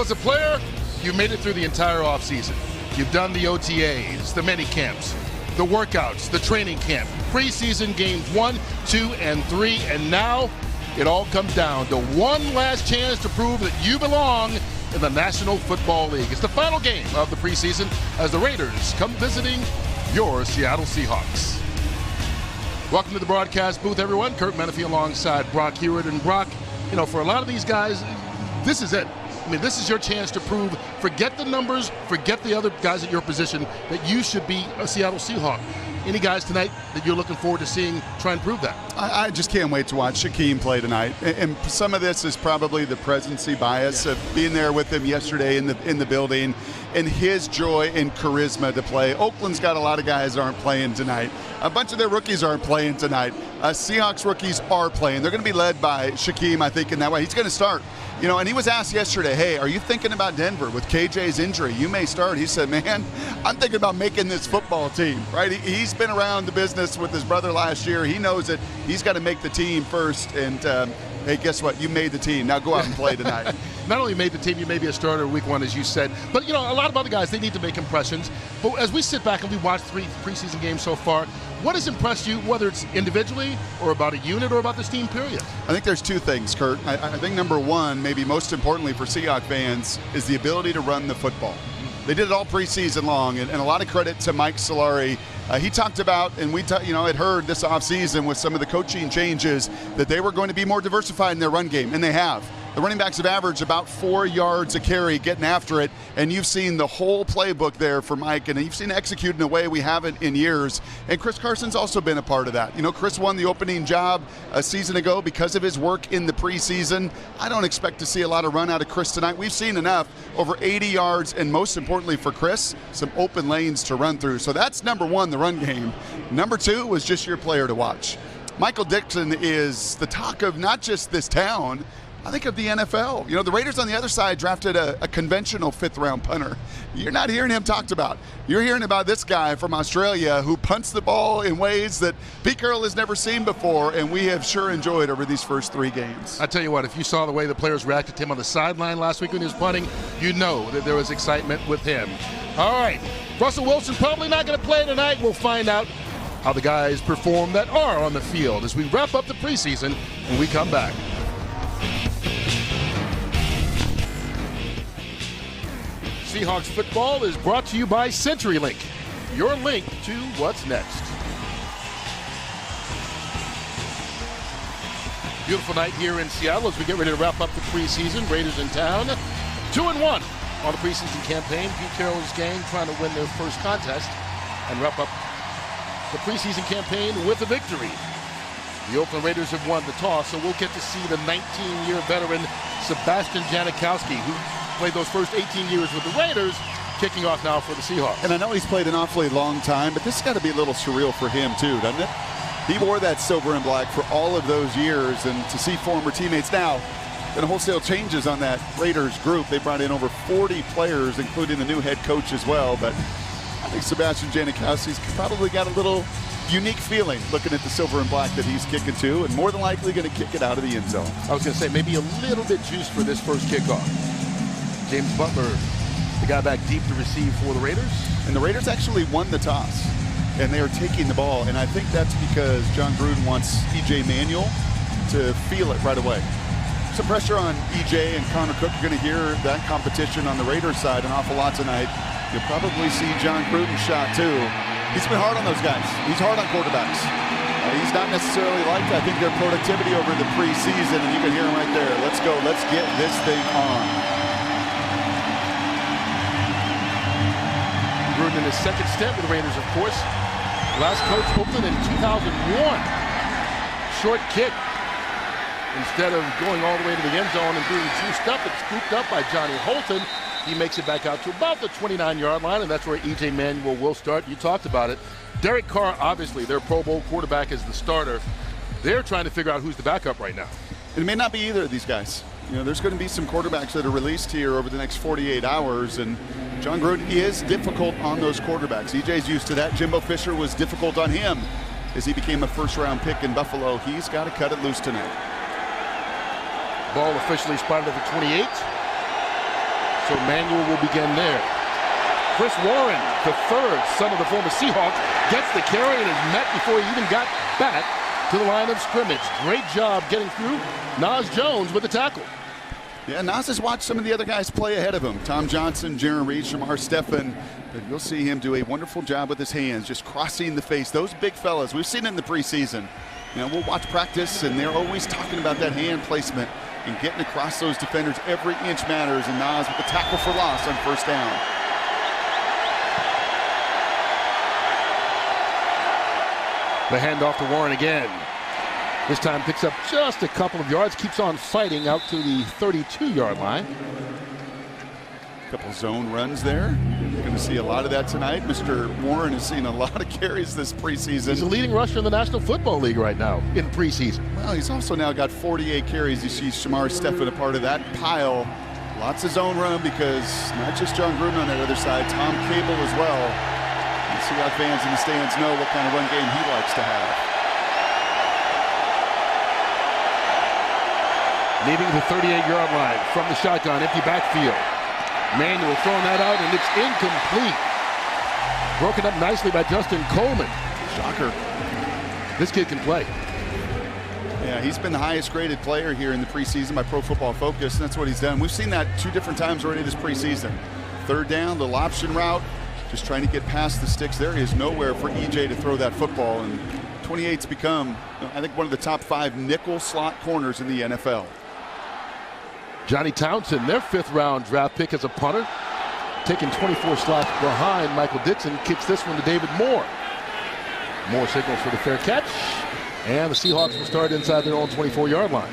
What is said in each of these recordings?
as a player, you've made it through the entire offseason. You've done the OTAs, the mini camps, the workouts, the training camp, preseason games 1, 2, and 3, and now it all comes down to one last chance to prove that you belong in the National Football League. It's the final game of the preseason as the Raiders come visiting your Seattle Seahawks. Welcome to the broadcast booth, everyone. Kurt Menefee alongside Brock Hewitt. And Brock, you know, for a lot of these guys, this is it. I mean, this is your chance to prove, forget the numbers, forget the other guys at your position, that you should be a Seattle Seahawk. Any guys tonight that you're looking forward to seeing try and prove that? I just can't wait to watch Shaquem play tonight. And some of this is probably the presidency bias of being there with him yesterday in the building, and his joy and charisma to play. Oakland's got a lot of guys that aren't playing tonight. A bunch of their rookies aren't playing tonight. Seahawks rookies are playing. They're going to be led by Shaquem, I think, in that way. He's going to start. You know, and he was asked yesterday, hey, are you thinking about Denver with KJ's injury? You may start. He said, man, I'm thinking about making this football team, right? He's been around the business with his brother last year. He knows that he's got to make the team first. And, hey, guess what? You made the team. Now go out and play tonight. Not only made the team, you may be a starter week 1, as you said. But, you know, a lot of other guys, they need to make impressions. But as we sit back and we watch 3 preseason games so far, what has impressed you, whether it's individually or about a unit or about this team, period? I think there's 2 things, Kurt. I think number 1, maybe most importantly for Seahawks fans, is the ability to run the football. They did it all preseason long, and a lot of credit to Mike Solari. He talked about, and we had heard this offseason with some of the coaching changes, that they were going to be more diversified in their run game, and they have. The running backs have averaged about 4 yards a carry getting after it, and you've seen the whole playbook there for Mike, and you've seen it executed in a way we haven't in years. And Chris Carson's also been a part of that. You know, Chris won the opening job a season ago because of his work in the preseason. I don't expect to see a lot of run out of Chris tonight. We've seen enough, over 80 yards, and most importantly for Chris, some open lanes to run through. So that's number 1, the run game. Number 2 was just your player to watch. Michael Dixon is the talk of not just this town, I think of the NFL. You know, the Raiders on the other side drafted a conventional 5th-round punter. You're not hearing him talked about. You're hearing about this guy from Australia who punts the ball in ways that Pete Carroll has never seen before, and we have sure enjoyed over these first 3 games. I tell you what, if you saw the way the players reacted to him on the sideline last week when he was punting, you know that there was excitement with him. All right, Russell Wilson probably not going to play tonight. We'll find out how the guys perform that are on the field as we wrap up the preseason when we come back. Seahawks football is brought to you by CenturyLink, your link to what's next. Beautiful night here in Seattle as we get ready to wrap up the preseason. Raiders in town, 2-1 on the preseason campaign. Pete Carroll's gang trying to win their first contest and wrap up the preseason campaign with a victory. The Oakland Raiders have won the toss, so we'll get to see the 19-year veteran Sebastian Janikowski, who played those first 18 years with the Raiders, kicking off now for the Seahawks. And I know he's played an awfully long time, but this has got to be a little surreal for him too, doesn't it? He wore that silver and black for all of those years, and to see former teammates now, been wholesale changes on that Raiders group. They brought in over 40 players, including the new head coach as well, but I think Sebastian Janikowski's probably got a little unique feeling looking at the silver and black that he's kicking to, and more than likely going to kick it out of the end zone. I was going to say, maybe a little bit juiced for this first kickoff. James Butler, the guy back deep to receive for the Raiders. And the Raiders actually won the toss, and they are taking the ball, and I think that's because John Gruden wants E.J. Manuel to feel it right away. Some pressure on E.J. and Connor Cook. You're going to hear that competition on the Raiders side an awful lot tonight. You'll probably see John Gruden's shot too. He's been hard on those guys. He's hard on quarterbacks. He's not necessarily liked, I think, their productivity over the preseason, and you can hear him right there. Let's go. Let's get this thing on. Gruden in his second stint with the Raiders, of course. Last coach Oakland in 2001. Short kick. Instead of going all the way to the end zone and being juiced up, it's scooped up by Johnny Holton. He makes it back out to about the 29-yard line, and that's where E.J. Manuel will start. You talked about it. Derek Carr, obviously, their Pro Bowl quarterback, is the starter. They're trying to figure out who's the backup right now. It may not be either of these guys. You know, there's going to be some quarterbacks that are released here over the next 48 hours, and John Gruden is difficult on those quarterbacks. EJ's used to that. Jimbo Fisher was difficult on him as he became a first-round pick in Buffalo. He's got to cut it loose tonight. Ball officially spotted at the 28. so Manuel will begin there. Chris Warren, the third son of the former Seahawk, gets the carry and is met before he even got back to the line of scrimmage. Great job getting through. Nas Jones with the tackle. Yeah, Nas has watched some of the other guys play ahead of him. Tom Johnson, Jaron Reed, Shamar Stephen. But you'll see him do a wonderful job with his hands, just crossing the face. Those big fellas, we've seen it in the preseason. You know, we'll watch practice, and they're always talking about that hand placement and getting across those defenders. Every inch matters, and Nas with the tackle for loss on first down. The handoff to Warren again. This time picks up just a couple of yards, keeps on fighting out to the 32-yard line. A couple zone runs there. You're going to see a lot of that tonight. Mr. Warren has seen a lot of carries this preseason. He's the leading rusher in the National Football League right now in preseason. Well, he's also now got 48 carries. You see Shamar Stephen a part of that pile. Lots of zone run because not just John Gruden on that other side, Tom Cable as well. The Seahawks fans in the stands know what kind of run game he likes to have. Leaving the 38-yard line from the shotgun, empty backfield. Manuel throwing that out, and it's incomplete. Broken up nicely by Justin Coleman. Shocker. This kid can play. Yeah, he's been the highest graded player here in the preseason by Pro Football Focus, and that's what he's done. We've seen that 2 different times already this preseason. Third down, little option route, just trying to get past the sticks. There is nowhere for EJ to throw that football, and 28's become, I think, one of the top 5 nickel slot corners in the NFL. Johnny Townsend, their 5th-round draft pick as a punter, taking 24 slots behind Michael Dixon, kicks this one to David Moore. Moore signals for the fair catch, and the Seahawks will start inside their own 24-yard line.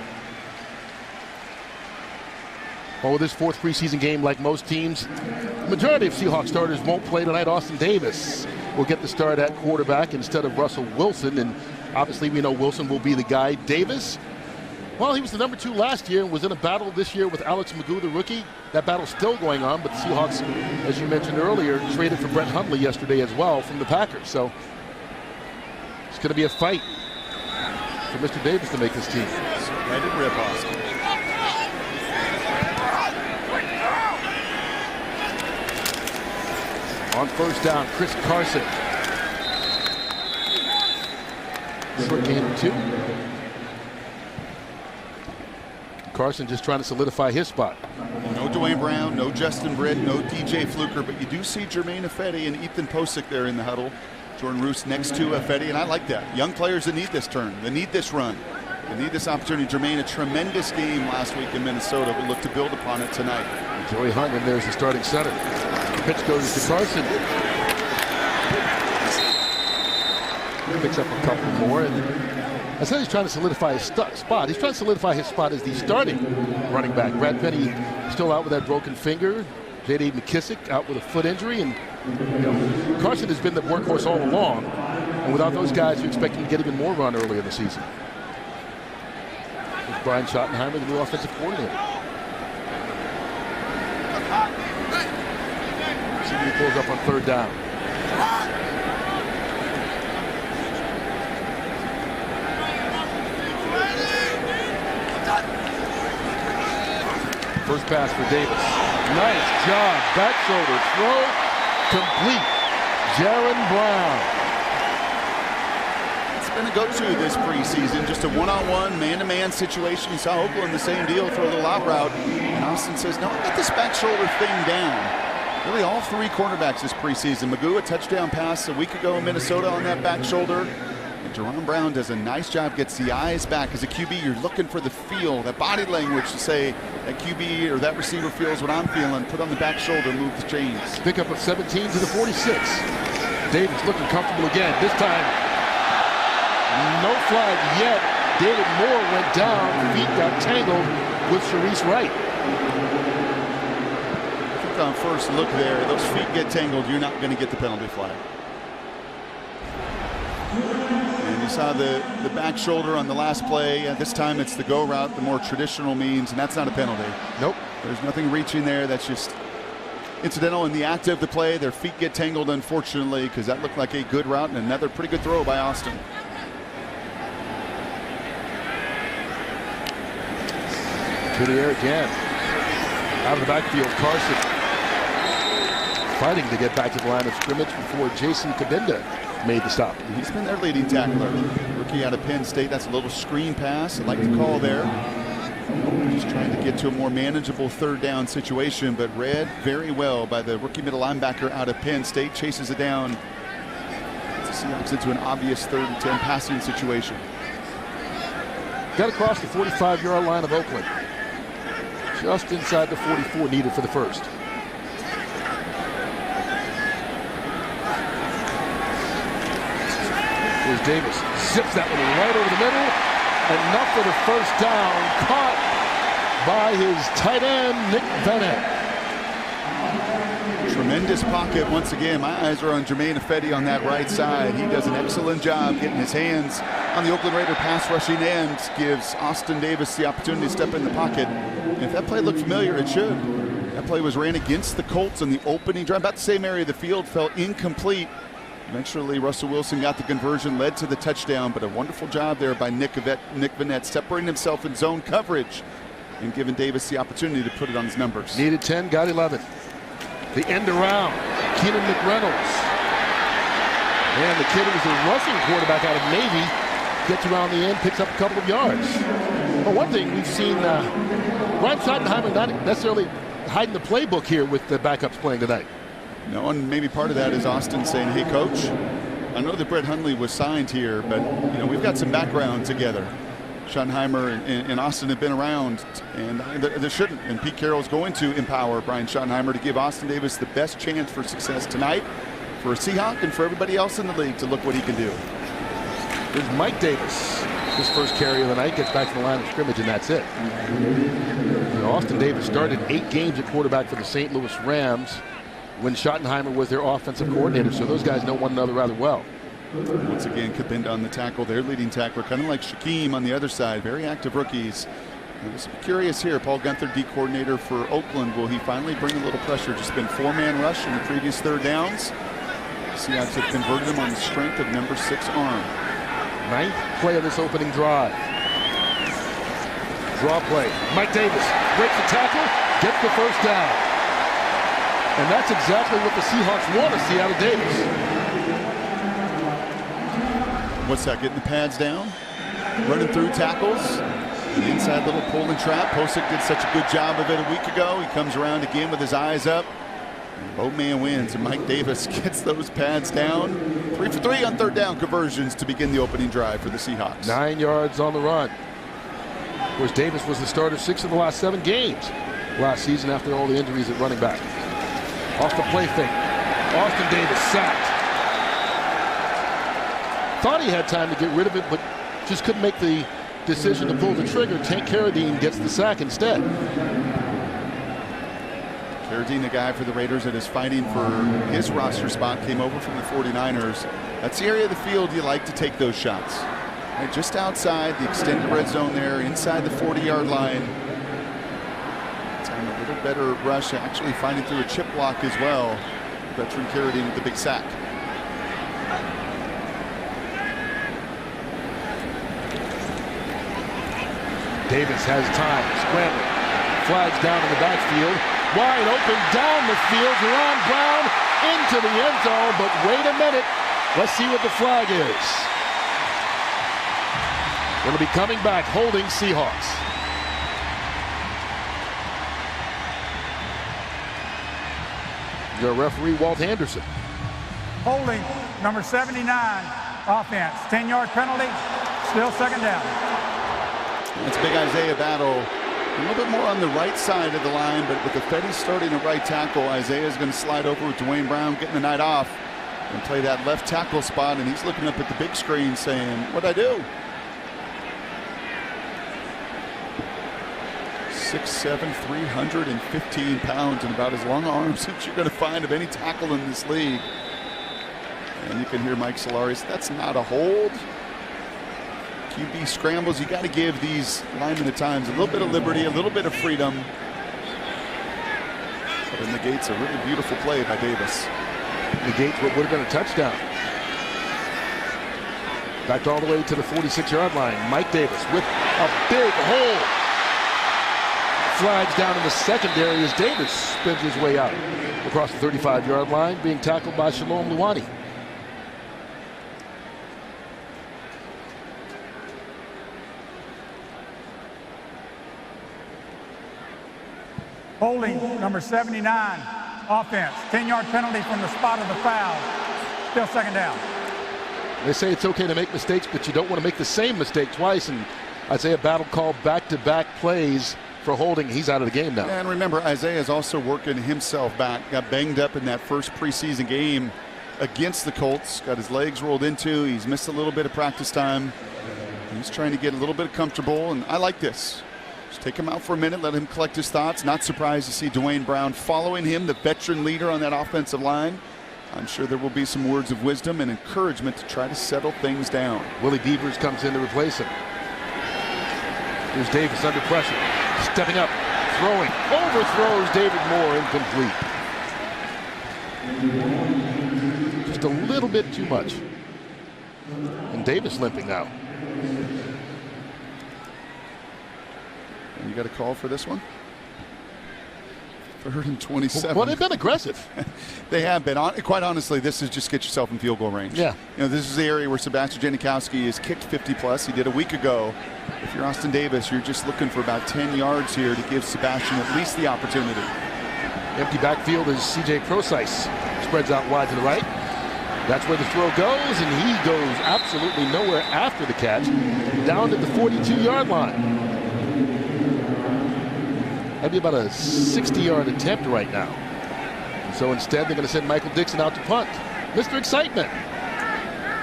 Well, with this 4th preseason game, like most teams, the majority of Seahawks starters won't play tonight. Austin Davis will get the start at quarterback instead of Russell Wilson, and obviously we know Wilson will be the guy. Davis, well, he was the number 2 last year and was in a battle this year with Alex Magoo, the rookie. That battle's still going on, but the Seahawks, as you mentioned earlier, traded for Brett Hundley yesterday as well from the Packers. So it's going to be a fight for Mr. Davis to make this team. Headed rip, Austin. On first down, Chris Carson. Short gain of 2. Carson just trying to solidify his spot. No Dwayne Brown, no Justin Britt, no DJ Fluker, but you do see Jermaine Ifedi and Ethan Posick there in the huddle. Jordan Roos next to Ifedi, and I like that. Young players that need this turn, they need this run, they need this opportunity. Jermaine, a tremendous game last week in Minnesota. We'll look to build upon it tonight. Joey Hunt, and there's the starting center. The pitch goes to Carson. Picks up a couple more. And I said he's trying to solidify his spot. He's trying to solidify his spot as the starting running back. Brad Penny still out with that broken finger. J.D. McKissick out with a foot injury. And Carson has been the workhorse all along. And without those guys, you expect him to get even more run early in the season. There's Brian Schottenheimer, the new offensive coordinator. See when he pulls up on third down. First pass for Davis. Nice job. Back shoulder throw. Complete. Jaron Brown. It's been a go-to this preseason. Just a one-on-one, man-to-man situation. You saw Oakland the same deal, throw a little out route. And Austin says, no, get this back shoulder thing down. Really all 3 cornerbacks this preseason. Magoo, a touchdown pass a week ago in Minnesota on that back shoulder. Jerron Brown does a nice job, gets the eyes back. As a QB, you're looking for the feel, that body language to say that QB or that receiver feels what I'm feeling. Put on the back shoulder, move the chains. Pickup of 17 to the 46. Davis looking comfortable again. This time, no flag yet. David Moore went down. Feet got tangled with Sharice Wright. I think on first look there, those feet get tangled, you're not going to get the penalty flag. You saw the back shoulder on the last play. This time it's the go route, the more traditional means, and that's not a penalty. Nope. There's nothing reaching there. That's just incidental in the act of the play. Their feet get tangled, unfortunately, because that looked like a good route and another pretty good throw by Austin. To the air again. Out of the backfield, Carson. fighting to get back to the line of scrimmage before Jason Kabinda made the stop. He's been their leading tackler. Rookie out of Penn State. That's a little screen pass. I like the call there. Just trying to get to a more manageable third down situation, but read very well by the rookie middle linebacker out of Penn State. Chases it down. The Seahawks into an obvious 3rd and 10 passing situation. Got across the 45-yard line of Oakland. Just inside the 44 needed for the first. Here's Davis. Zips that one right over the middle. Enough for the first down. Caught by his tight end, Nick Vannett. Tremendous pocket once again. My eyes are on Jermaine Ifedi on that right side. He does an excellent job getting his hands on the Oakland Raider pass rushing end. Gives Austin Davis the opportunity to step in the pocket. And if that play looked familiar, it should. That play was ran against the Colts in the opening drive. About the same area of the field, fell incomplete. Eventually, Russell Wilson got the conversion, led to the touchdown, but a wonderful job there by Nick Vannett, separating himself in zone coverage and giving Davis the opportunity to put it on his numbers. Needed 10, got 11. The end around, Keenan McReynolds. And the kid who was a rushing quarterback out of Navy gets around the end, picks up a couple of yards. But one thing we've seen, Ryan Schottenheimer not necessarily hiding the playbook here with the backups playing tonight. No, and maybe part of that is Austin saying, hey, coach, I know that Brett Hundley was signed here, but, you know, we've got some background together. Schottenheimer and Austin have been around, and there shouldn't. And Pete Carroll's going to empower Brian Schottenheimer to give Austin Davis the best chance for success tonight for a Seahawk and for everybody else in the league to look what he can do. There's Mike Davis. His first carry of the night, gets back to the line of scrimmage, and that's it. You know, Austin Davis started 8 games at quarterback for the St. Louis Rams when Schottenheimer was their offensive coordinator, so those guys know one another rather well. Once again, Kabinda on the tackle, their leading tackler, kind of like Shaquem on the other side. Very active rookies. I was curious here, Paul Guenther, D coordinator for Oakland, will he finally bring a little pressure? Just been 4-man rush in the previous third downs. Seahawks have converted him on the strength of number 6 arm. 9th play of this opening drive. Draw play. Mike Davis breaks the tackle, gets the first down. And that's exactly what the Seahawks want to see out of Davis. What's that, getting the pads down? Running through tackles. The inside little pull and trap. Posick did such a good job of it a week ago. He comes around again with his eyes up. Both man wins, and Mike Davis gets those pads down. 3 for 3 on third down conversions to begin the opening drive for the Seahawks. 9 yards on the run. Of course, Davis was the starter 6 of the last 7 games last season after all the injuries at running back. Off the play fake. Austin Davis sacked. Thought he had time to get rid of it, but just couldn't make the decision to pull the trigger. Tank Carradine gets the sack instead. Carradine, the guy for the Raiders that is fighting for his roster spot, came over from the 49ers. That's the area of the field you like to take those shots. Right, just outside the extended red zone there, inside the 40-yard line. Time a little better rush, actually finding through a chip block as well. Veteran Carradine with the big sack. Davis has time, scrambling. Flags down in the backfield. Wide open down the field. Ron Brown into the end zone, but wait a minute. Let's see what the flag is. Going to be coming back, holding Seahawks. Your referee, Walt Anderson. Holding, number 79, offense. 10-yard penalty, still second down. It's a big Isaiah battle. A little bit more on the right side of the line, but with the Fetty starting at right tackle, Isaiah's going to slide over with Dwayne Brown getting the night off and play that left tackle spot, and he's looking up at the big screen saying, what'd I do? 6'7", 315 pounds, and about as long arms as you're going to find of any tackle in this league. And you can hear Mike Solari say, that's not a hold. QB scrambles, you got to give these linemen at times a little bit of liberty, a little bit of freedom. But negates a really beautiful play by Davis. Negates what would have been a touchdown. Backed all the way to the 46-yard line. Mike Davis with a big hole. flags down in the secondary as Davis spins his way out across the 35-yard line, being tackled by Shalom Luwani. Holding number 79, offense. 10-yard penalty from the spot of the foul. Still second down. They say it's okay to make mistakes, but you don't want to make the same mistake twice. And Isaiah Battle called back-to-back plays for holding. He's out of the game now. And remember, Isaiah is also working himself back. Got banged up in that first preseason game against the Colts. Got his legs rolled into. He's missed a little bit of practice time. He's trying to get a little bit comfortable, and I like this. Just take him out for a minute, let him collect his thoughts. Not surprised to see Dwayne Brown following him, the veteran leader on that offensive line. I'm sure there will be some words of wisdom and encouragement to try to settle things down. Willie Devers comes in to replace him. Here's Davis under pressure. Stepping up, throwing, overthrows David Moore, incomplete. Just a little bit too much. And Davis limping now. And you got a call for this one? 3rd and 27. Well, they've been aggressive. They have been. Quite honestly, this is just get yourself in field goal range. Yeah. You know, this is the area where Sebastian Janikowski has kicked 50-plus. He did a week ago. If you're Austin Davis, you're just looking for about 10 yards here to give Sebastian at least the opportunity. Empty backfield as C.J. Procise spreads out wide to the right. That's where the throw goes, and he goes absolutely nowhere after the catch. Down at the 42-yard line. That'd be about a 60-yard attempt right now. And so instead, they're going to send Michael Dixon out to punt. Mr. Excitement.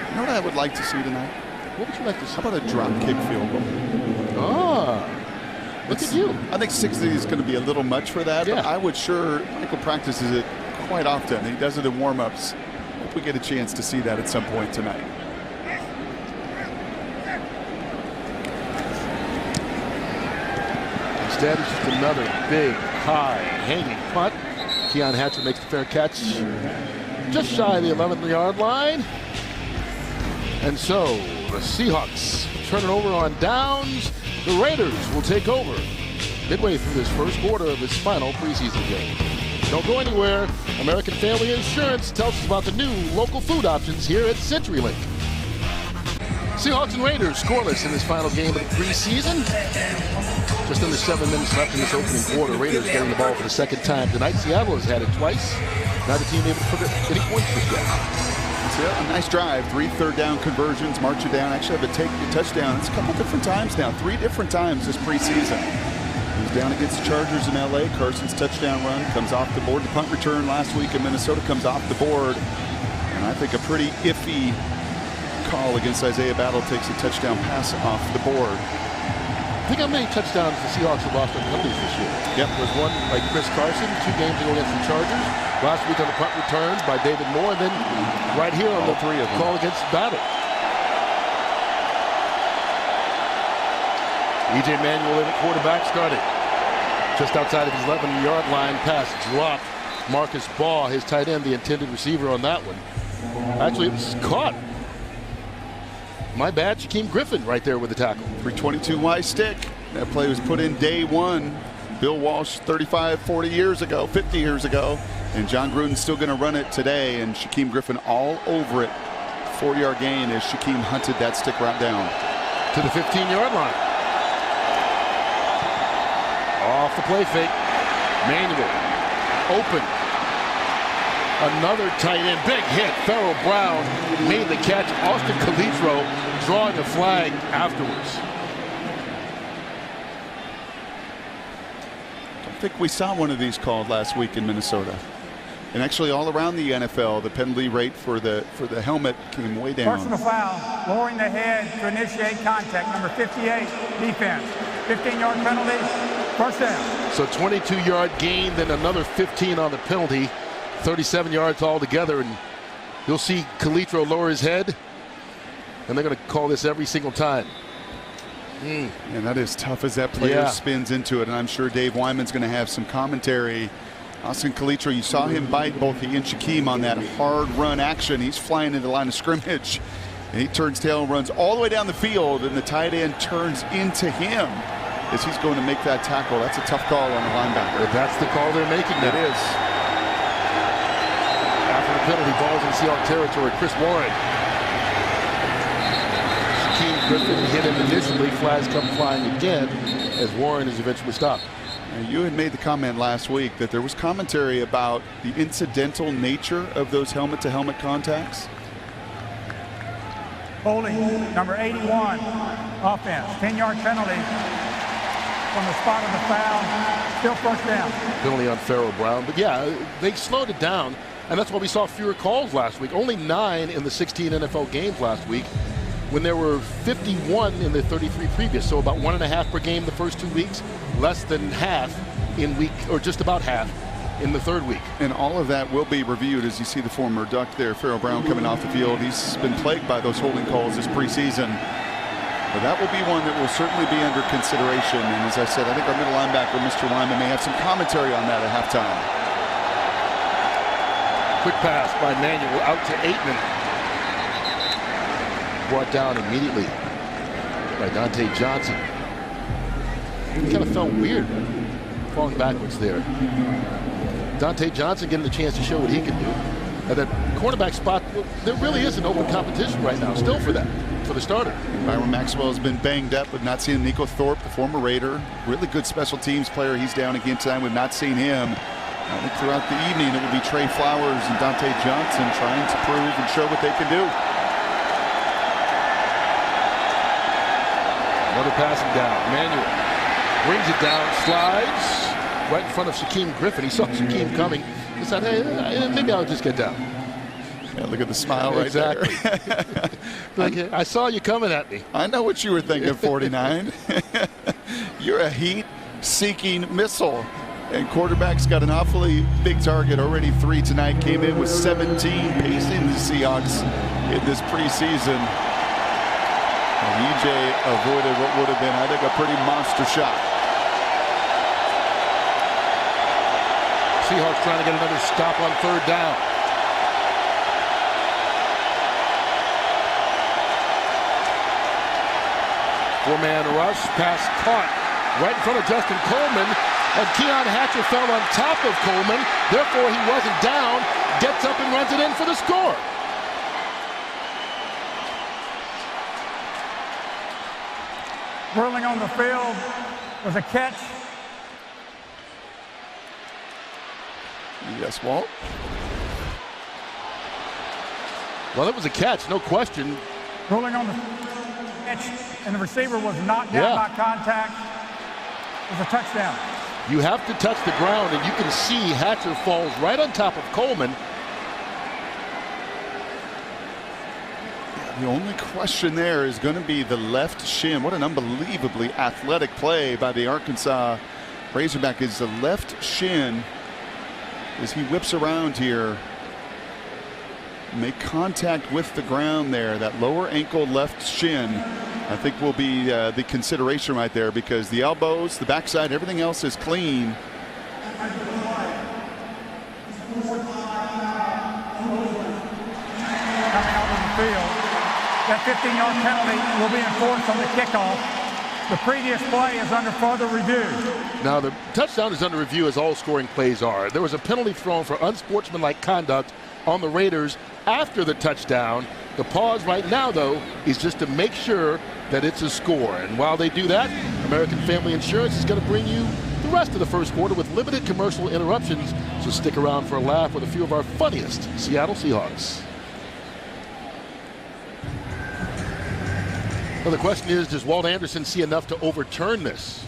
You know what I would like to see tonight? What would you like to see? How about a drop kick field goal? Ah, look at you. I think 60 is going to be a little much for that, Yeah. but I would sure, Michael practices it quite often. He does it in warm-ups. Hope we get a chance to see that at some point tonight. Instead, it's just another big, high, hanging punt. Keon Hatcher makes the fair catch just shy of the 11th-yard line. And so the Seahawks turn it over on downs. The Raiders will take over midway through this first quarter of this final preseason game. Don't go anywhere. American Family Insurance tells us about the new local food options here at CenturyLink. Seahawks and Raiders scoreless in this final game of the preseason. Just under 7 minutes left in this opening quarter. Raiders getting the ball for the second time tonight. Seattle has had it twice. Neither team able to put any points just yet. A nice drive. 3 third-down conversions. March it down. Actually have a touchdown. It's a couple different times now. 3 different times this preseason. He's down against the Chargers in L.A. Carson's touchdown run comes off the board. The punt return last week in Minnesota comes off the board. And I think a pretty iffy call against Isaiah Battle takes a touchdown pass off the board. Think how many touchdowns the Seahawks have lost on penalties this year. Yep. There's one by Chris Carson 2 games ago against the Chargers. Last week on the punt return by David Moore. And then right here on the 3 of them. call against Battle. E.J. Manuel in at quarterback started. Just outside of his 11-yard line, pass dropped. Marcus Baugh, his tight end, the intended receiver on that one. Actually, it was caught. My bad, Shaquem Griffin right there with the tackle. 322Y stick. That play was put in day one. Bill Walsh 35, 40 years ago, 50 years ago. And John Gruden's still going to run it today. And Shaquem Griffin all over it. 4-yard gain as Shaquem hunted that stick right down. To the 15-yard line. Off the play fake. Manuel. Open. Another tight end. Big hit. Farrell Brown made the catch. Austin Calitro drawing a flag afterwards. I think we saw one of these called last week in Minnesota. And actually all around the NFL, the penalty rate for the helmet came way down. Personal foul, lowering the head to initiate contact. Number 58, defense. 15-yard penalty, first down. So 22-yard gain, then another 15 on the penalty. 37 yards altogether, and you'll see Calitro lower his head, and they're going to call this every single time. And that is tough as that player spins into it, and I'm sure Dave Wyman's going to have some commentary. Austin Calitro, you saw him bite both he and Shaquem on that hard run action. He's flying into the line of scrimmage, and he turns tail and runs all the way down the field, and the tight end turns into him. as he's going to make that tackle. That's a tough call on the linebacker. But that's the call they're making now. It is. After the penalty, balls in Seahawks territory. Chris Warren. Shaquem Griffin hit him initially. Flags come flying again as Warren is eventually stopped. You had made the comment last week that there was commentary about the incidental nature of those helmet-to-helmet contacts. Holding, number 81, offense. 10-yard penalty from the spot of the foul. Still first down. Penalty on Pharaoh Brown. But yeah, they slowed it down, and that's why we saw fewer calls last week. Only 9 in the 16 NFL games last week, when there were 51 in the 33 previous. So about 1.5 per game the first 2 weeks, less than half in week, or just about half in the third week. And all of that will be reviewed as you see the former Duck there, Pharaoh Brown, coming off the field. He's been plagued by those holding calls this preseason. But that will be one that will certainly be under consideration. And as I said, I think our middle linebacker, Mr. Lyman, may have some commentary on that at halftime. Quick pass by Manuel out to Aitman. Brought down immediately by Dante Johnson. It kind of felt weird falling backwards there. Dante Johnson getting the chance to show what he can do. At that cornerback spot, there really is an open competition right now, still for that, for the starter. Byron Maxwell has been banged up. We've not seen Nico Thorpe, the former Raider. Really good special teams player. He's down again tonight. We've not seen him. I think throughout the evening it will be Trey Flowers and Dante Johnson trying to prove and show what they can do. Another passing down. Manuel brings it down, slides right in front of Shaquem Griffin. He saw Shaquem coming. He said, hey, maybe I'll just get down. Yeah, look at the smile right there. Like, I saw you coming at me. I know what you were thinking, 49. You're a heat-seeking missile. And quarterback's got an awfully big target, already 3 tonight. Came in with 17, pacing the Seahawks in this preseason. And EJ avoided what would have been, I think, a pretty monster shot. Seahawks trying to get another stop on third down. Four-man rush, pass caught right in front of Justin Coleman. And Keon Hatcher fell on top of Coleman. Therefore, he wasn't down. Gets up and runs it in for the score. Whirling on the field was a catch. Yes, Walt. Well, it was a catch, no question. Rolling on the catch, and the receiver was knocked down by contact. It was a touchdown. You have to touch the ground, and you can see Hatcher falls right on top of Coleman. The only question there is going to be the left shin. What an unbelievably athletic play by the Arkansas Razorback is the left shin as he whips around here. Make contact with the ground there. That lower ankle left shin, I think, will be the consideration right there, because the elbows, the backside, everything else is clean. Coming out of the field. That 15-yard penalty will be enforced on the kickoff. The previous play is under further review. Now, the touchdown is under review, as all scoring plays are. There was a penalty thrown for unsportsmanlike conduct on the Raiders after the touchdown. The pause right now, though, is just to make sure that it's a score. And while they do that, American Family Insurance is going to bring you the rest of the first quarter with limited commercial interruptions. So stick around for a laugh with a few of our funniest Seattle Seahawks. Well, the question is, does Walt Anderson see enough to overturn this?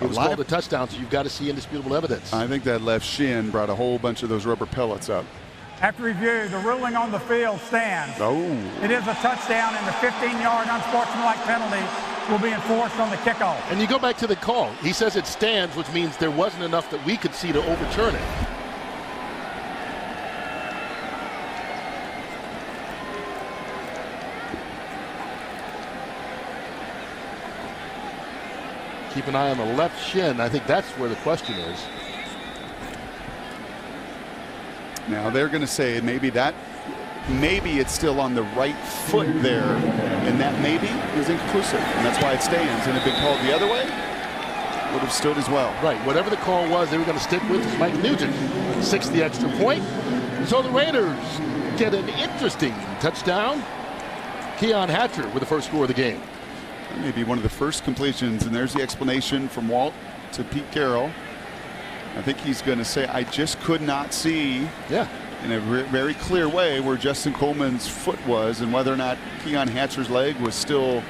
It was called a touchdown, so you've got to see indisputable evidence. I think that left shin brought a whole bunch of those rubber pellets up. After review, the ruling on the field stands. Oh. It is a touchdown, and the 15-yard unsportsmanlike penalty will be enforced on the kickoff. And you go back to the call. He says it stands, which means there wasn't enough that we could see to overturn it. Keep an eye on the left shin. I think that's where the question is. Now they're going to say maybe it's still on the right foot there, and that maybe is inconclusive, and that's why it stands. And if it called the other way, would have stood as well. Right, whatever the call was, they were going to stick with Mike Nugent. 6 the extra point. So the Raiders get an interesting touchdown. Keon Hatcher with the first score of the game. Maybe one of the first completions, and there's the explanation from Walt to Pete Carroll. I think he's going to say, I just could not see in a very clear way where Justin Coleman's foot was and whether or not Keon Hatcher's leg was still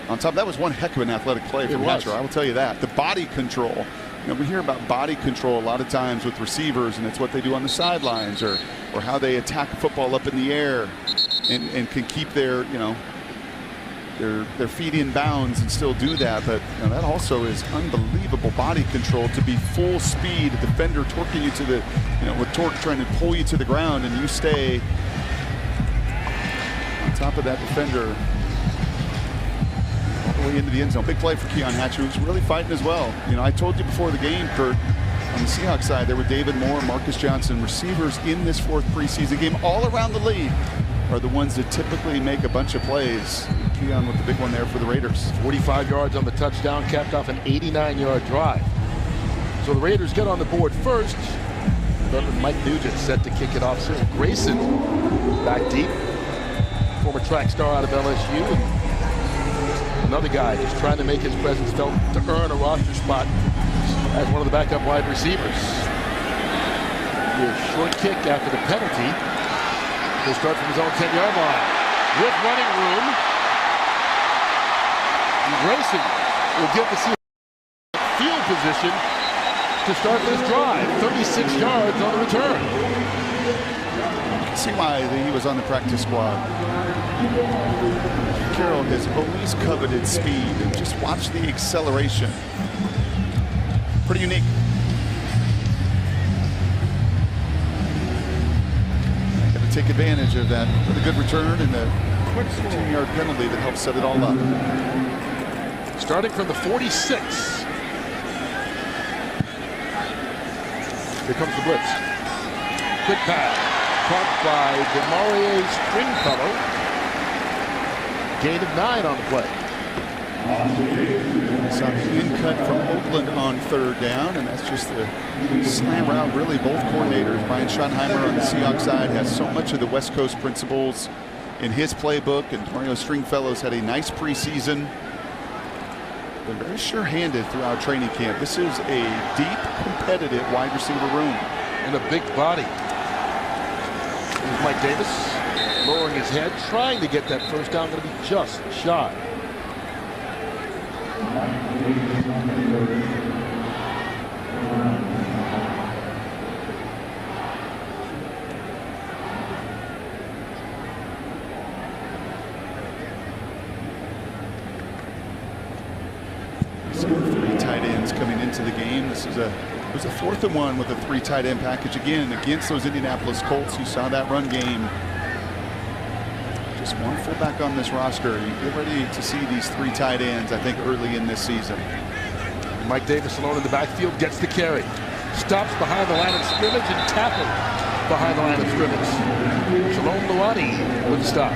on top. That was one heck of an athletic play from Hatcher, I will tell you that. The body control. You know, we hear about body control a lot of times with receivers, and it's what they do on the sidelines or how they attack football up in the air and can keep their, you know, their feet in bounds and still do that. But you know, that also is unbelievable body control to be full speed, a defender torquing you to the, you know, with torque trying to pull you to the ground, and you stay on top of that defender all the way into the end zone. Big play for Keon Hatcher, who's really fighting as well. You know, I told you before the game, Kurt, on the Seahawks side, there were David Moore, Marcus Johnson, receivers in this 4th preseason game all around the league are the ones that typically make a bunch of plays. Keon with the big one there for the Raiders. 45 yards on the touchdown, capped off an 89-yard drive. So the Raiders get on the board first. But Mike Nugent set to kick it off. Cyril Grayson back deep. Former track star out of LSU. And another guy just trying to make his presence felt to earn a roster spot as one of the backup wide receivers. Here's short kick after the penalty. He'll start from his own 10-yard line with running room. And Grayson will give the Seahawks field position to start this drive. 36 yards on the return. You can see why he was on the practice squad. Carroll has always coveted speed, and just watch the acceleration. Pretty unique. Take advantage of that with a good return and the 2-yard penalty that helps set it all up. Starting from the 46. Here comes the blitz. Quick pass. Caught by DeMaurier Stringfellow. Gain of 9 on the play. Saw the in cut from Oakland on 3rd down, and that's just the slam route. Really, both coordinators, Brian Schottenheimer on the Seahawks side, has so much of the West Coast principles in his playbook, and Mario Stringfellow's had a nice preseason. Been very sure-handed throughout training camp. This is a deep, competitive wide receiver room. And a big body. Here's Mike Davis lowering his head, trying to get that first down. Going to be just shy. So 3 tight ends coming into the game. This is it was a 4th and 1 with a 3 tight end package again against those Indianapolis Colts. You saw that run game. Just one fullback on this roster. You get ready to see these 3 tight ends, I think, early in this season. Mike Davis alone in the backfield gets the carry. Stops behind the line of scrimmage and tackled behind the line of scrimmage. Shalom Luani with the stop.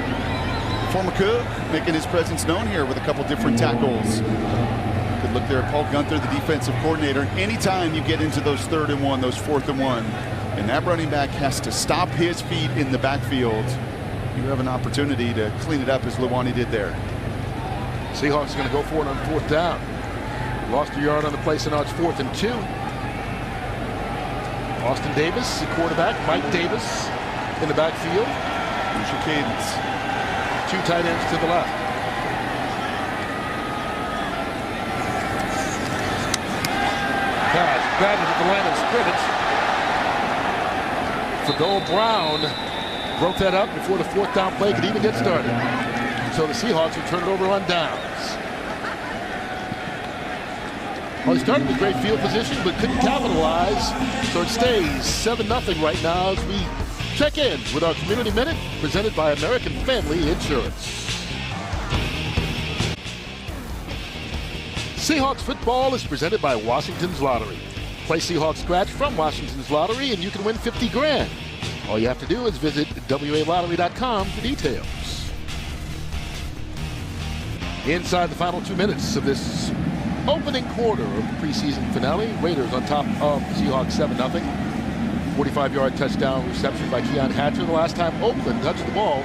Former Cook making his presence known here with a couple different tackles. Good look there at Paul Gunther, the defensive coordinator. Anytime you get into those 3rd and 1, those 4th and 1, and that running back has to stop his feet in the backfield, you have an opportunity to clean it up as Luani did there. Seahawks are going to go for it on 4th down. Lost a yard on the play, so now it's 4th and 2. Austin Davis, the quarterback. Mike Davis in the backfield. Here's your cadence. 2 tight ends to the left. Pass batted at the line of scrimmage. Fadol Brown broke that up before the 4th down play could even get started. So the Seahawks will turn it over on downs. Well, he started with great field position, but couldn't capitalize. So it stays 7-0 right now as we check in with our Community Minute presented by American Family Insurance. Seahawks football is presented by Washington's Lottery. Play Seahawks Scratch from Washington's Lottery and you can win 50 grand. All you have to do is visit WALottery.com for details. Inside the final 2 minutes of this opening quarter of the preseason finale, Raiders on top of the Seahawks 7-0. 45-yard touchdown reception by Keon Hatcher. The last time Oakland touched the ball,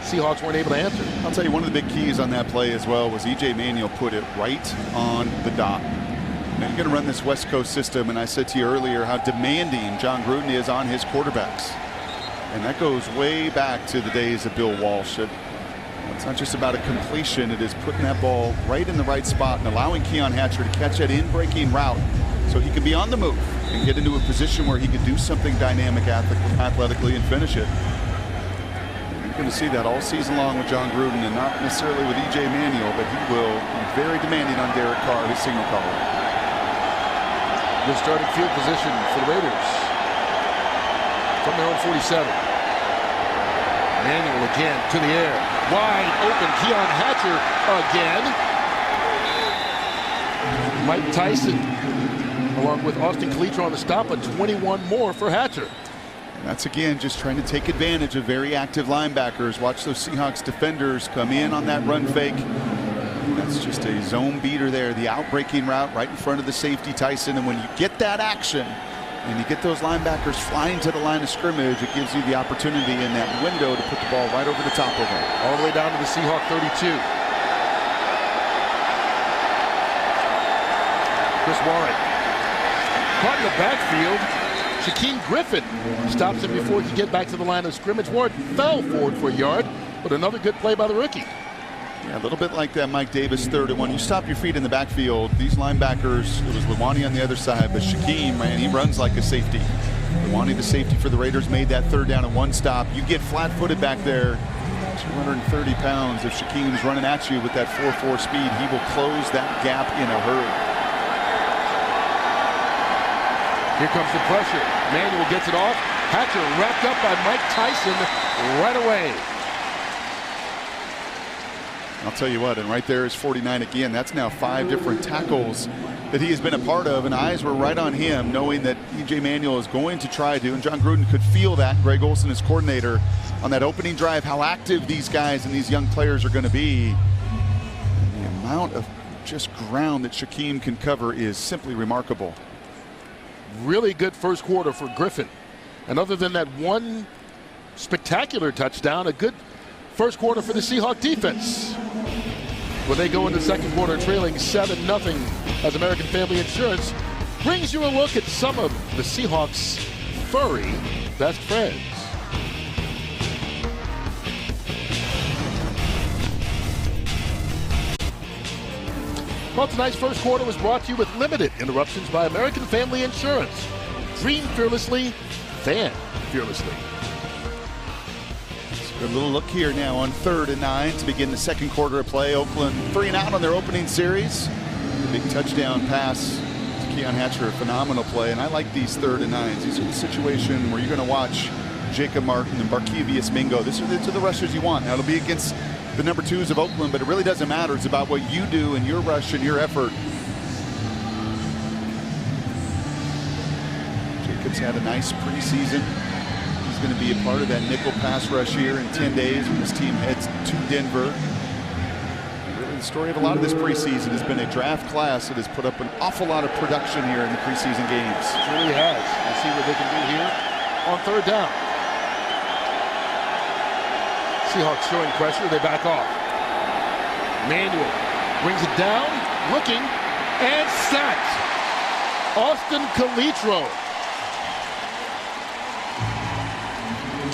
Seahawks weren't able to answer. I'll tell you, one of the big keys on that play as well was E.J. Manuel put it right on the dot. Now you're going to run this West Coast system, and I said to you earlier how demanding John Gruden is on his quarterbacks. And that goes way back to the days of Bill Walsh. It's not just about a completion, it is putting that ball right in the right spot and allowing Keon Hatcher to catch that in-breaking route so he can be on the move and get into a position where he can do something dynamic athletically and finish it. You're going to see that all season long with John Gruden, and not necessarily with E.J. Manuel, but he will be very demanding on Derek Carr, his signal caller. Good starting field position for the Raiders from their own 47. Manuel again to the air. Wide open, Keon Hatcher again. Mike Tyson, along with Austin Calitro on the stop, but 21 more for Hatcher. And that's again just trying to take advantage of very active linebackers. Watch those Seahawks defenders come in on that run fake. That's just a zone beater there, the out-breaking route right in front of the safety, Tyson. And when you get that action and you get those linebackers flying to the line of scrimmage, it gives you the opportunity in that window to put the ball right over the top of them. All the way down to the Seahawk 32. Chris Warren caught in the backfield. Shaquem Griffin stops him before he could get back to the line of scrimmage. Warren fell forward for a yard, but another good play by the rookie. Yeah, a little bit like that Mike Davis 3rd and 1. You stop your feet in the backfield. These linebackers, it was Lewani on the other side, but Shaquem, man, he runs like a safety. Lewani, the safety for the Raiders, made that 3rd down and 1 stop. You get flat-footed back there, 230 pounds. If Shaquem's running at you with that 4.4 speed, he will close that gap in a hurry. Here comes the pressure. Manuel gets it off. Hatcher wrapped up by Mike Tyson right away. I'll tell you what, and right there is 49 again. That's now 5 different tackles that he has been a part of, and eyes were right on him, knowing that E.J. Manuel is going to try to, and John Gruden could feel that, Greg Olson, his coordinator, on that opening drive, how active these guys and these young players are going to be. And the amount of just ground that Shaquem can cover is simply remarkable. Really good first quarter for Griffin. And other than that one spectacular touchdown, a good first quarter for the Seahawk defense. When they go into the second quarter trailing 7-0 as American Family Insurance brings you a look at some of the Seahawks' furry best friends. Well, tonight's first quarter was brought to you with limited interruptions by American Family Insurance. Dream fearlessly, fan fearlessly. A little look here now on 3rd and 9 to begin the second quarter of play. Oakland 3 and out on their opening series. The big touchdown pass to Keon Hatcher, a phenomenal play. And I like these 3rd and 9s. These are the situation where you're going to watch Jacob Martin and Barkevius Mingo. These are the rushers you want. Now it'll be against the number 2s of Oakland, but it really doesn't matter. It's about what you do and your rush and your effort. Jacob's had a nice preseason. Going to be a part of that nickel pass rush here in 10 days when this team heads to Denver. Really, the story of a lot of this preseason has been a draft class that has put up an awful lot of production here in the preseason games. It really has. We'll see what they can do here on 3rd down. Seahawks showing pressure. They back off. Manuel brings it down, looking, and sacked. Austin Calitro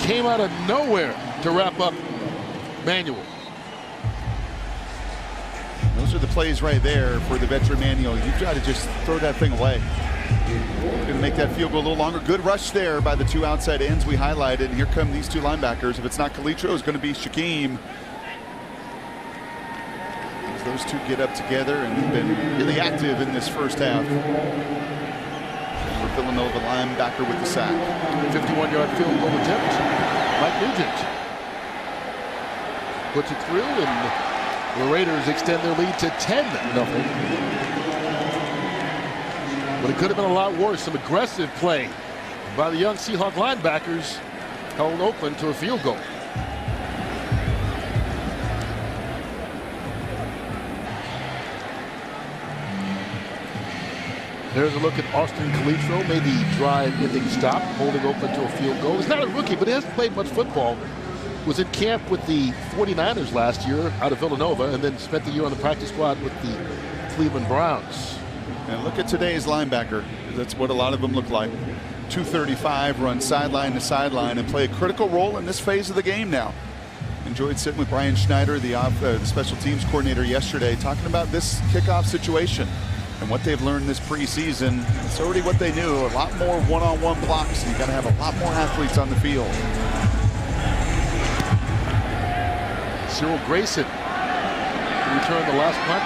came out of nowhere to wrap up Manuel. Those are the plays right there for the veteran Manuel. You've got to just throw that thing away. Going to make that field goal a little longer. Good rush there by the 2 outside ends we highlighted. And here come these 2 linebackers. If it's not Calitro, it's going to be Shaquem. As those 2 get up together and have been really active in this first half. For Villanova linebacker with the sack. 51-yard field goal attempt. Mike Nugent puts it through, and the Raiders extend their lead to 10-0. But it could have been a lot worse. Some aggressive play by the young Seahawk linebackers held Oakland to a field goal. There's a look at Austin Calitro, made the drive-ending stop, holding open to a field goal. He's not a rookie, but he hasn't played much football. Was in camp with the 49ers last year out of Villanova, and then spent the year on the practice squad with the Cleveland Browns. And look at today's linebacker. That's what a lot of them look like. 235, run sideline to sideline, and play a critical role in this phase of the game now. Enjoyed sitting with Brian Schneider, the special teams coordinator, yesterday, talking about this kickoff situation and what they've learned this preseason. It's already what they knew. A lot more one-on-one blocks. You got to have a lot more athletes on the field. Cyril Grayson returned the last punt,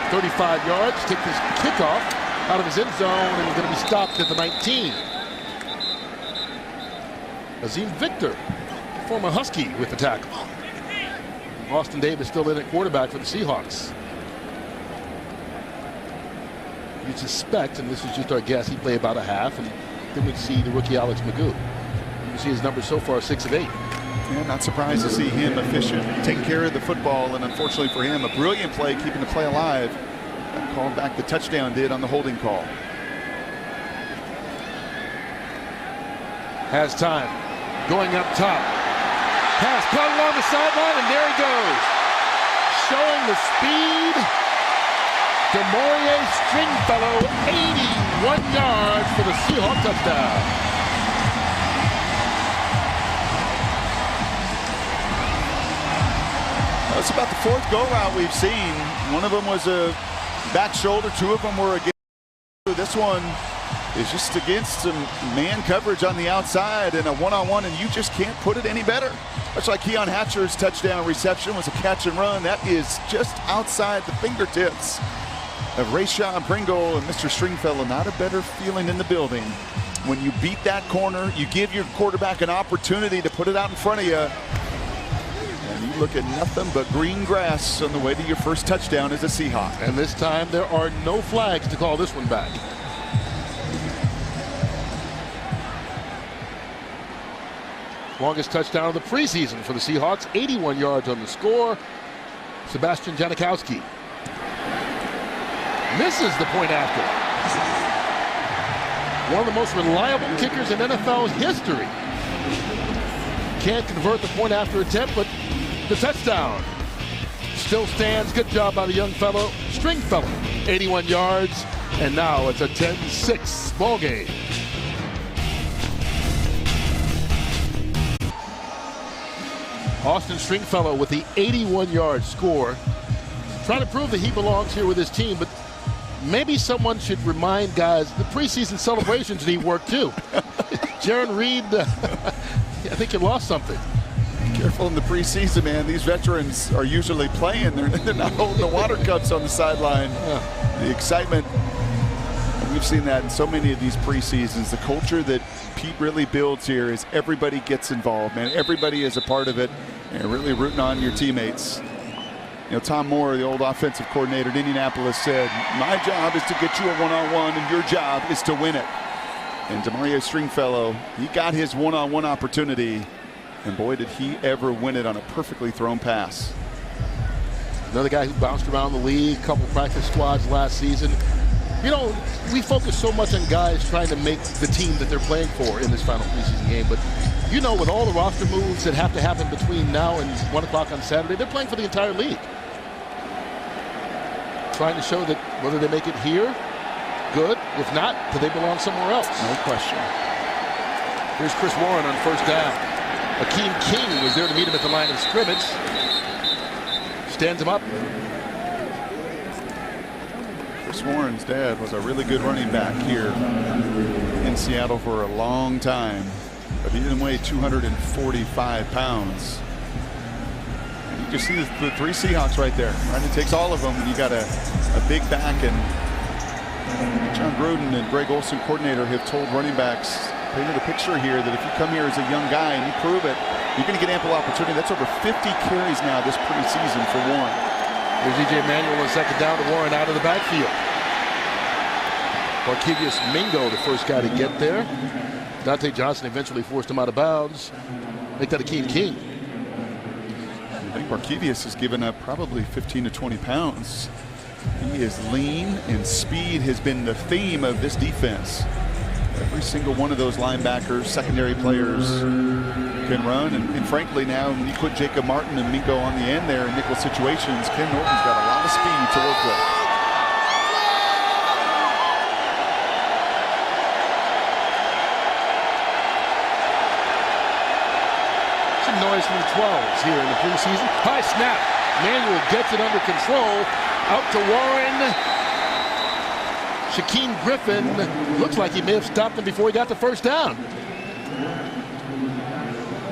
35 yards, take this kickoff out of his end zone, and he's going to be stopped at the 19. Azim Victor, former Husky, with the tackle. Austin Davis still in at quarterback for the Seahawks. You suspect, and this is just our guess, he'd play about a half, and then we'd see the rookie Alex Magoo. You can see his numbers so far, 6 of 8. Yeah, not surprised to see him efficient, taking care of the football, and unfortunately for him, a brilliant play keeping the play alive. That called back the touchdown did on the holding call. Has time, going up top. Pass caught along the sideline, and there he goes. Showing the speed. DeMaurier Stringfellow, 81 yards for the Seahawks touchdown. It's about the 4th go route we've seen. One of them was a back shoulder, 2 of them were against. This one is just against some man coverage on the outside and a one-on-one, and you just can't put it any better. Much like Keon Hatcher's touchdown reception was a catch and run. That is just outside the fingertips of Rayshon Pringle and Mr. Stringfellow. Not a better feeling in the building. When you beat that corner, you give your quarterback an opportunity to put it out in front of you. And you look at nothing but green grass on the way to your first touchdown as a Seahawk. And this time there are no flags to call this one back. Longest touchdown of the preseason for the Seahawks, 81 yards on the score. Sebastian Janikowski misses the point after. One of the most reliable kickers in NFL history. Can't convert the point after attempt, but the touchdown still stands. Good job by the young fellow, Stringfellow. 81 yards, and now it's a 10-6 ball game. Austin Stringfellow with the 81-yard score. Trying to prove that he belongs here with his team, but maybe someone should remind guys the preseason celebrations need work too. Jaron Reed, I think you lost something. Careful in the preseason, man. These veterans are usually playing. They're not holding the water cups on the sideline. The excitement, we've seen that in so many of these preseasons. The culture that Pete really builds here is everybody gets involved, man. Everybody is a part of it and really rooting on your teammates. You know, Tom Moore, the old offensive coordinator at Indianapolis, said, my job is to get you a one-on-one and your job is to win it. And DeMaurier Stringfellow, he got his one-on-one opportunity, and boy, did he ever win it on a perfectly thrown pass. Another guy who bounced around the league, couple practice squads last season. You know, we focus so much on guys trying to make the team that they're playing for in this final preseason game, but you know, with all the roster moves that have to happen between now and 1 o'clock on Saturday, they're playing for the entire league. Trying to show that whether they make it here, good. If not, do they belong somewhere else? No question. Here's Chris Warren on first down. Akeem King was there to meet him at the line of scrimmage. Stands him up. Chris Warren's dad was a really good running back here in Seattle for a long time, but he didn't weigh 245 pounds. And you can see the 3 Seahawks right there. Right? It takes all of them, and you got a big back. And John Gruden and Greg Olson, coordinator, have told running backs, painted a picture here that if you come here as a young guy and you prove it, you're going to get ample opportunity. That's over 50 carries now this preseason for Warren. There's E.J. Manuel on second down to Warren out of the backfield. Markevius Mingo, the first guy to get there. Dante Johnson eventually forced him out of bounds. Make that Akeem King. I think Markevius has given up probably 15 to 20 pounds He is lean, and speed has been the theme of this defense. Every single one of those linebackers, secondary players can run. And frankly, now when you put Jacob Martin and Mingo on the end there in nickel situations, Ken Norton's got a lot of speed to work with. Some noise from the 12s here in the preseason. High snap. Manuel gets it under control. Out to Warren. Shaquem Griffin looks like he may have stopped him before he got the first down.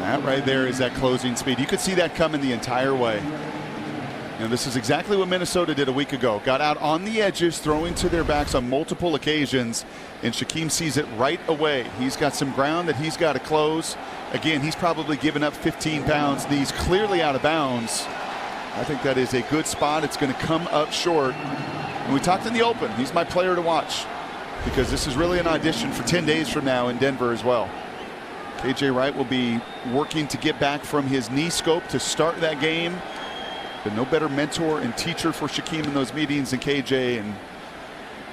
That right there is that closing speed. You could see that coming the entire way. And this is exactly what Minnesota did a week ago. Got out on the edges, throwing to their backs on multiple occasions, and Shaquem sees it right away. He's got some ground that he's got to close. Again, he's probably given up 15 pounds. He's clearly out of bounds. I think that is a good spot. It's going to come up short. And we talked in the open. He's my player to watch because this is really an audition for 10 days from now in Denver as well. KJ Wright will be working to get back from his knee scope to start that game. But no better mentor and teacher for Shaquem in those meetings than KJ. And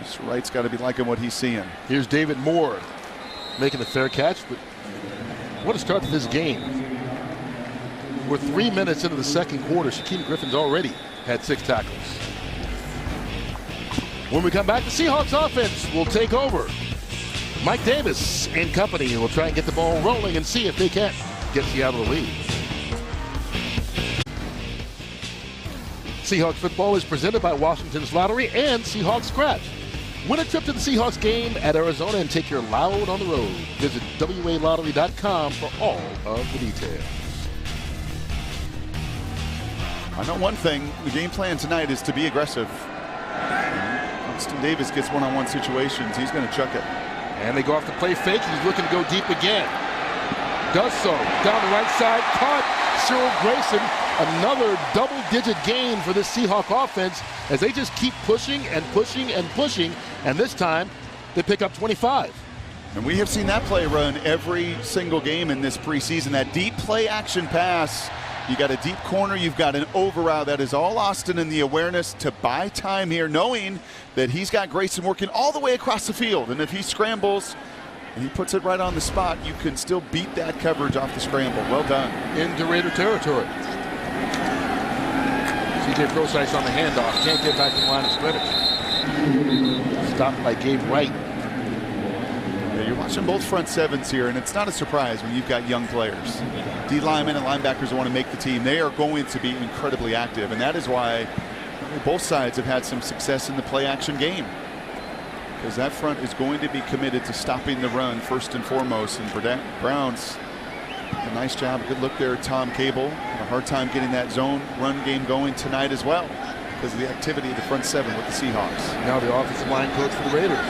Mr. Wright's got to be liking what he's seeing. Here's David Moore making a fair catch. But what a start to this game. We're 3 minutes into the second quarter. Shaquem Griffin's already had 6 tackles. When we come back, the Seahawks offense will take over. Mike Davis and company will try and get the ball rolling and see if they can get Seattle the lead. Seahawks football is presented by Washington's Lottery and Seahawks Scratch. Win a trip to the Seahawks game at Arizona and take your loud on the road. Visit WALottery.com for all of the details. I know one thing, the game plan tonight is to be aggressive. Austin Davis gets one-on-one situations, he's going to chuck it. And they go off the play fake. He's looking to go deep again. Does so. Down the right side. Caught. Cyril Grayson. Another double-digit gain for this Seahawk offense as they just keep pushing and pushing and pushing. And this time, they pick up 25. And we have seen that play run every single game in this preseason. That deep play action pass. You got a deep corner, you've got an over route. That is all Austin in the awareness to buy time here, knowing that he's got Grayson working all the way across the field. And if he scrambles and he puts it right on the spot, you can still beat that coverage off the scramble. Well done. Into Raider territory. CJ Prosise on the handoff. Can't get back to the line of scrimmage. Stopped by Gabe Wright. Yeah, you're watching both front sevens here, and it's not a surprise when you've got young players. D linemen and linebackers want to make the team. They are going to be incredibly active, and that is why both sides have had some success in the play action game, because that front is going to be committed to stopping the run first and foremost. And for Browns, a nice job, good look there, Tom Cable. Had a hard time getting that zone run game going tonight as well because of the activity of the front seven with the Seahawks. Now the offensive line coach for the Raiders.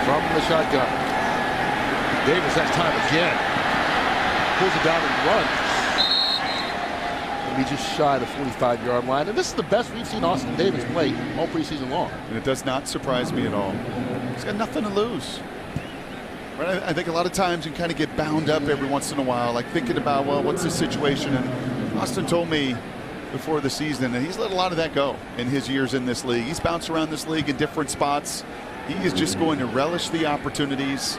From the shotgun. Davis has time again. Pulls it down and runs. And he just shy the 45-yard line. And this is the best we've seen Austin Davis play all preseason long. And it does not surprise me at all. He's got nothing to lose. Right? I think a lot of times you kind of get bound up every once in a while, like thinking about, well, what's the situation? And Austin told me before the season that he's let a lot of that go in his years in this league. He's bounced around this league in different spots. He is just going to relish the opportunities.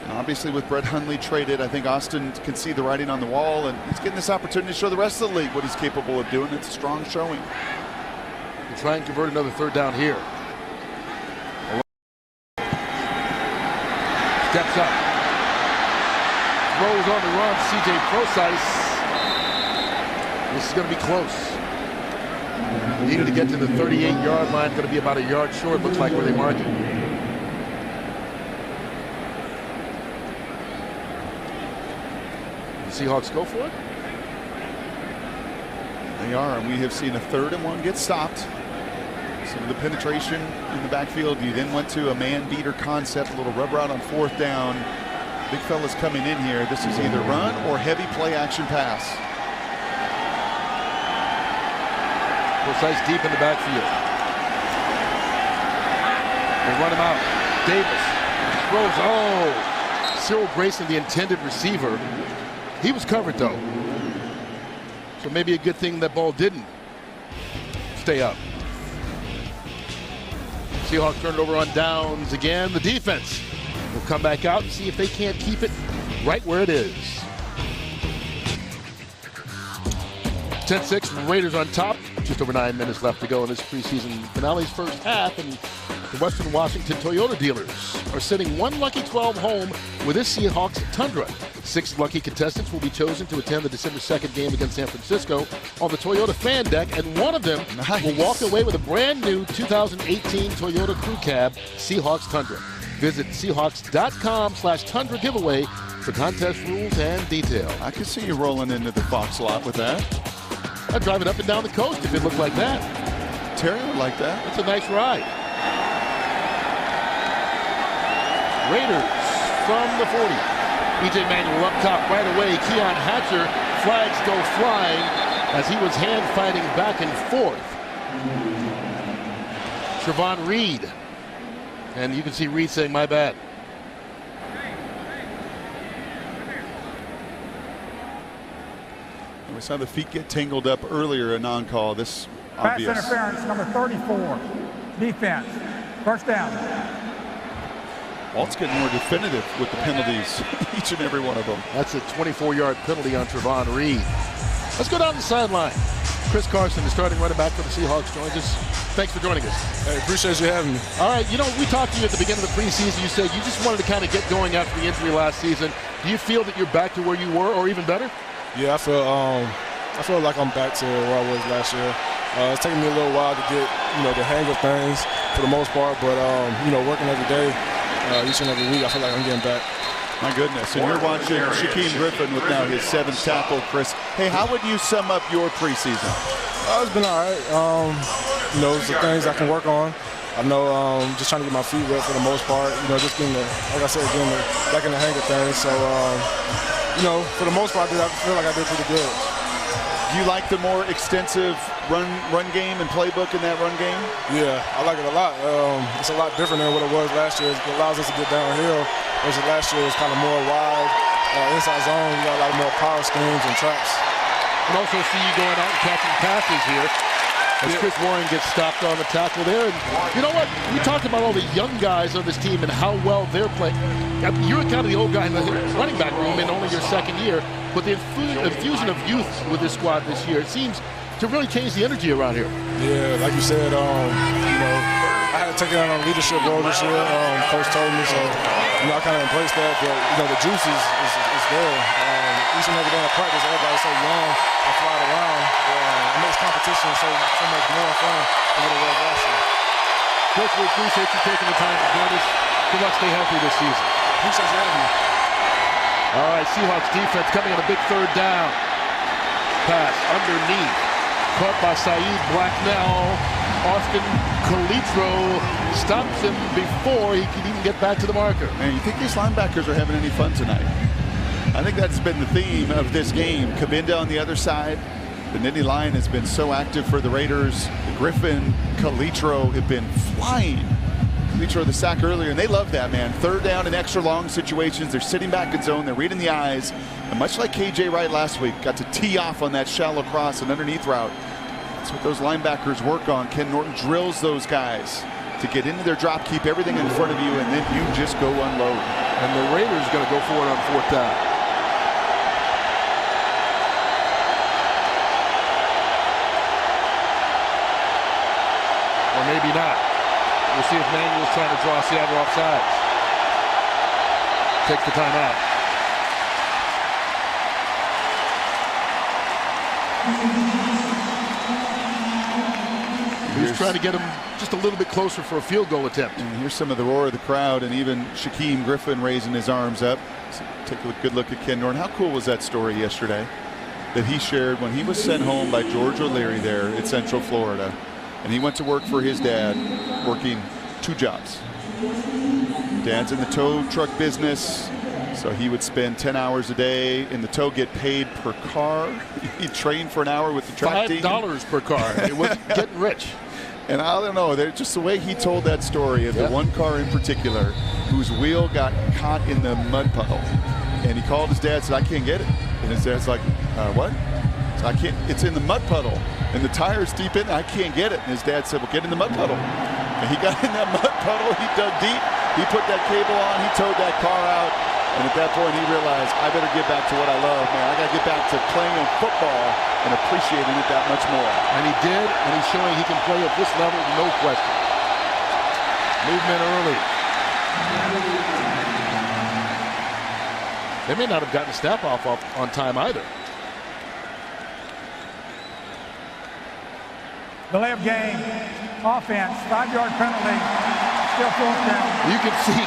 Obviously, with Brett Hundley traded, I think Austin can see the writing on the wall, and he's getting this opportunity to show the rest of the league what he's capable of doing. It's a strong showing. We'll try and convert another third down here. Steps up. Throws on the run, CJ Prosise. This is going to be close. Needed to get to the 38-yard line. Going to be about a yard short, looks like, where they mark it. Seahawks go for it? They are, and we have seen a 3rd and 1 get stopped. Some of the penetration in the backfield. You then went to a man beater concept, a little rub route on 4th down. Big fella's coming in here. This is either run or heavy play action pass. Prosise deep in the backfield. They run him out. Davis throws. Oh, Cyril Grayson, the intended receiver. He was covered, though. So maybe a good thing that ball didn't stay up. Seahawks turn it over on downs again. The defense will come back out and see if they can't keep it right where it is. 10-6, Raiders on top. Just over 9 minutes left to go in this preseason finale's first half, and the Western Washington Toyota dealers are sending one lucky 12 home with this Seahawks Tundra. 6 lucky contestants will be chosen to attend the December 2nd game against San Francisco on the Toyota fan deck, and one of them will walk away with a brand new 2018 Toyota Crew Cab Seahawks Tundra. Visit Seahawks.com/Tundra giveaway for contest rules and details. I could see you rolling into the Fox lot with that. I'd drive it up and down the coast if it looked like that. Terry would like that. That's a nice ride. Raiders from the 40. E.J. Manuel up top right away. Keon Hatcher, flags go flying as he was hand fighting back and forth. Trevon Reed. And you can see Reed saying, "My bad." We saw the feet get tangled up earlier in on-call. This Pass obvious. interference, number 34. Defense. First down. Walt's getting more definitive with the penalties, each and every one of them. That's a 24-yard penalty on Trevon Reed. Let's go down the sideline. Chris Carson, the starting running back for the Seahawks, joins us. Thanks for joining us. Hey, appreciate you having me. All right, you know, we talked to you at the beginning of the preseason. You said you just wanted to kind of get going after the injury last season. Do you feel that you're back to where you were or even better? Yeah, I feel like I'm back to where I was last year. It's taking me a little while to get, the hang of things for the most part, but, working every day, each and every week, I feel like I'm getting back. My goodness, and you're watching Shaquem Griffin with now his 7th tackle, Chris. Hey, how would you sum up your preseason? It's been all right. Some things I can work on. I know just trying to get my feet wet for the most part, just getting like I said, getting back in the hang of things. So, for the most part, I feel like I did pretty good. Do you like the more extensive run game and playbook in that run game? Yeah, I like it a lot. It's a lot different than what it was last year. It allows us to get downhill, versus last year it was kind of more wide, inside zone. We got a lot more power schemes and traps. And also see you going out and catching passes here as Chris Warren gets stopped on the tackle there. And you know what? We talked about all the young guys on this team and how well they're playing. You're kind of the old guy in the running back room in only your second year, but the infusion of youth with this squad this year, it seems to really change the energy around here. Yeah, like you said, I had to take on a leadership role this year. Coach told me, so I kind of embraced that. But the juice is there. Each and every day in practice, everybody's so young and flying around. It makes competition so much more fun than what it was last year. Chris, we appreciate you taking the time to join us. Good luck, stay healthy this season. Appreciate you having me. All right, Seahawks defense coming on a big 3rd down. Pass underneath. Caught by Saeed Blacknell. Austin Calitro stops him before he can even get back to the marker. Man, you think these linebackers are having any fun tonight? I think that's been the theme of this game. Cabinda on the other side. The Nittany Lion has been so active for the Raiders. Griffin, Calitro have been flying. Calitro the sack earlier, and they love that, man. 3rd down in extra long situations. They're sitting back in zone. They're reading the eyes. And much like KJ Wright last week, got to tee off on that shallow cross and underneath route. That's what those linebackers work on. Ken Norton drills those guys to get into their drop, keep everything in front of you, and then you just go unload. And the Raiders are going to go for it on 4th down. Or maybe not. We'll see if Manuel's trying to draw Seattle off sides. Takes the timeout. He's trying to get him just a little bit closer for a field goal attempt. And here's some of the roar of the crowd, and even Shaquem Griffin raising his arms up. So take a good look at Ken Norton. How cool was that story yesterday that he shared when he was sent home by George O'Leary there at Central Florida? And he went to work for his dad, working 2 jobs. Dad's in the tow truck business, so he would spend 10 hours a day in the tow, get paid per car. He'd train for an hour with the track team. $5 per car. It was getting rich. And I don't know, just the way he told that story of the one car in particular whose wheel got caught in the mud puddle. And he called his dad and said, "I can't get it." And his dad's like, "What?" So I can't, it's in the mud puddle. and the tire's deep in there. I can't get it. And his dad said, well, get in the mud puddle. And he got in that mud puddle. He dug deep. He put that cable on. He towed that car out. And at that point, he realized, I better get back to what I love, man. I got to get back to playing football and appreciating it that much more. And he did, and he's showing he can play at this level, no question. Movement early. They may not have gotten the snap off on time either. Delay of game, offense, 5-yard penalty, still 4th down. You can see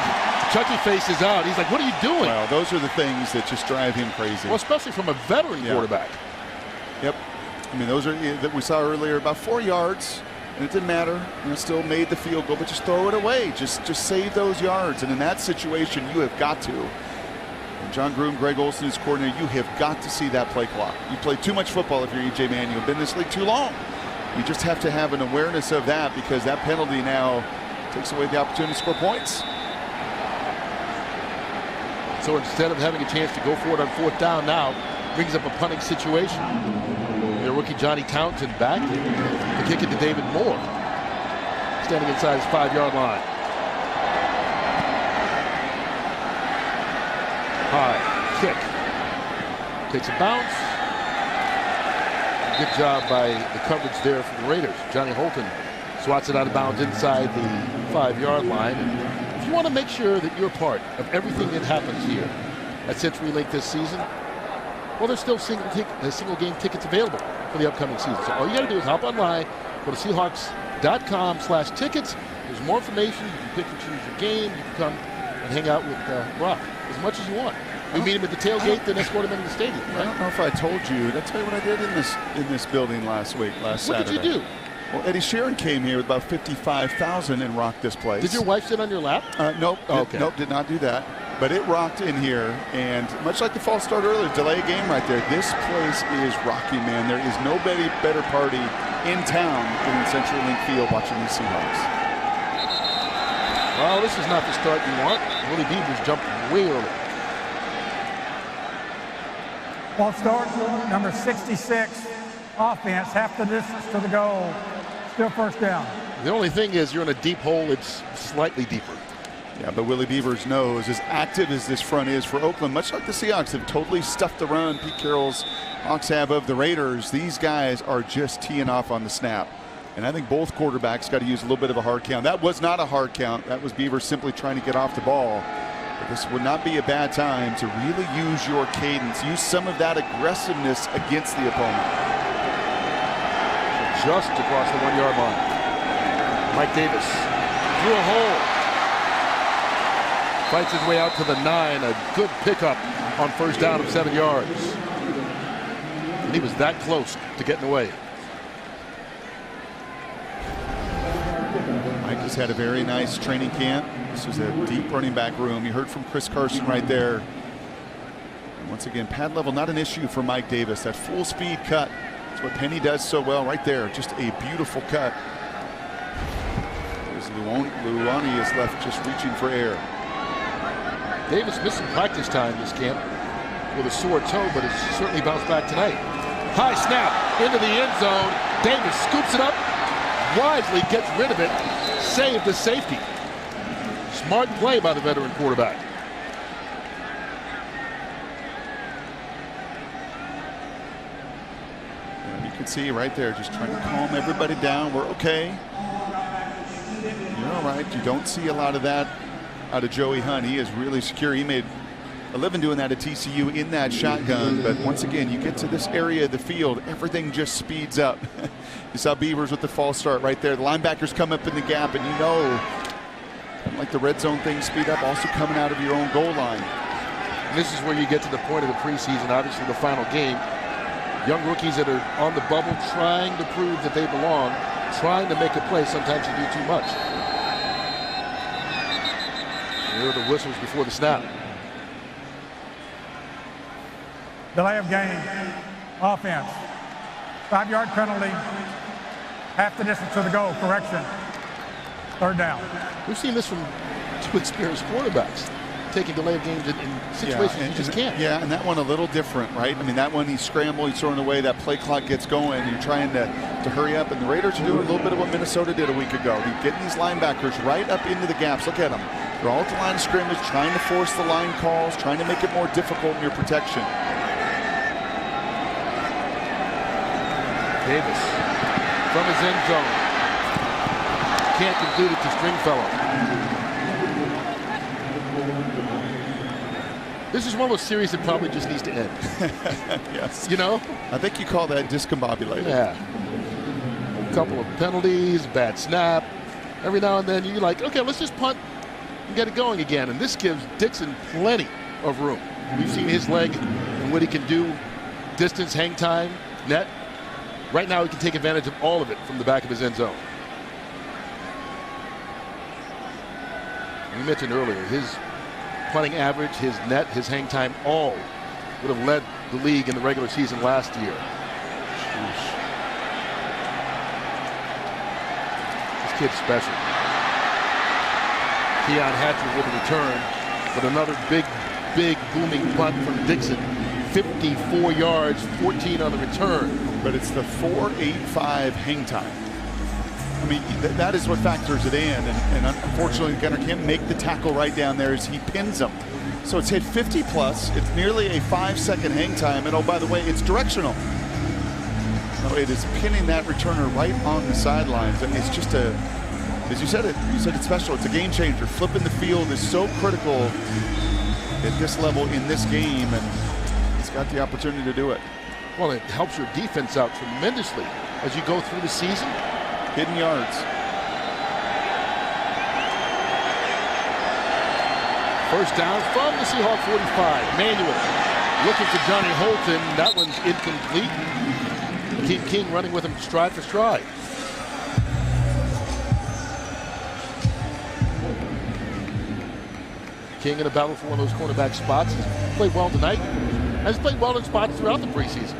Chucky faces out. He's like, what are you doing? Well, those are the things that just drive him crazy. Well, especially from a veteran quarterback. Yep. I mean, those are that we saw earlier, about 4 yards, and it didn't matter. You know, still made the field goal, but just throw it away. Just save those yards. And in that situation, you have got to. And John Groom, Greg Olsen, his coordinator, you have got to see that play clock. You play too much football if you're E.J. Manuel. You've been in this league too long. You just have to have an awareness of that, because that penalty now takes away the opportunity to score points. So instead of having a chance to go for it on 4th down, now brings up a punting situation. Their rookie Johnny Townsend back to kick it to David Moore, standing inside his 5-yard line. High kick, takes a bounce. Good job by the coverage there for the Raiders. Johnny Holton swats it out of bounds inside the 5-yard line. And if you want to make sure that you're part of everything that happens here at Century Link this season, well, there's still single game tickets available for the upcoming season. So all you got to do is hop online, go to Seahawks.com/tickets. There's more information. You can pick and choose your game. You can come and hang out with Brock as much as you want. We meet him at the tailgate, then escort him into the stadium. Right? I don't know if I told you. Did I tell you what I did in this building last Saturday? What did you do? Well, Eddie Sheeran came here with about 55,000 and rocked this place. Did your wife sit on your lap? Nope. Okay. Nope, did not do that. But it rocked in here, and much like the false start earlier, delay a game right there. This place is rocking, man. There is nobody better party in town than in Century Link Field watching these Seahawks. Well, this is not the start you want. Willie Beavers jumped way early. False start, number 66, offense, half the distance to the goal, still 1st down. The only thing is you're in a deep hole, it's slightly deeper. Yeah, but Willie Beavers knows, as active as this front is for Oakland, much like the Seahawks have totally stuffed the run Pete Carroll's Hawks have of the Raiders, these guys are just teeing off on the snap. And I think both quarterbacks got to use a little bit of a hard count. That was not a hard count. That was Beavers simply trying to get off the ball. But this would not be a bad time to really use your cadence, use some of that aggressiveness against the opponent. Just across the 1-yard line. Mike Davis through a hole. Fights his way out to the 9. A good pickup on 1st down of 7 yards. And he was that close to getting away. Mike has had a very nice training camp. This was a deep running back room. You heard from Chris Carson right there. And once again, pad level not an issue for Mike Davis. That full speed cut. That's what Penny does so well right there. Just a beautiful cut. There's Luani is left just reaching for air. Davis missed some practice time this camp with a sore toe, but has certainly bounced back tonight. High snap into the end zone. Davis scoops it up, wisely gets rid of it, saved the safety. Smart play by the veteran quarterback. And you can see right there, just trying to calm everybody down. We're okay. You're all right. You don't see a lot of that out of Joey Hunt. He is really secure. He made a living doing that at TCU in that shotgun, but once again, you get to this area of the field, everything just speeds up. You saw Beavers with the false start right there. The linebackers come up in the gap, and you know, like the red zone things speed up, also coming out of your own goal line. And this is where you get to the point of the preseason, obviously the final game. Young rookies that are on the bubble trying to prove that they belong, trying to make a play. Sometimes you do too much. Here are the whistles before the snap. Delay of game, offense, 5-yard penalty, half the distance to the goal, correction, 3rd down. We've seen this from 2 experienced quarterbacks. taking delay of games in situations you just can't. Yeah, and that one a little different, right? I mean, that one he scrambled, he's throwing away, that play clock gets going, and you're trying to hurry up, and the Raiders are doing a little bit of what Minnesota did a week ago. They're getting these linebackers right up into the gaps. Look at them. They're all at the line of scrimmage, trying to force the line calls, trying to make it more difficult in your protection. Davis from his end zone. Can't complete it to Stringfellow. This is one of those series that probably just needs to end. Yes. You know? I think you call that discombobulated. Yeah. A couple of penalties, bad snap. Every now and then you're like, okay, let's just punt and get it going again. And this gives Dixon plenty of room. We've seen his leg and what he can do, distance, hang time, net. Right now he can take advantage of all of it from the back of his end zone. You mentioned earlier, his punting average, his net, his hang time, all would have led the league in the regular season last year. This kid's special. Keon Hatcher with a return, but another big booming punt from Dixon. 54 yards, 14 on the return. But it's the 4.85 hang time. I mean, that is what factors it in, and unfortunately Gunner can't make the tackle right down there as he pins him. So it's hit 50 plus, it's nearly a 5-second hang time, and oh, by the way, it's directional. No, it is pinning that returner right on the sidelines, and it's just as you said it's special, it's a game changer. Flipping the field is so critical at this level in this game, and he's got the opportunity to do it. Well, it helps your defense out tremendously as you go through the season. Hidden yards. First down from the Seahawks 45. Manuel looking for Johnny Holton. That one's incomplete. Keith King running with him stride for stride. King in a battle for one of those cornerback spots. He's played well tonight. Has played well in spots throughout the preseason.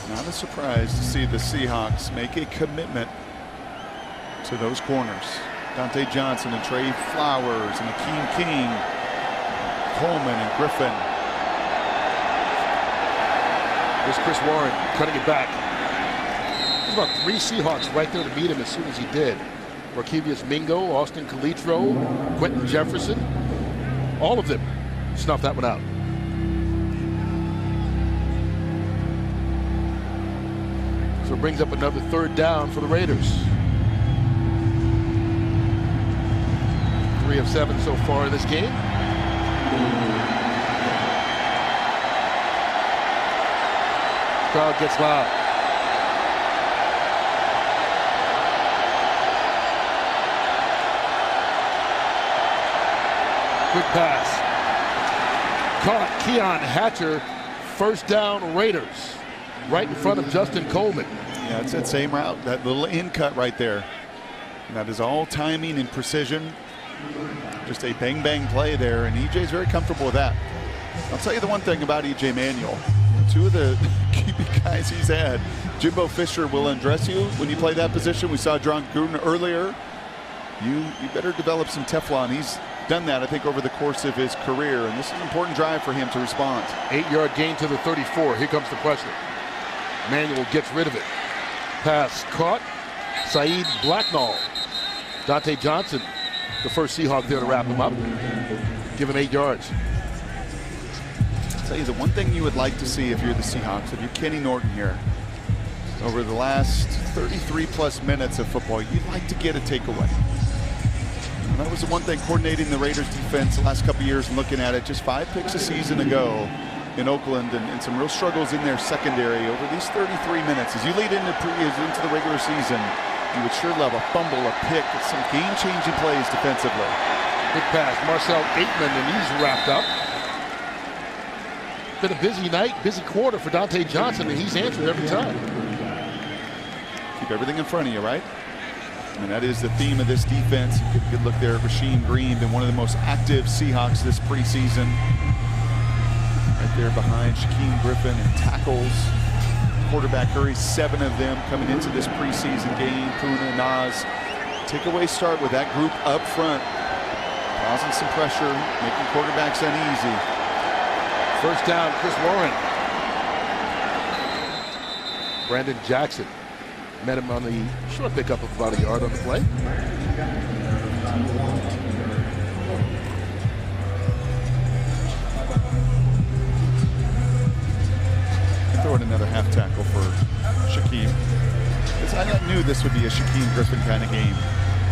Not a surprise to see the Seahawks make a commitment to those corners. Dante Johnson and Trey Flowers and Akeem King, Coleman and Griffin. There's Chris Warren cutting it back. There's about 3 Seahawks right there to meet him as soon as he did. Markevius Mingo, Austin Calitro, Quentin Jefferson. All of them snuffed that one out. So it brings up another third down for the Raiders. 3 of 7 so far in this game. Crowd gets loud. Quick pass. Caught Keon Hatcher. First down Raiders. Right in front of Justin Coleman. Yeah, it's that same route, that little in cut right there. And that is all timing and precision. Just a bang play there, and EJ's very comfortable with that. I'll tell you the one thing about EJ Manuel. 2 of the QB guys he's had, Jimbo Fisher will undress you when you play that position. We saw John Gruden earlier. You better develop some Teflon. He's done that, I think, over the course of his career, and this is an important drive for him to respond. 8-yard gain to the 34. Here comes the pressure. Manuel gets rid of it. Pass caught. Saeed Blacknall. Dante Johnson, the first Seahawk there to wrap him up. Give him 8 yards. I'll tell you the one thing you would like to see if you're the Seahawks, if you're Kenny Norton here, over the last 33 plus minutes of football, you'd like to get a takeaway. And that was the one thing coordinating the Raiders defense the last couple of years and looking at it, just 5 picks a season ago in Oakland, and some real struggles in their secondary over these 33 minutes. As you lead into the regular season, you would sure love a fumble, a pick, some game-changing plays defensively. Big pass, Marcel Aitman, and he's wrapped up. Been a busy night, busy quarter for Dante Johnson, and he's answered every time. Keep everything in front of you, right? And that is the theme of this defense. You get a good look there at Rasheem Green, been one of the most active Seahawks this preseason. Right there behind Shaquem Griffin in tackles. Quarterback hurry, 7 of them coming into this preseason game. Puna, Nas, takeaway start with that group up front, causing some pressure, making quarterbacks uneasy. First down, Chris Warren. Brandon Jackson met him on the short pickup of about a yard on the play. Throw in another half tackle for Shaquem. I knew this would be a Shaquem Griffin kind of game.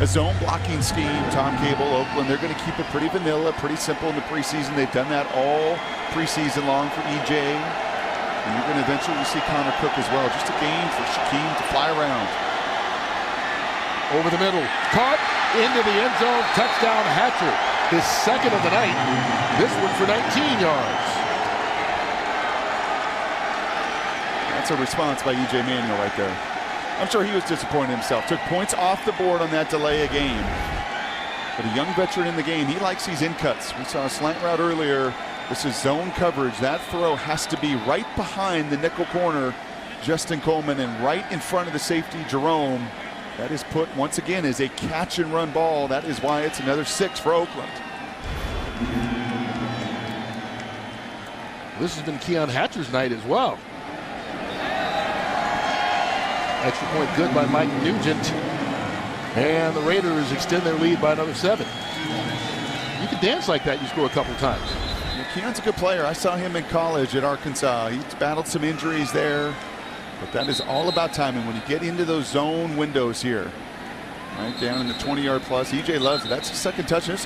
A zone blocking scheme, Tom Cable, Oakland, they're going to keep it pretty vanilla, pretty simple in the preseason. They've done that all preseason long for EJ. And you're going to eventually see Connor Cook as well. Just a game for Shaquem to fly around. Over the middle, caught into the end zone, touchdown Hatcher. His second of the night. This one for 19 yards. That's a response by EJ Manuel right there. I'm sure he was disappointed himself. Took points off the board on that delay of game. But a young veteran in the game, he likes these in cuts. We saw a slant route earlier. This is zone coverage. That throw has to be right behind the nickel corner, Justin Coleman, and right in front of the safety, Jerome. That is put, once again, as a catch and run ball. That is why it's another 6 for Oakland. This has been Keon Hatcher's night as well. Extra point good by Mike Nugent. And the Raiders extend their lead by another 7. You can dance like that, you score a couple times. Yeah, Keon's a good player. I saw him in college at Arkansas. He's battled some injuries there. But that is all about timing. When you get into those zone windows here, right down in the 20-yard plus, EJ loves it. That's his second touchdown.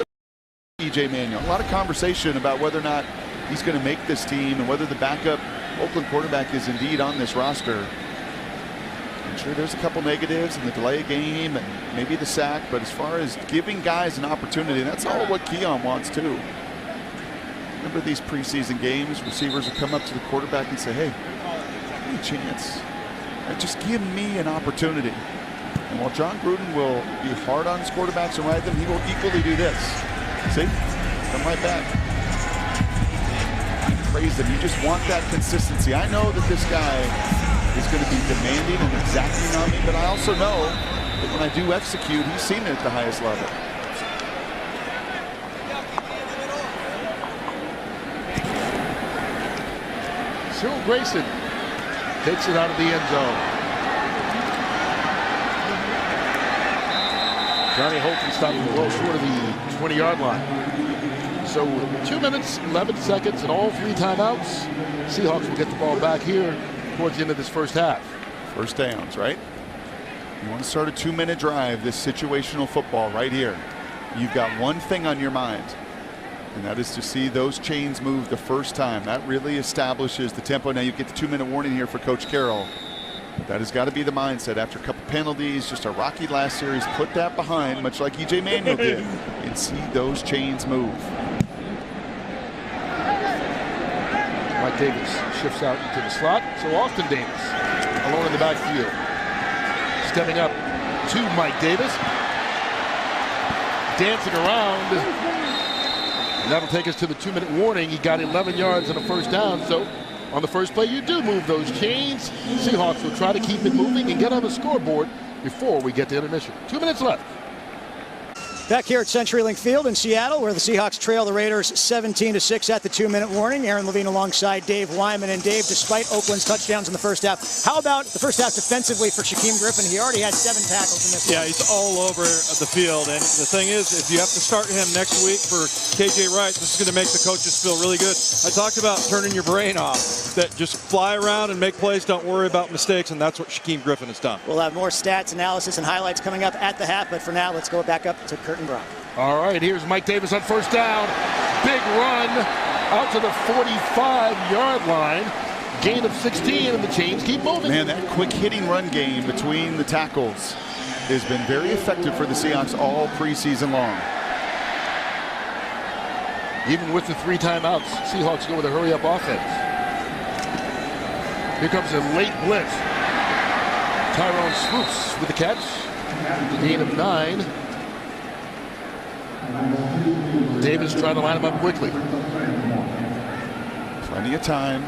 EJ Manuel. A lot of conversation about whether or not he's going to make this team and whether the backup Oakland quarterback is indeed on this roster. I'm sure there's a couple negatives in the delay of game and maybe the sack, but as far as giving guys an opportunity, that's all what Keon wants too. Remember these preseason games, receivers will come up to the quarterback and say, hey, give me a chance. Right, just give me an opportunity. And while John Gruden will be hard on his quarterbacks and ride them, he will equally do this. See? Come right back. Praise them. You just want that consistency. I know that this guy is going to be demanding and exacting on me, but I also know that when I do execute, he's seen it at the highest level. Cyril Grayson takes it out of the end zone. Johnny Holton stopping well short of the 20-yard line. So 2 minutes, 11 seconds, and all 3 timeouts. Seahawks will get the ball back here towards the end of this first half. First downs, right? You want to start a 2-minute drive, this situational football right here. You've got one thing on your mind, and that is to see those chains move the first time. That really establishes the tempo. Now you get the 2-minute warning here for Coach Carroll. That has got to be the mindset after a couple penalties, just a rocky last series. Put that behind, much like EJ Manuel did, and see those chains move. Mike Davis shifts out into the slot. So Austin Davis alone in the backfield. Stepping up to Mike Davis. Dancing around. And that'll take us to the 2-minute warning. He got 11 yards and a first down. So on the first play, you do move those chains. Seahawks will try to keep it moving and get on the scoreboard before we get to intermission. 2 minutes left. Back here at CenturyLink Field in Seattle, where the Seahawks trail the Raiders 17-6 at the 2-minute warning. Aaron Levine alongside Dave Wyman. And Dave, despite Oakland's touchdowns in the first half, how about the first half defensively for Shaquem Griffin? He already had 7 tackles in this one. Yeah, he's all over the field. And the thing is, if you have to start him next week for KJ Wright, this is going to make the coaches feel really good. I talked about turning your brain off, that just fly around and make plays, don't worry about mistakes, and that's what Shaquem Griffin has done. We'll have more stats, analysis, and highlights coming up at the half, but for now, let's go back up to Curtin Brown. All right, here's Mike Davis on first down. Big run out to the 45-yard line. Gain of 16, and the chains keep moving. Man, that quick hitting run game between the tackles has been very effective for the Seahawks all preseason long. Even with the 3 timeouts, Seahawks go with a hurry-up offense. Here comes a late blitz. Tyrone Swoops with the catch. Gain of 9. Davis trying to line him up quickly. Plenty of time.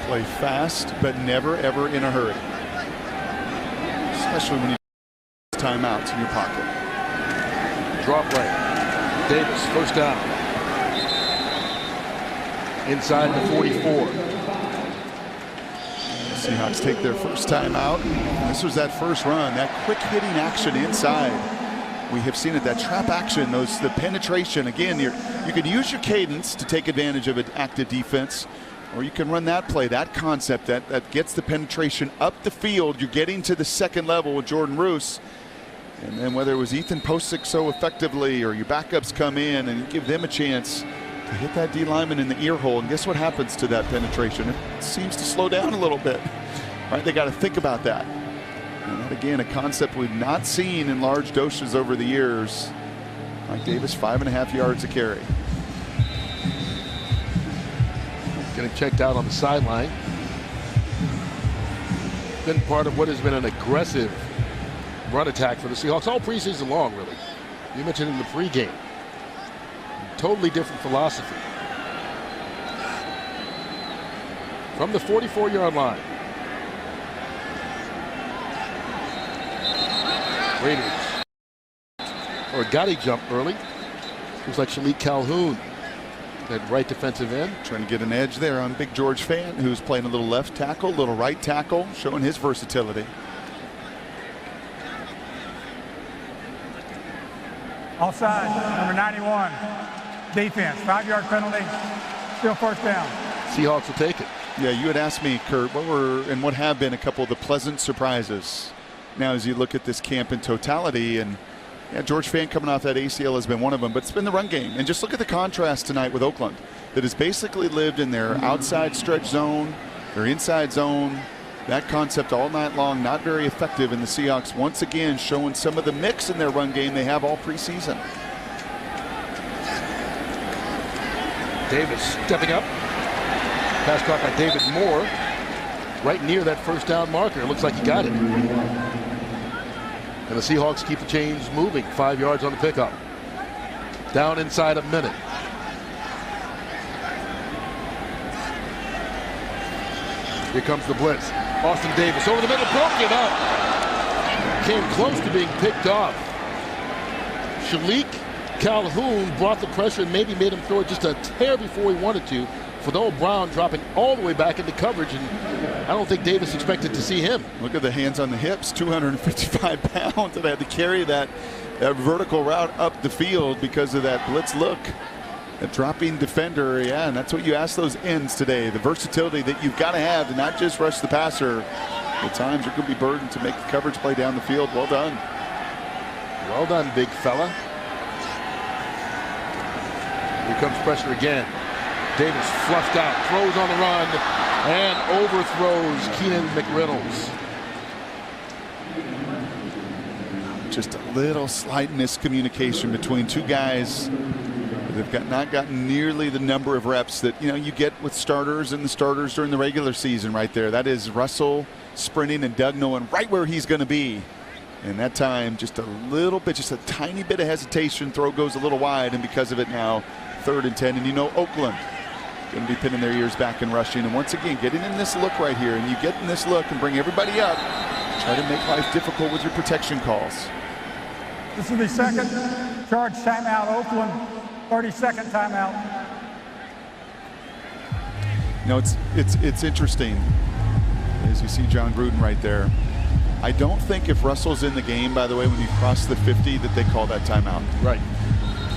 Play fast, but never, ever in a hurry. Especially when you timeouts in your pocket. Draw play. Davis, first down. Inside the 44. Seahawks take their first time out. This was that first run, that quick hitting action inside. We have seen it, that trap action, the penetration. Again, you can use your cadence to take advantage of an active defense, or you can run that play, that concept that gets the penetration up the field. You're getting to the second level with Jordan Roos. And then whether it was Ethan Posick so effectively or your backups come in and you give them a chance to hit that D lineman in the ear hole, and guess what happens to that penetration? It seems to slow down a little bit. Right? They got to think about that. And that, again, a concept we've not seen in large doses over the years. Mike Davis, 5.5 yards a carry. Getting checked out on the sideline. Been part of what has been an aggressive run attack for the Seahawks all preseason long, really. You mentioned in the pregame. Totally different philosophy. From the 44-yard line. Raiders. Or Gotti jump early. Looks like Shalik Calhoun, that right defensive end. Trying to get an edge there on Big George Fant, who's playing a little left tackle, a little right tackle, showing his versatility. Offside, number 91. Defense, 5-yard penalty, still first down. Seahawks will take it. Yeah, you had asked me, Kurt, what have been a couple of the pleasant surprises now as you look at this camp in totality. And yeah, George Fant coming off that ACL has been one of them, but it's been the run game. And just look at the contrast tonight with Oakland that has basically lived in their outside stretch zone, their inside zone, that concept all night long, not very effective. And the Seahawks once again showing some of the mix in their run game they have all preseason. Davis stepping up. Pass caught by David Moore. Right near that first down marker. Looks like he got it. And the Seahawks keep the chains moving. 5 yards on the pickup. Down inside a minute. Here comes the blitz. Austin Davis over the middle, broke it up. Came close to being picked off. Shalik Calhoun brought the pressure and maybe made him throw it just a hair before he wanted to. Fidel Brown dropping all the way back into coverage, and I don't think Davis expected to see him. Look at the hands on the hips, 255 pounds, and had to carry that vertical route up the field because of that blitz look. A dropping defender, yeah, and that's what you ask those ends today. The versatility that you've got to have to not just rush the passer. At times you're going to be burdened to make the coverage play down the field. Well done. Well done, big fella. Here comes pressure again. Davis flushed out, throws on the run, and overthrows Keenan McReynolds. Just a little slight miscommunication between two guys that have not gotten nearly the number of reps that you get with starters and the starters during the regular season right there. That is Russell sprinting and Doug knowing right where he's going to be. And that time, just a little bit, just a tiny bit of hesitation. Throw goes a little wide, and because of it now, 3rd and 10. And Oakland going to be pinning their ears back and rushing. And once again, getting in this look right here, and you get in this look and bring everybody up, try to make life difficult with your protection calls. This is the second charge timeout, Oakland, 32nd timeout. It's interesting as you see John Gruden right there. I don't think if Russell's in the game, by the way, when you cross the 50, that they call that timeout. Right.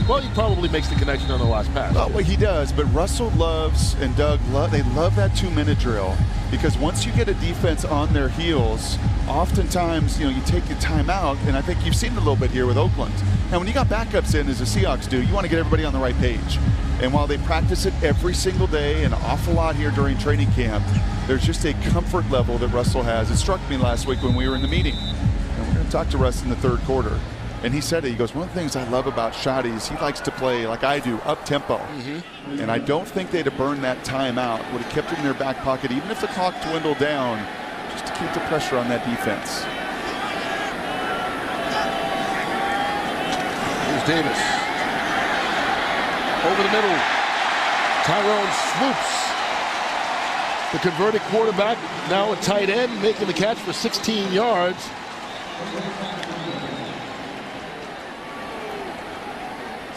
Well, he probably makes the connection on the last pass. Well, he does, but Russell loves and Doug they love that 2-minute drill, because once you get a defense on their heels, oftentimes you take your timeout, and I think you've seen it a little bit here with Oakland. Now, when you got backups in, as the Seahawks do, you want to get everybody on the right page. And while they practice it every single day, an awful lot here during training camp, there's just a comfort level that Russell has. It struck me last week when we were in the meeting. And we're going to talk to Russ in the 3rd quarter. And he said it. He goes, one of the things I love about Shotty is he likes to play like I do, up-tempo. Mm-hmm. And I don't think they'd have burned that timeout, would have kept it in their back pocket, even if the clock dwindled down, just to keep the pressure on that defense. Here's Davis. Over the middle. Tyrone swoops. The converted quarterback, now a tight end, making the catch for 16 yards.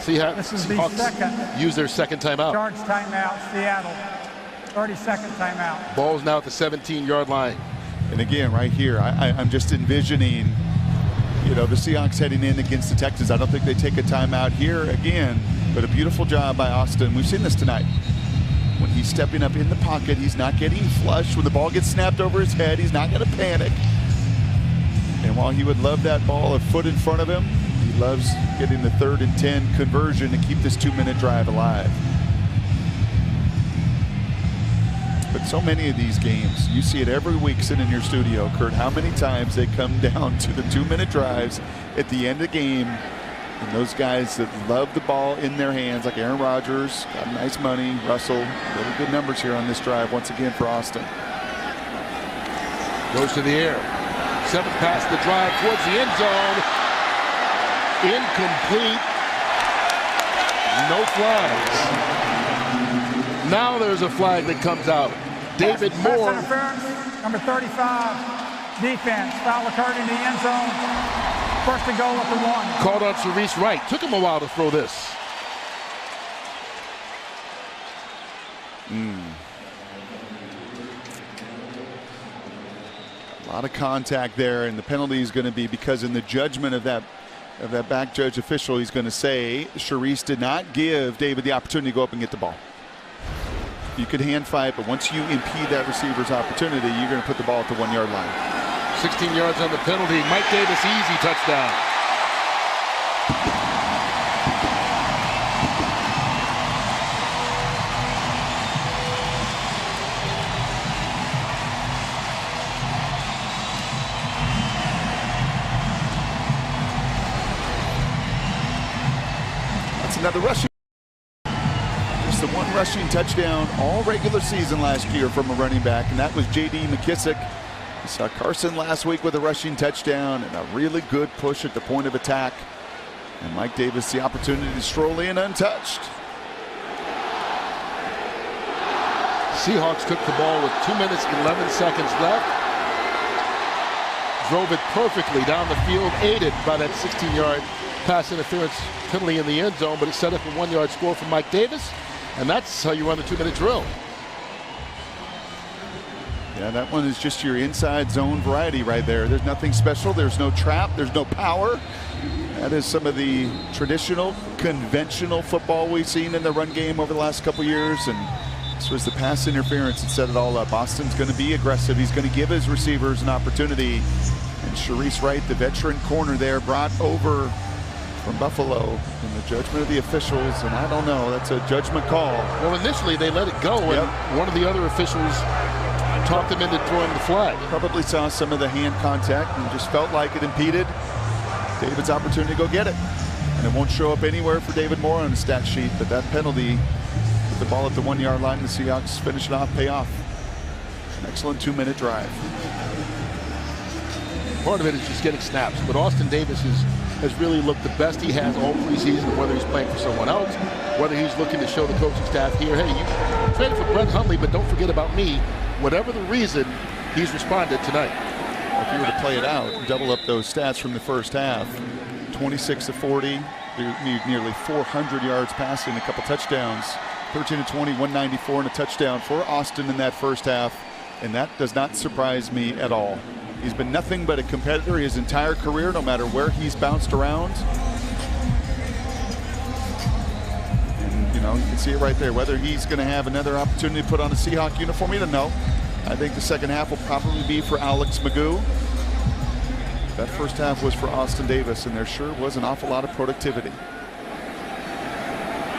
This is the Seahawks second use their second timeout. charge timeout, Seattle. 30-second timeout. Ball's now at the 17-yard line. And again, right here, I'm just envisioning, the Seahawks heading in against the Texans. I don't think they take a timeout here again, but a beautiful job by Austin. We've seen this tonight. When he's stepping up in the pocket, he's not getting flushed. When the ball gets snapped over his head, he's not going to panic. And while he would love that ball a foot in front of him, he loves getting the 3rd and 10 conversion to keep this 2-minute drive alive. But so many of these games, you see it every week sitting in your studio, Kurt, how many times they come down to the 2-minute drives at the end of the game. And those guys that love the ball in their hands, like Aaron Rodgers, got nice money, Russell, really good numbers here on this drive once again for Austin. Goes to the air. 7th pass of the drive towards the end zone. Incomplete. No flags. Now there's a flag that comes out. David Moore. Pass interference, number 35, defense. Foul occurred in the end zone. First and goal at the 1. Called on Cerise Wright. Took him a while to throw this. A lot of contact there, and the penalty is going to be because in the judgment of that back judge official, he's going to say Cerise did not give David the opportunity to go up and get the ball. You could hand fight, but once you impede that receiver's opportunity, you're going to put the ball at the 1-yard line. 16 yards on the penalty. Mike Davis, easy touchdown. That's another rushing. Just the one rushing touchdown all regular season last year from a running back, and that was J.D. McKissick. We saw Carson last week with a rushing touchdown and a really good push at the point of attack. And Mike Davis the opportunity to stroll in untouched. Seahawks took the ball with 2 minutes, 11 seconds left. Drove it perfectly down the field, aided by that 16-yard pass interference penalty in the end zone, but it set up a 1-yard score for Mike Davis, and that's how you run the 2-minute drill. Yeah, that one is just your inside zone variety right there. There's nothing special. There's no trap. There's no power. That is some of the traditional, conventional football we've seen in the run game over the last couple years. And this was the pass interference that set it all up. Austin's going to be aggressive. He's going to give his receivers an opportunity. And Cerise Wright, the veteran corner there, brought over from Buffalo in the judgment of the officials. And I don't know, that's a judgment call. Well, initially they let it go, and one of the other officials talked him into throwing the flag. Probably saw some of the hand contact and just felt like it impeded David's opportunity to go get it. And it won't show up anywhere for David Moore on the stat sheet, but that penalty with the ball at the 1-yard line, the Seahawks finish it off, pay off. An excellent 2-minute drive. Part of it is just getting snaps, but Austin Davis has really looked the best he has all preseason, whether he's playing for someone else, whether he's looking to show the coaching staff here, hey, you traded for Brett Hundley, but don't forget about me. Whatever the reason, he's responded tonight. If you were to play it out, double up those stats from the first half, 26-40, nearly 400 yards passing, a couple touchdowns, 13-20, 194 and a touchdown for Austin in that first half, and that does not surprise me at all. He's been nothing but a competitor his entire career, no matter where he's bounced around. You can see it right there. Whether he's going to have another opportunity to put on a Seahawk uniform, you don't know. I think the second half will probably be for Alex Magoo. That first half was for Austin Davis, and there sure was an awful lot of productivity.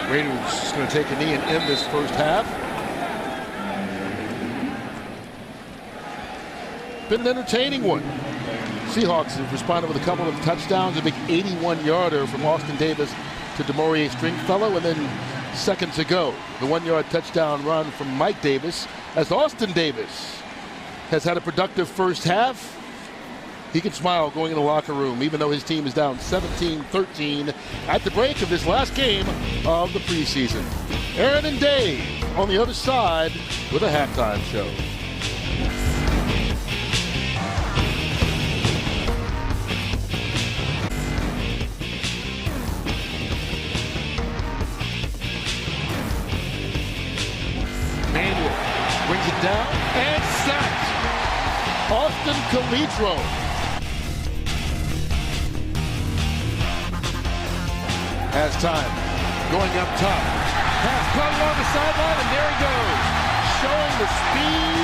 Raiders is going to take a knee and end this first half. Been an entertaining one. Seahawks have responded with a couple of touchdowns, a big 81-yarder from Austin Davis to DeMaurier Stringfellow, and then seconds ago, the 1-yard touchdown run from Mike Davis, as Austin Davis has had a productive first half. He can smile going in the locker room, even though his team is down 17-13 at the break of this last game of the preseason. Aaron and Dave on the other side with a halftime show. Austin Calitro. Has time. Going up top. Pass caught along the sideline, and there he goes. Showing the speed.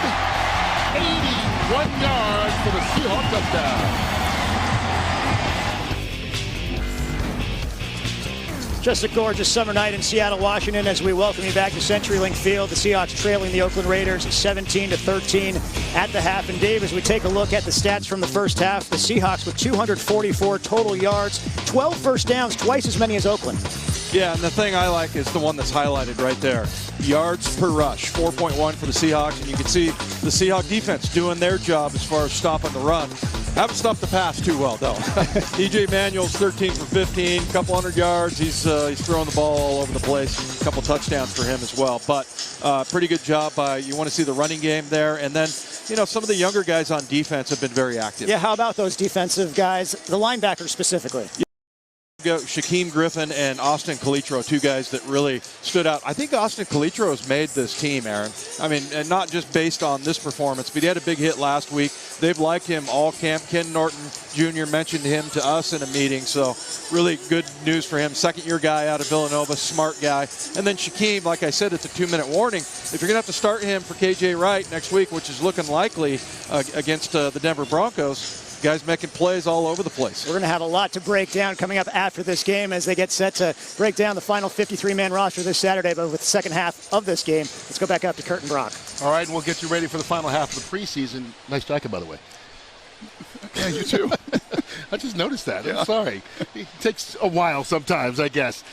81 yards for the Seahawks touchdown. Just a gorgeous summer night in Seattle, Washington, as we welcome you back to CenturyLink Field. The Seahawks trailing the Oakland Raiders 17-13 at the half. And Dave, as we take a look at the stats from the first half, the Seahawks with 244 total yards, 12 first downs, twice as many as Oakland. Yeah, and the thing I like is the one that's highlighted right there. Yards per rush, 4.1 for the Seahawks, and you can see the Seahawks defense doing their job as far as stopping the run. Haven't stopped the pass too well, though. E.J. Manuel's 13 for 15, couple hundred yards. He's throwing the ball all over the place. A couple touchdowns for him as well. But pretty good job by, you want to see the running game there. And then, you know, some of the younger guys on defense have been very active. Yeah, how about those defensive guys, the linebackers specifically? Shaquem Griffin and Austin Calitro, two guys that really stood out. I think Austin Calitro has made this team, Aaron. I mean, and not just based on this performance, but he had a big hit last week. They've liked him all camp. Ken Norton Jr. mentioned him to us in a meeting, so really good news for him. Second-year guy out of Villanova, smart guy. And then Shaquem, like I said, it's a 2-minute warning. If you're going to have to start him for KJ Wright next week, which is looking likely against the Denver Broncos, guys making plays all over the place. We're going to have a lot to break down coming up after this game as they get set to break down the final 53-man roster this Saturday. But with the second half of this game, let's go back up to Kurt and Brock. All right, and we'll get you ready for the final half of the preseason. Nice jacket, by the way. Yeah, you too. I just noticed that. Yeah. I'm sorry. It takes a while sometimes, I guess.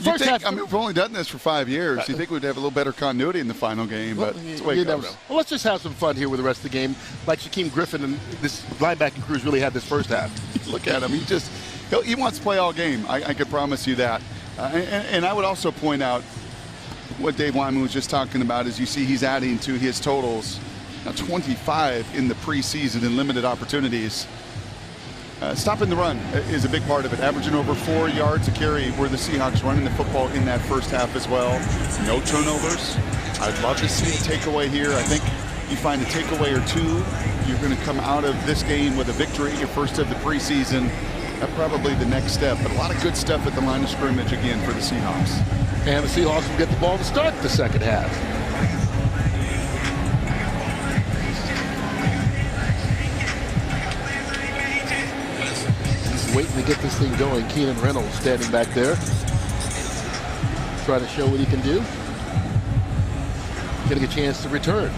You think, I mean, we've only done this for 5 years. You think we'd have a little better continuity in the final game, but it's the way it goes. Never know. Well, let's just have some fun here with the rest of the game. Like Shaquem Griffin and this linebacking crew's really had this first half. Look at him. He wants to play all game. I can promise you that. And I would also point out what Dave Wyman was just talking about is you see he's adding to his totals. Now 25 in the preseason in limited opportunities. Stopping the run is a big part of it. Averaging over 4 yards a carry were the Seahawks running the football in that first half as well. No turnovers. I'd love to see a takeaway here. I think you find a takeaway or two, you're going to come out of this game with a victory, your first of the preseason. That's probably the next step. But a lot of good stuff at the line of scrimmage again for the Seahawks. And the Seahawks will get the ball to start the second half. Waiting to get this thing going. Keenan Reynolds standing back there. Try to show what he can do. Getting a chance to return.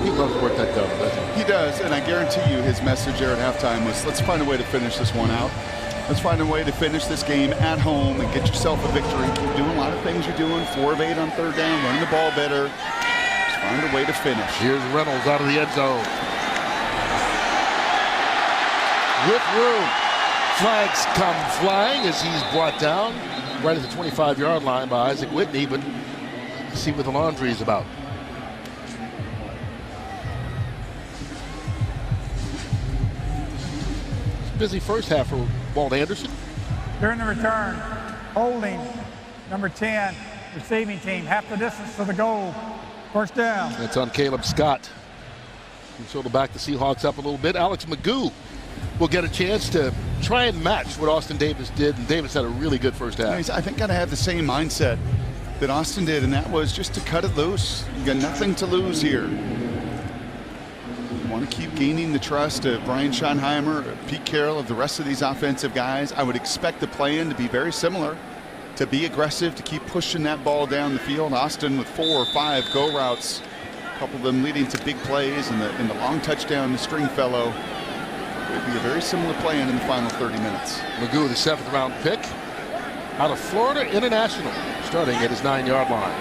He loves to work that cover, doesn't he? He does, and I guarantee you his message there at halftime was, let's find a way to finish this one out. Let's find a way to finish this game at home and get yourself a victory. Keep doing a lot of things you're doing. 4 of 8 on third down, running the ball better. Just find a way to finish. Here's Reynolds out of the end zone. With room. Flags come flying as he's brought down right at the 25-yard line by Isaac Whitney, but let's see what the laundry is about. Busy first half for Walt Anderson. During the return, holding, number 10, receiving team, half the distance to the goal. First down. That's on Caleb Scott. And so to back the Seahawks up a little bit, Alex Magoo will get a chance to try and match what Austin Davis did, and Davis had a really good first half. He's, I think, got to have the same mindset that Austin did, and that was just to cut it loose. You got nothing to lose here. You want to keep gaining the trust of Brian Schottenheimer, Pete Carroll, of the rest of these offensive guys. I would expect the plan to be very similar, to be aggressive, to keep pushing that ball down the field. Austin with 4 or 5 go routes, a couple of them leading to big plays, and the long touchdown to Stringfellow. It would be a very similar plan in the final 30 minutes. Magoo, the 7th round pick out of Florida International, starting at his 9-yard line.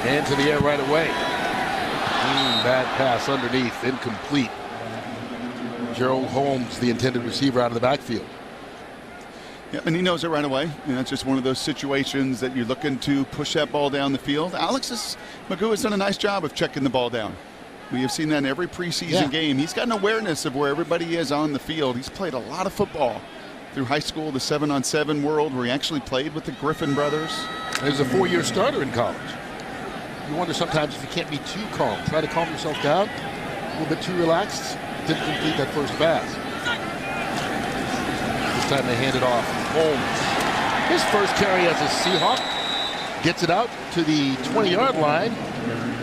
Hands in the air right away. Bad pass underneath, incomplete. Gerald Holmes, the intended receiver, out of the backfield. Yeah, and he knows it right away. And that's just one of those situations that you're looking to push that ball down the field. Magoo has done a nice job of checking the ball down. We have seen that in every preseason game. He's got an awareness of where everybody is on the field. He's played a lot of football through high school, the 7-on-7 world, where he actually played with the Griffin brothers. As a 4-year starter in college. You wonder sometimes if you can't be too calm. Try to calm yourself down. A little bit too relaxed. Didn't complete that first pass. This time they hand it off. Holmes. His first carry as a Seahawk. Gets it out to the 20-yard line.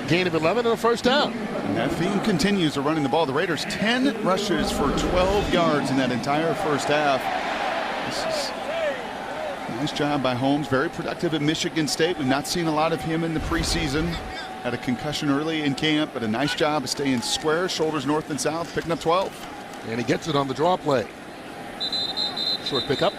Gain of 11 and a first down. And that theme continues of running the ball. The Raiders 10 rushes for 12 yards in that entire first half. This is a nice job by Holmes. Very productive at Michigan State. We've not seen a lot of him in the preseason. Had a concussion early in camp, but a nice job of staying square, shoulders north and south, picking up 12. And he gets it on the draw play. Short pickup.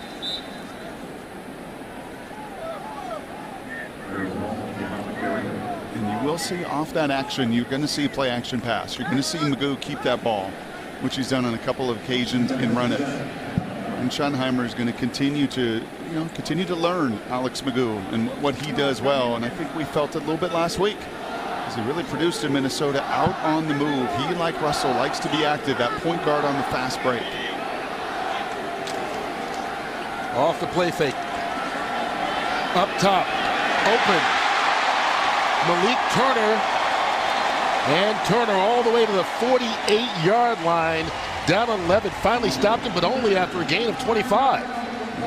And you will see off that action, you're going to see play action pass. You're going to see Magoo keep that ball, which he's done on a couple of occasions, and run it. And Schottenheimer is going to continue to, continue to learn Alex Magoo and what he does well. And I think we felt it a little bit last week, as he really produced in Minnesota out on the move. He, like Russell, likes to be active, that point guard on the fast break. Off the play fake. Up top. Open. Malik Turner. And Turner all the way to the 48-yard line. Down 11. Finally stopped him, but only after a gain of 25.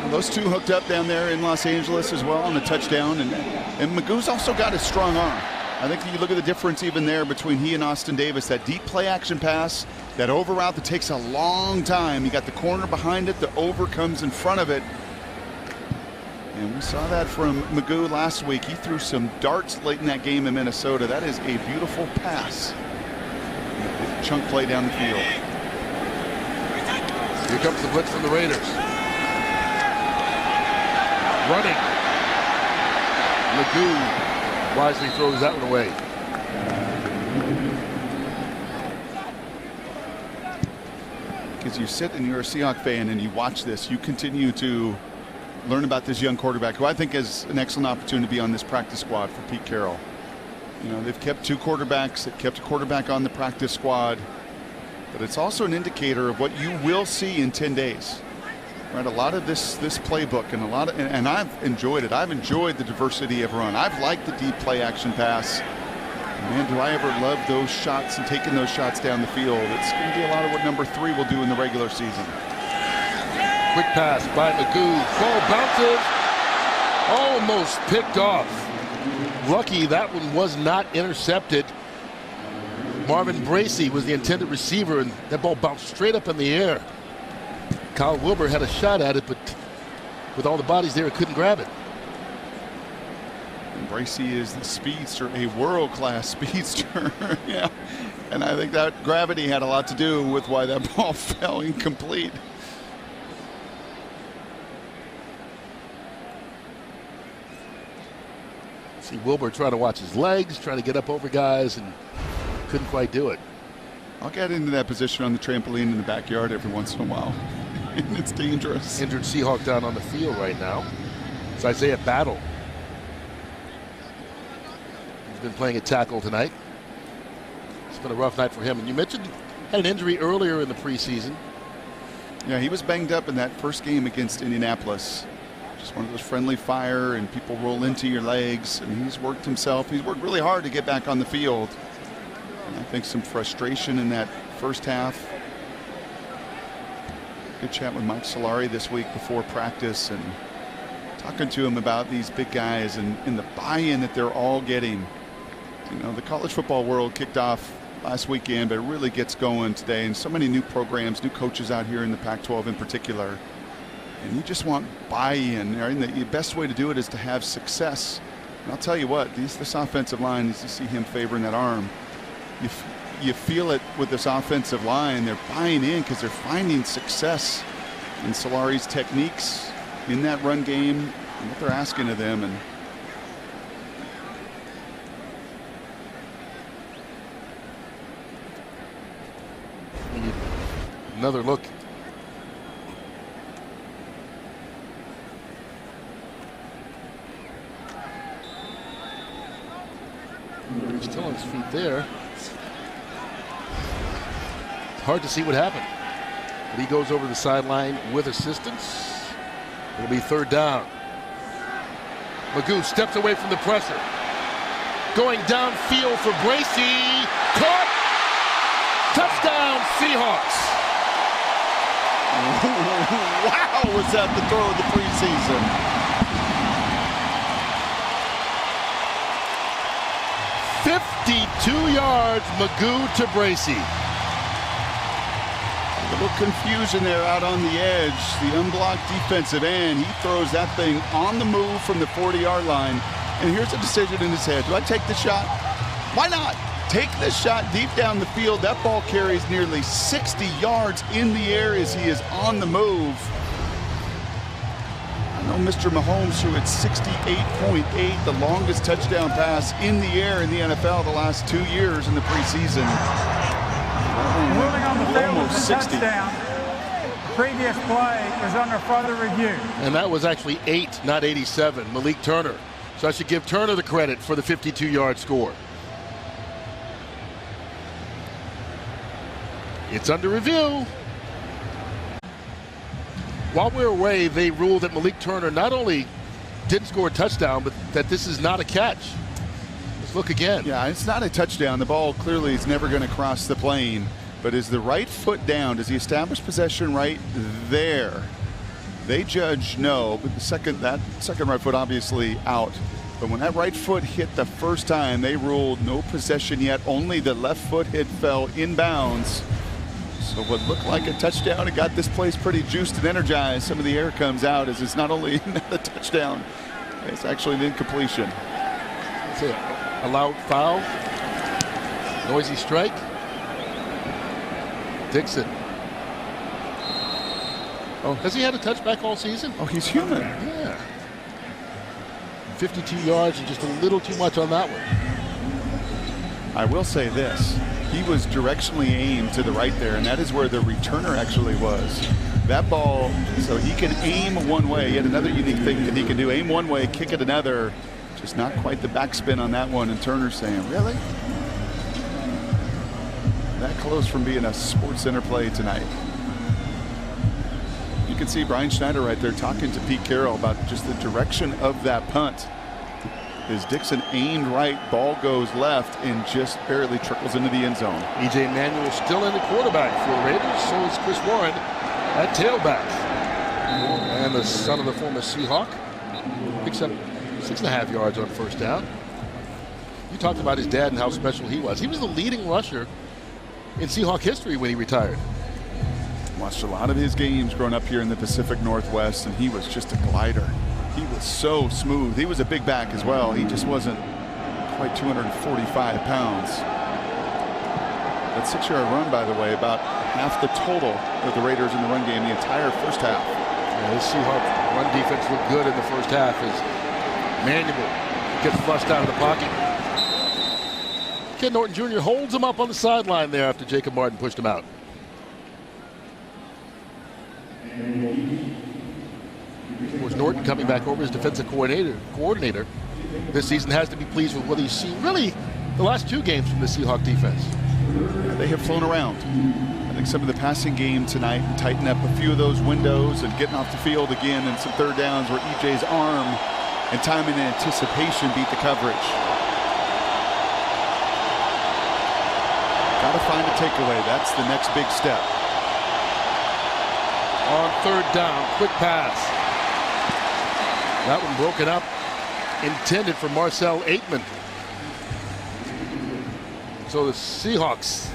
Those two hooked up down there in Los Angeles as well on the touchdown. And Magoo's also got a strong arm. I think you look at the difference even there between he and Austin Davis. That deep play action pass, that over route that takes a long time. You got the corner behind it, the over comes in front of it. And we saw that from Magoo last week. He threw some darts late in that game in Minnesota. That is a beautiful pass. Chunk play down the field. Here comes the blitz from the Raiders. Running. Magoo wisely throws that one away. Because you sit and you're a Seahawks fan and you watch this, you continue to learn about this young quarterback, who I think is an excellent opportunity to be on this practice squad for Pete Carroll. They've kept two quarterbacks, they've kept a quarterback on the practice squad, but it's also an indicator of what you will see in 10 days. Right, a lot of this playbook, and I've enjoyed it. I've enjoyed the diversity of run. I've liked the deep play action pass. Man, do I ever love those shots and taking those shots down the field. It's going to be a lot of what number 3 will do in the regular season. Quick pass by Magoo. Ball bounces. Almost picked off. Lucky that one was not intercepted. Marvin Bracey was the intended receiver, and that ball bounced straight up in the air. Kyle Wilbur had a shot at it, but with all the bodies there, it couldn't grab it. And Bracey is the speedster, a world-class speedster. Yeah, and I think that gravity had a lot to do with why that ball fell incomplete. See Wilbur trying to watch his legs, trying to get up over guys, and couldn't quite do it. I'll get into that position on the trampoline in the backyard every once in a while. It's dangerous. Injured Seahawk down on the field right now. It's Isaiah Battle. He's been playing at tackle tonight. It's been a rough night for him. And you mentioned had an injury earlier in the preseason. Yeah, he was banged up in that first game against Indianapolis. Just one of those friendly fire, and people roll into your legs. And he's worked himself. He's worked really hard to get back on the field. And I think some frustration in that first half. Good chat with Mike Solari this week before practice, and talking to him about these big guys and the buy-in that they're all getting. The college football world kicked off last weekend, but it really gets going today, and so many new programs, new coaches out here in the Pac-12 in particular. And you just want buy-in, right? And the best way to do it is to have success. And I'll tell you what, this offensive line, as you see him favoring that arm, you feel it with this offensive line. They're buying in because they're finding success in Solari's techniques in that run game and what they're asking of them. And another look. He's still on his feet there. Hard to see what happened. But he goes over the sideline with assistance. It'll be third down. Magoo steps away from the pressure. Going downfield for Bracey. Caught. Touchdown, Seahawks. Wow, was that the throw of the preseason? "52 yards, Magoo to Bracey." A little confusion there out on the edge. The unblocked defensive end, he throws that thing on the move from the 40-yard line. And here's a decision in his head. Do I take the shot? Why not? Take the shot deep down the field. That ball carries nearly 60 yards in the air as he is on the move. I know Mr. Mahomes threw at 68.8, the longest touchdown pass in the air in the NFL the last 2 years in the preseason. Moving on the field Almost was a 60. touchdown. Previous play is under further review. And that was actually 8, not 87. Malik Turner. So I should give Turner the credit for the 52-yard score. It's under review. While we're away, they ruled that Malik Turner not only didn't score a touchdown, but that this is not a catch. Let's look again. Yeah, it's not a touchdown. The ball clearly is never going to cross the plane. But is the right foot down? Does he establish possession right there? They judge no, but that second right foot obviously out. But when that right foot hit the first time, they ruled no possession yet. Only the left foot hit fell inbounds. So what looked like a touchdown, it got this place pretty juiced and energized. Some of the air comes out as it's not only not a touchdown, it's actually an incompletion. That's it. A loud foul. Noisy strike. Dixon. Oh, has he had a touchback all season? Oh, he's human. Yeah. 52 yards and just a little too much on that one. I will say this. He was directionally aimed to the right there, and that is where the returner actually was. That ball, so he can aim one way. Yet another unique thing that he can do, aim one way, kick it another. Just not quite the backspin on that one, and Turner's saying, really? That close from being a Sports Center play tonight. You can see Brian Schneider right there talking to Pete Carroll about just the direction of that punt. As Dixon aimed right, ball goes left and just barely trickles into the end zone. E.J. Manuel still in the quarterback for the Raiders. So is Chris Warren at tailback. And the son of the former Seahawk picks up 6.5 yards on first down. You talked about his dad and how special he was. He was the leading rusher in Seahawk history when he retired. Watched a lot of his games growing up here in the Pacific Northwest, and he was just a glider. He was so smooth. He was a big back as well. He just wasn't quite 245 pounds. That 6-yard run, by the way, about half the total of the Raiders in the run game the entire first half. Yeah, this Seahawks run defense looked good in the first half as Manuel gets flushed out of the pocket. Ken Norton Jr. holds him up on the sideline there after Jacob Martin pushed him out. Of course, Norton coming back over as defensive coordinator this season has to be pleased with what he's seen really the last 2 games from the Seahawk defense. They have flown around. I think some of the passing game tonight tighten up a few of those windows and getting off the field again and some third downs where EJ's arm and time and anticipation beat the coverage. Got to find a takeaway. That's the next big step. On third down, quick pass. That one broken up, intended for Marcel Aitman. So the Seahawks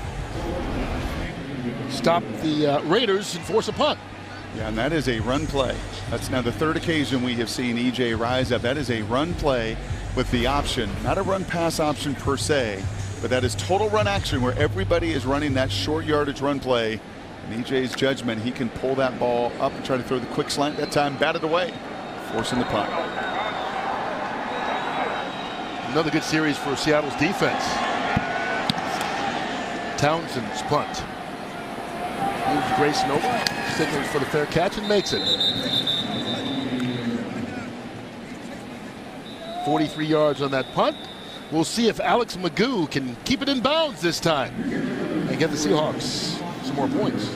stop the Raiders and force a punt. Yeah, and that is a run play. That's now the third occasion we have seen EJ rise up. That is a run play with the option, not a run pass option per se, but that is total run action where everybody is running that short yardage run play. And EJ's judgment, he can pull that ball up and try to throw the quick slant. That time batted away, forcing the punt. Another good series for Seattle's defense. Townsend's punt. Moves Grayson over, signals for the fair catch and makes it. 43 yards on that punt. We'll see if Alex Magoo can keep it in bounds this time and get the Seahawks some more points.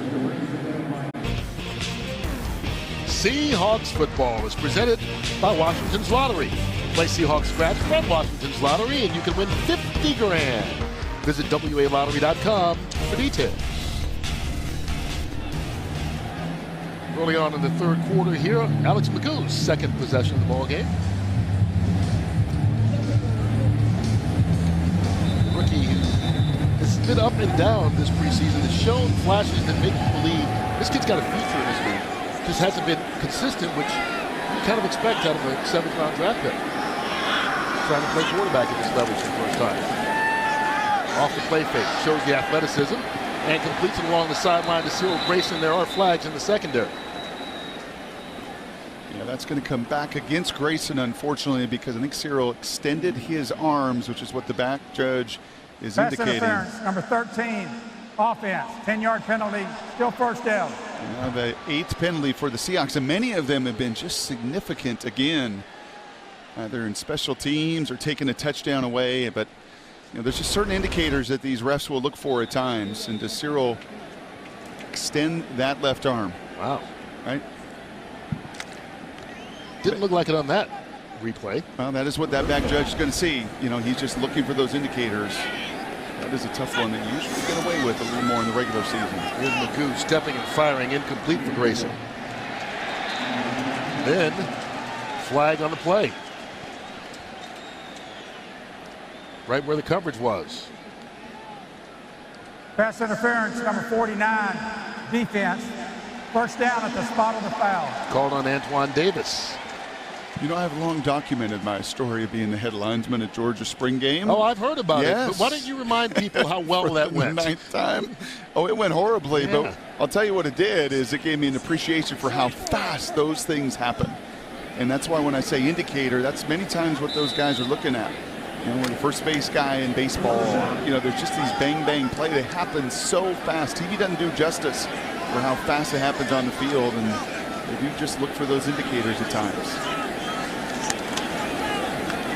Seahawks football is presented by Washington's Lottery. Play Seahawks Scratch from Washington's Lottery and you can win 50 grand. Visit WALottery.com for details. Early on in the third quarter here, Alex Magoo's second possession of the ball game. Rookie has been up and down this preseason. Has shown flashes that make you believe this kid's got a future in this league. Just hasn't been consistent, which you kind of expect out of a 7th-round draft pick. Trying to play quarterback at this level for the first time. Off the play fake, shows the athleticism, and completes it along the sideline to Cyril Grayson. There are flags in the secondary. Yeah, that's going to come back against Grayson, unfortunately, because I think Cyril extended his arms, which is what the back judge is Pass indicating. interference, number 13, offense, 10-yard penalty, still first down. Now the 8th penalty for the Seahawks, and many of them have been just significant again, either in special teams or taking a touchdown away. But you know, there's just certain indicators that these refs will look for at times. And does Cyril extend that left arm? Wow. Right? Didn't look like it on that replay. Well, that is what that back judge is going to see. You know, he's just looking for those indicators. That is a tough one that you usually get away with a little more in the regular season. Here's Magoo stepping and firing, incomplete for Grayson. Then, flag on the play. Right where the coverage was. Pass interference, number 49, defense, first down at the spot of the foul. Called on Antoine Davis. You know, I've long documented my story of being the head linesman at Georgia spring game. Oh, I've heard about Yes. it. But why don't you remind people how well that went? The 9th time. Oh, it went horribly. Yeah. But I'll tell you what it did is it gave me an appreciation for how fast those things happen. And that's why when I say indicator, that's many times what those guys are looking at. You know, when the first base guy in baseball, you know, there's just these bang-bang play. They happen so fast. TV doesn't do justice for how fast it happens on the field. And they do just look for those indicators at times.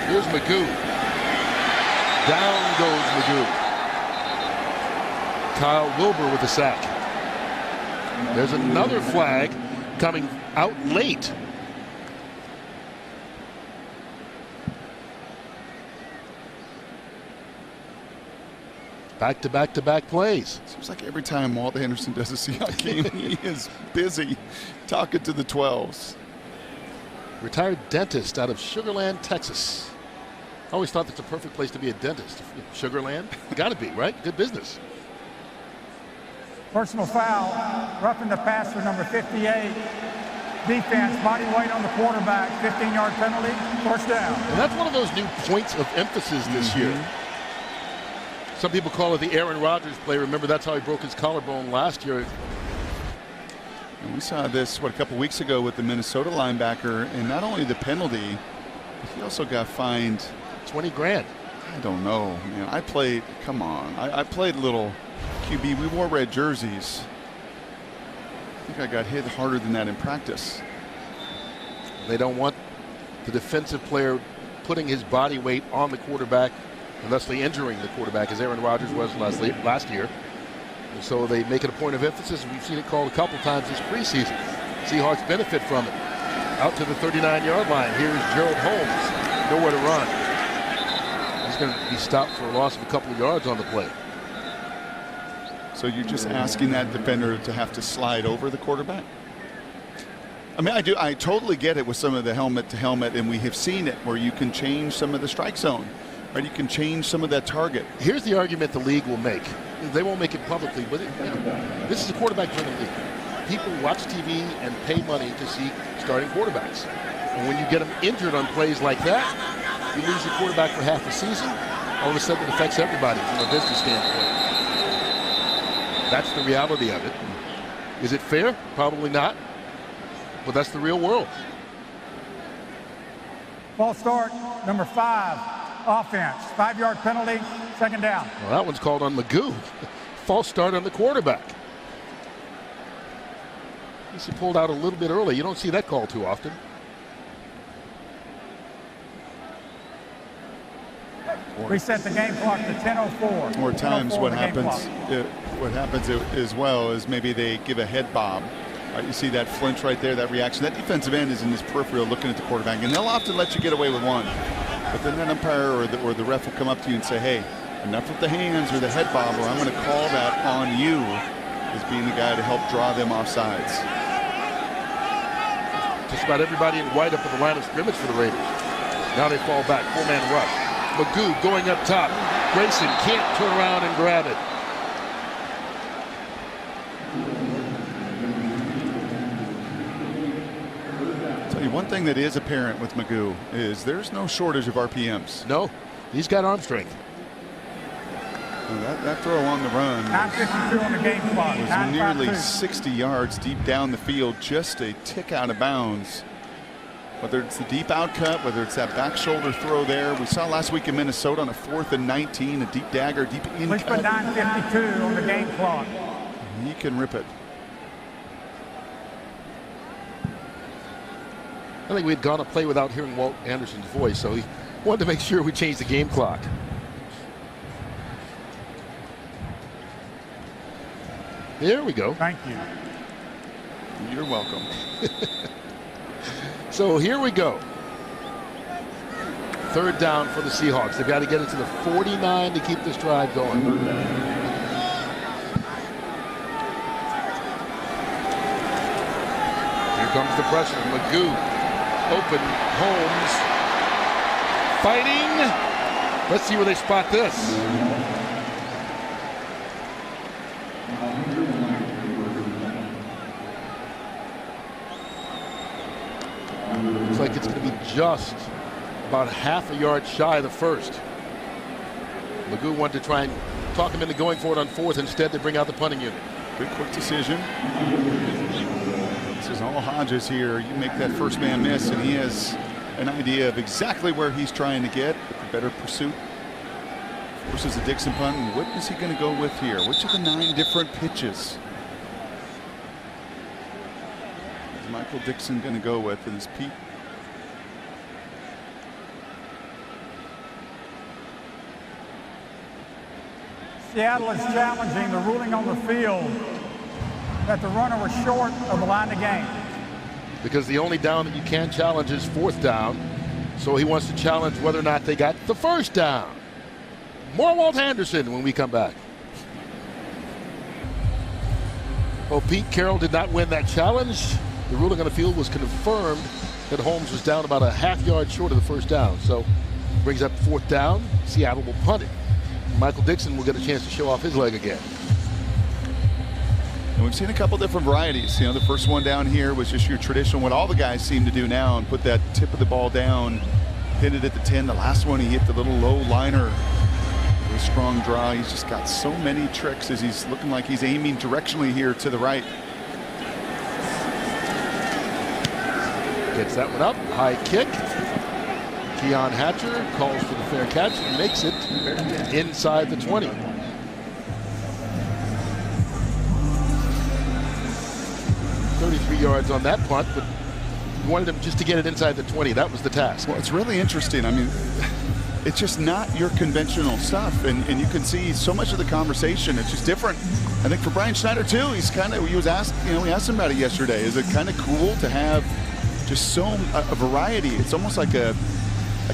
Here's Magoo. Down goes Magoo. Kyle Wilbur with the sack. There's another flag coming out late. Back-to-back-to-back plays. Seems like every time Walt Anderson does a Seahawks game, he is busy talking to the 12s. Retired dentist out of Sugar Land, Texas. I always thought that's a perfect place to be a dentist. Sugar Land? Got to be, right? Good business. Personal foul, roughing the passer, number 58. Defense, body weight on the quarterback, 15-yard penalty, first down. And that's one of those new points of emphasis this year. Some people call it the Aaron Rodgers play. Remember, that's how he broke his collarbone last year. And we saw this, a couple weeks ago with the Minnesota linebacker, and not only the penalty, but he also got fined 20 grand. I don't know, man. I played a little QB. We wore red jerseys. I think I got hit harder than that in practice. They don't want the defensive player putting his body weight on the quarterback and thusly injuring the quarterback, as Aaron Rodgers was last year. And so they make it a point of emphasis. We've seen it called a couple times this preseason. Seahawks benefit from it. Out to the 39-yard line. Here's Gerald Holmes. Nowhere to run. He's going to be stopped for a loss of a couple of yards on the play. So you're just asking that defender to have to slide over the quarterback? I mean, I totally get it with some of the helmet to helmet, and we have seen it where you can change some of the strike zone, right? You can change some of that target. Here's the argument the league will make. They won't make it publicly, but this is a quarterback-driven league. People watch TV and pay money to see starting quarterbacks. And when you get them injured on plays like that, you lose your quarterback for half the season. All of a sudden, it affects everybody from a business standpoint. That's the reality of it. Is it fair? Probably not. But that's the real world. False start, number 5, offense, 5-yard penalty, second down. Well, that one's called on Magoo. False start on the quarterback. He pulled out a little bit early. You don't see that call too often. Reset the game clock to 10:04. More times what happens as well is maybe they give a head bob Right, you see that flinch right there, that reaction. That defensive end is in his peripheral looking at the quarterback, and they'll often let you get away with one. But then that umpire or the ref will come up to you and say, hey, enough with the hands or the head bob, or I'm going to call that on you as being the guy to help draw them off sides. Just about everybody in white up at the line of scrimmage for the Raiders. Now they fall back, 4-man rush. Magoo going up top. Grayson can't turn around and grab it. One thing that is apparent with Magoo is there's no shortage of RPMs. No, he's got arm strength. Well, that throw on the run 9:52 on the game clock. was nearly 60 yards deep down the field, just a tick out of bounds. Whether it's the deep out cut, whether it's that back shoulder throw there. We saw last week in Minnesota on a 4th and 19, a deep dagger, deep in Please put 9:52 on the game clock. He can rip it. I think we had gone a play without hearing Walt Anderson's voice, so he wanted to make sure we changed the game clock. There we go. Thank you. You're welcome. So here we go. 3rd down for the Seahawks. They've got to get it to the 49 to keep this drive going. Here comes the pressure. Magoo. Open, Holmes fighting. Let's see where they spot this. Looks like it's going to be just about half a yard shy of the first. Magoo wanted to try and talk him into going for it on 4th. Instead, they bring out the punting unit. Good quick decision. This is all Hodges here. You make that first man miss, and he has an idea of exactly where he's trying to get. The better pursuit versus the Dixon punt. And what is he going to go with here? Which of the 9 different pitches is Michael Dixon going to go with? And is Pete? Seattle is challenging the ruling on the field that the runner was short of the line of game. Because the only down that you can challenge is 4th down. So he wants to challenge whether or not they got the 1st down. More Walt Anderson when we come back. Well, Pete Carroll did not win that challenge. The ruling on the field was confirmed that Holmes was down about a half yard short of the 1st down. So brings up 4th down. Seattle will punt it. Michael Dixon will get a chance to show off his leg again. And we've seen a couple different varieties. You know, the first one down here was just your traditional, what all the guys seem to do now, and put that tip of the ball down, hit it at the 10. The last one, he hit the little low liner. A strong draw. He's just got so many tricks as he's looking like he's aiming directionally here to the right. Gets that one up. High kick. Keon Hatcher calls for the fair catch and makes it inside the 20. 33 yards on that punt, but you wanted him just to get it inside the 20. That was the task. Well, it's really interesting. I mean, it's just not your conventional stuff, and you can see so much of the conversation. It's just different. I think for Brian Schneider too, he was asked, we asked him about it yesterday. Is it kind of cool to have just a variety? It's almost like a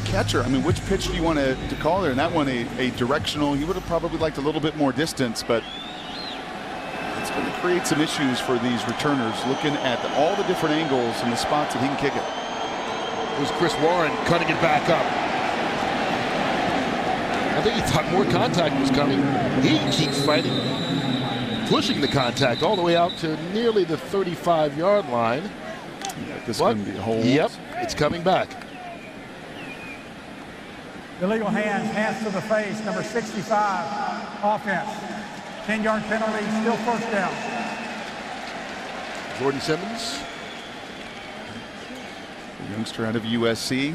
catcher. I mean, which pitch do you want to call there? And that one, a directional. He would have probably liked a little bit more distance, but it's going to create some issues for these returners looking at all the different angles and the spots that he can kick it. It was Chris Warren cutting it back up. I think he thought more contact was coming. He keeps fighting, pushing the contact all the way out to nearly the 35-yard line. This is going to be a hold. Yep, it's coming back. Illegal hands to the face, number 65, offense. 10-yard penalty, still 1st down. Jordan Simmons. The youngster out of USC.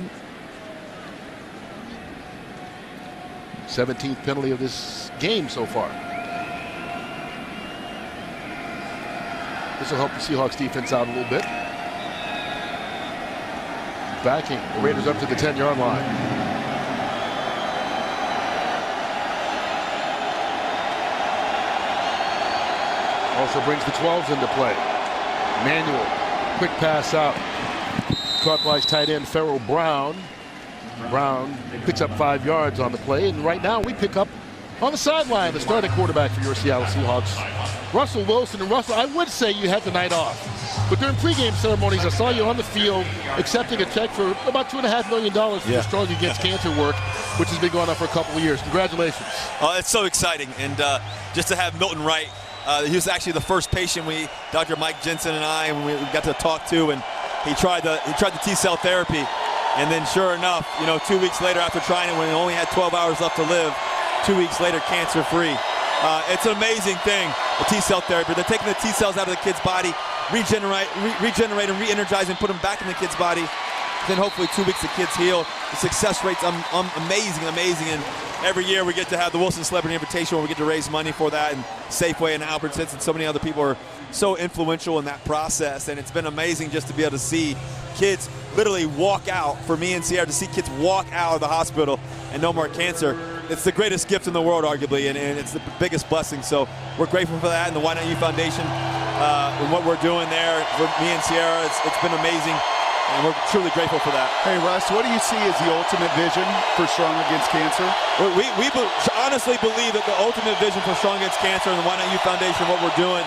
17th penalty of this game so far. This will help the Seahawks defense out a little bit. Backing the Raiders up to the 10-yard line. Also brings the 12s into play. Manuel, quick pass out. Caught by his tight end, Farrell Brown. Brown picks up 5 yards on the play, and right now we pick up on the sideline the starting quarterback for your Seattle Seahawks, Russell Wilson. And Russell, I would say you had the night off, but during pregame ceremonies, I saw you on the field accepting a check for about $2.5 million for your Strong Against Cancer work, which has been going on for a couple of years. Congratulations. Oh, it's so exciting, and just to have Milton Wright. He was actually the first patient Dr. Mike Jensen and I, we got to talk to, and he tried the T-cell therapy. And then sure enough, 2 weeks later after trying it when he only had 12 hours left to live, 2 weeks later, cancer-free. It's an amazing thing, the T-cell therapy. They're taking the T-cells out of the kid's body, regenerate and re-energize and put them back in the kid's body. Then hopefully 2 weeks the kid's healed. The success rate's amazing. And every year we get to have the Wilson Celebrity Invitation where we get to raise money for that, and Safeway and Albertsons and so many other people are so influential in that process. And it's been amazing just to be able to see kids literally walk out, for me and Sierra, to see kids walk out of the hospital and no more cancer. It's the greatest gift in the world, arguably, and it's the biggest blessing. So we're grateful for that, and the Why Not You Foundation and what we're doing there for me and Sierra, it's been amazing. And we're truly grateful for that. Hey, Russ, what do you see as the ultimate vision for Strong Against Cancer? We honestly believe that the ultimate vision for Strong Against Cancer and the Why Not You Foundation, what we're doing,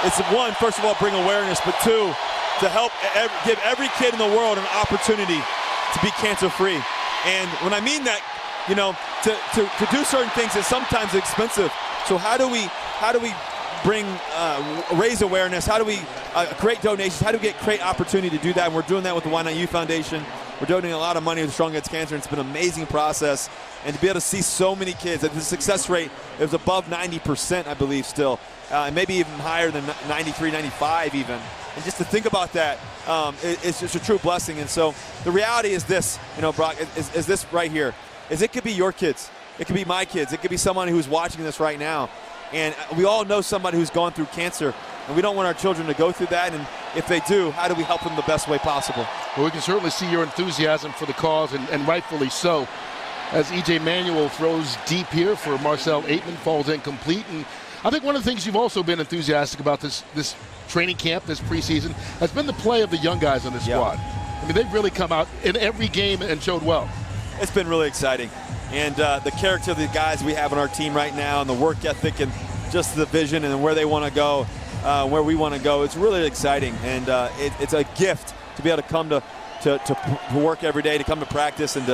is one, first of all, bring awareness, but two, to help give every kid in the world an opportunity to be cancer-free. And when I mean that, to do certain things is sometimes expensive. So how do we raise awareness? How do we create donations? How do we create opportunity to do that? And we're doing that with the Why Not You Foundation. We're donating a lot of money to Strong Against Cancer. It's been an amazing process. And to be able to see so many kids, the success rate is above 90%, I believe, still. And maybe even higher than 93, 95 even. And just to think about that, it's just a true blessing. And so the reality is this, Brock, is this right here. Is it could be your kids. It could be my kids. It could be someone who's watching this right now. And we all know somebody who's gone through cancer, and we don't want our children to go through that. And if they do, how do we help them the best way possible? Well, we can certainly see your enthusiasm for the cause, and rightfully so. As E.J. Manuel throws deep here for Marcel Aitman, falls incomplete. And I think one of the things you've also been enthusiastic about this training camp, this preseason, has been the play of the young guys on this squad. I mean, they've really come out in every game and showed well. It's been really exciting. And the character of the guys we have on our team right now, and the work ethic, and just the vision and where they want to go, where we want to go, it's really exciting. And it's a gift to be able to come to work every day, to come to practice, and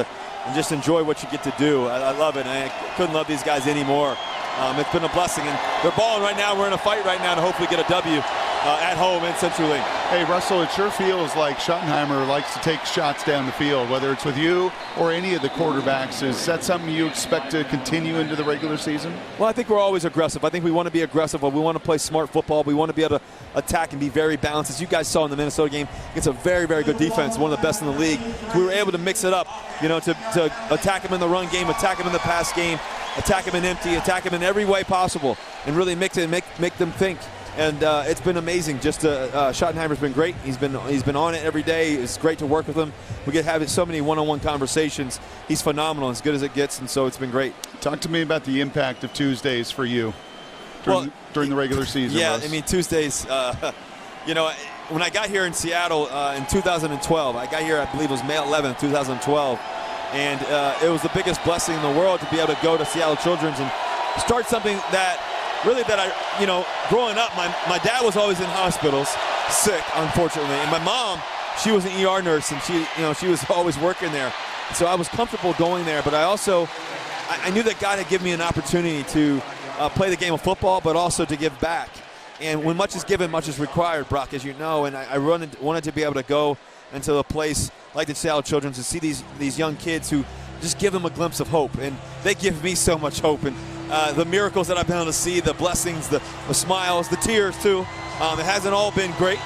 just enjoy what you get to do. I love it. And I couldn't love these guys anymore. It's been a blessing. And they're balling right now. We're in a fight right now to hopefully get a W at home in CenturyLink. Hey, Russell, it sure feels like Schottenheimer likes to take shots down the field, whether it's with you or any of the quarterbacks. Is that something you expect to continue into the regular season? Well, I think we're always aggressive. I think we want to be aggressive. We want to play smart football. We want to be able to attack and be very balanced. As you guys saw in the Minnesota game, it's a very, very good defense, one of the best in the league. We were able to mix it up, to attack them in the run game, attack them in the pass game, attack them in empty, attack them in every way possible, and really mix it and make them think. And it's been amazing. Just Schottenheimer's been great. He's been on it every day. It's great to work with him. We get having so many one-on-one conversations. He's phenomenal, as good as it gets, and so it's been great. Talk to me about the impact of Tuesdays for you during the regular season. Yeah, Russ. I mean, Tuesdays, when I got here in Seattle in 2012, I got here, I believe it was May 11th, 2012, and it was the biggest blessing in the world to be able to go to Seattle Children's and start something that growing up, my dad was always in hospitals, sick, unfortunately, and my mom, she was an ER nurse, and she was always working there. So I was comfortable going there, but I knew that God had given me an opportunity to play the game of football, but also to give back. And when much is given, much is required, Brock, as you know, and I wanted to be able to go into a place like the Seattle Children's and see these young kids who just give them a glimpse of hope, and they give me so much hope. And the miracles that I've been able to see, the blessings, the smiles, the tears too. It hasn't all been great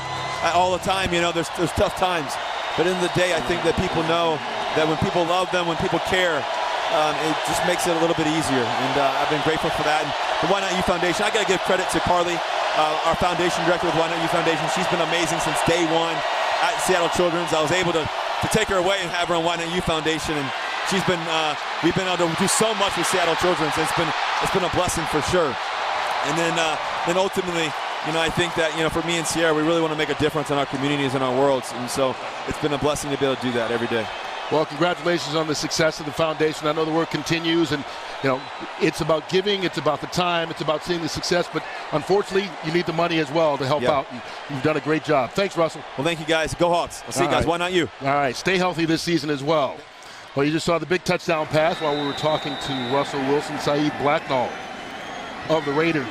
all the time. There's tough times. But in the day, I think that people know that when people love them, when people care, it just makes it a little bit easier. And I've been grateful for that. And the Why Not You Foundation, I got to give credit to Carly, our foundation director with Why Not You Foundation. She's been amazing since day one at Seattle Children's. I was able to take her away and have her on Why Not You Foundation. And we've been able to do so much with Seattle Children's. It's been a blessing for sure. And then ultimately, I think that, for me and Sierra, we really want to make a difference in our communities and our worlds. And so it's been a blessing to be able to do that every day. Well, congratulations on the success of the foundation. I know the work continues, and it's about giving, it's about the time, it's about seeing the success, but unfortunately you need the money as well to help out, and you've done a great job. Thanks, Russell. Well, thank you, guys. Go Hawks. I'll see you guys. Why not you? All right, stay healthy this season as well. Well, you just saw the big touchdown pass while we were talking to Russell Wilson. Saeed Blacknall of the Raiders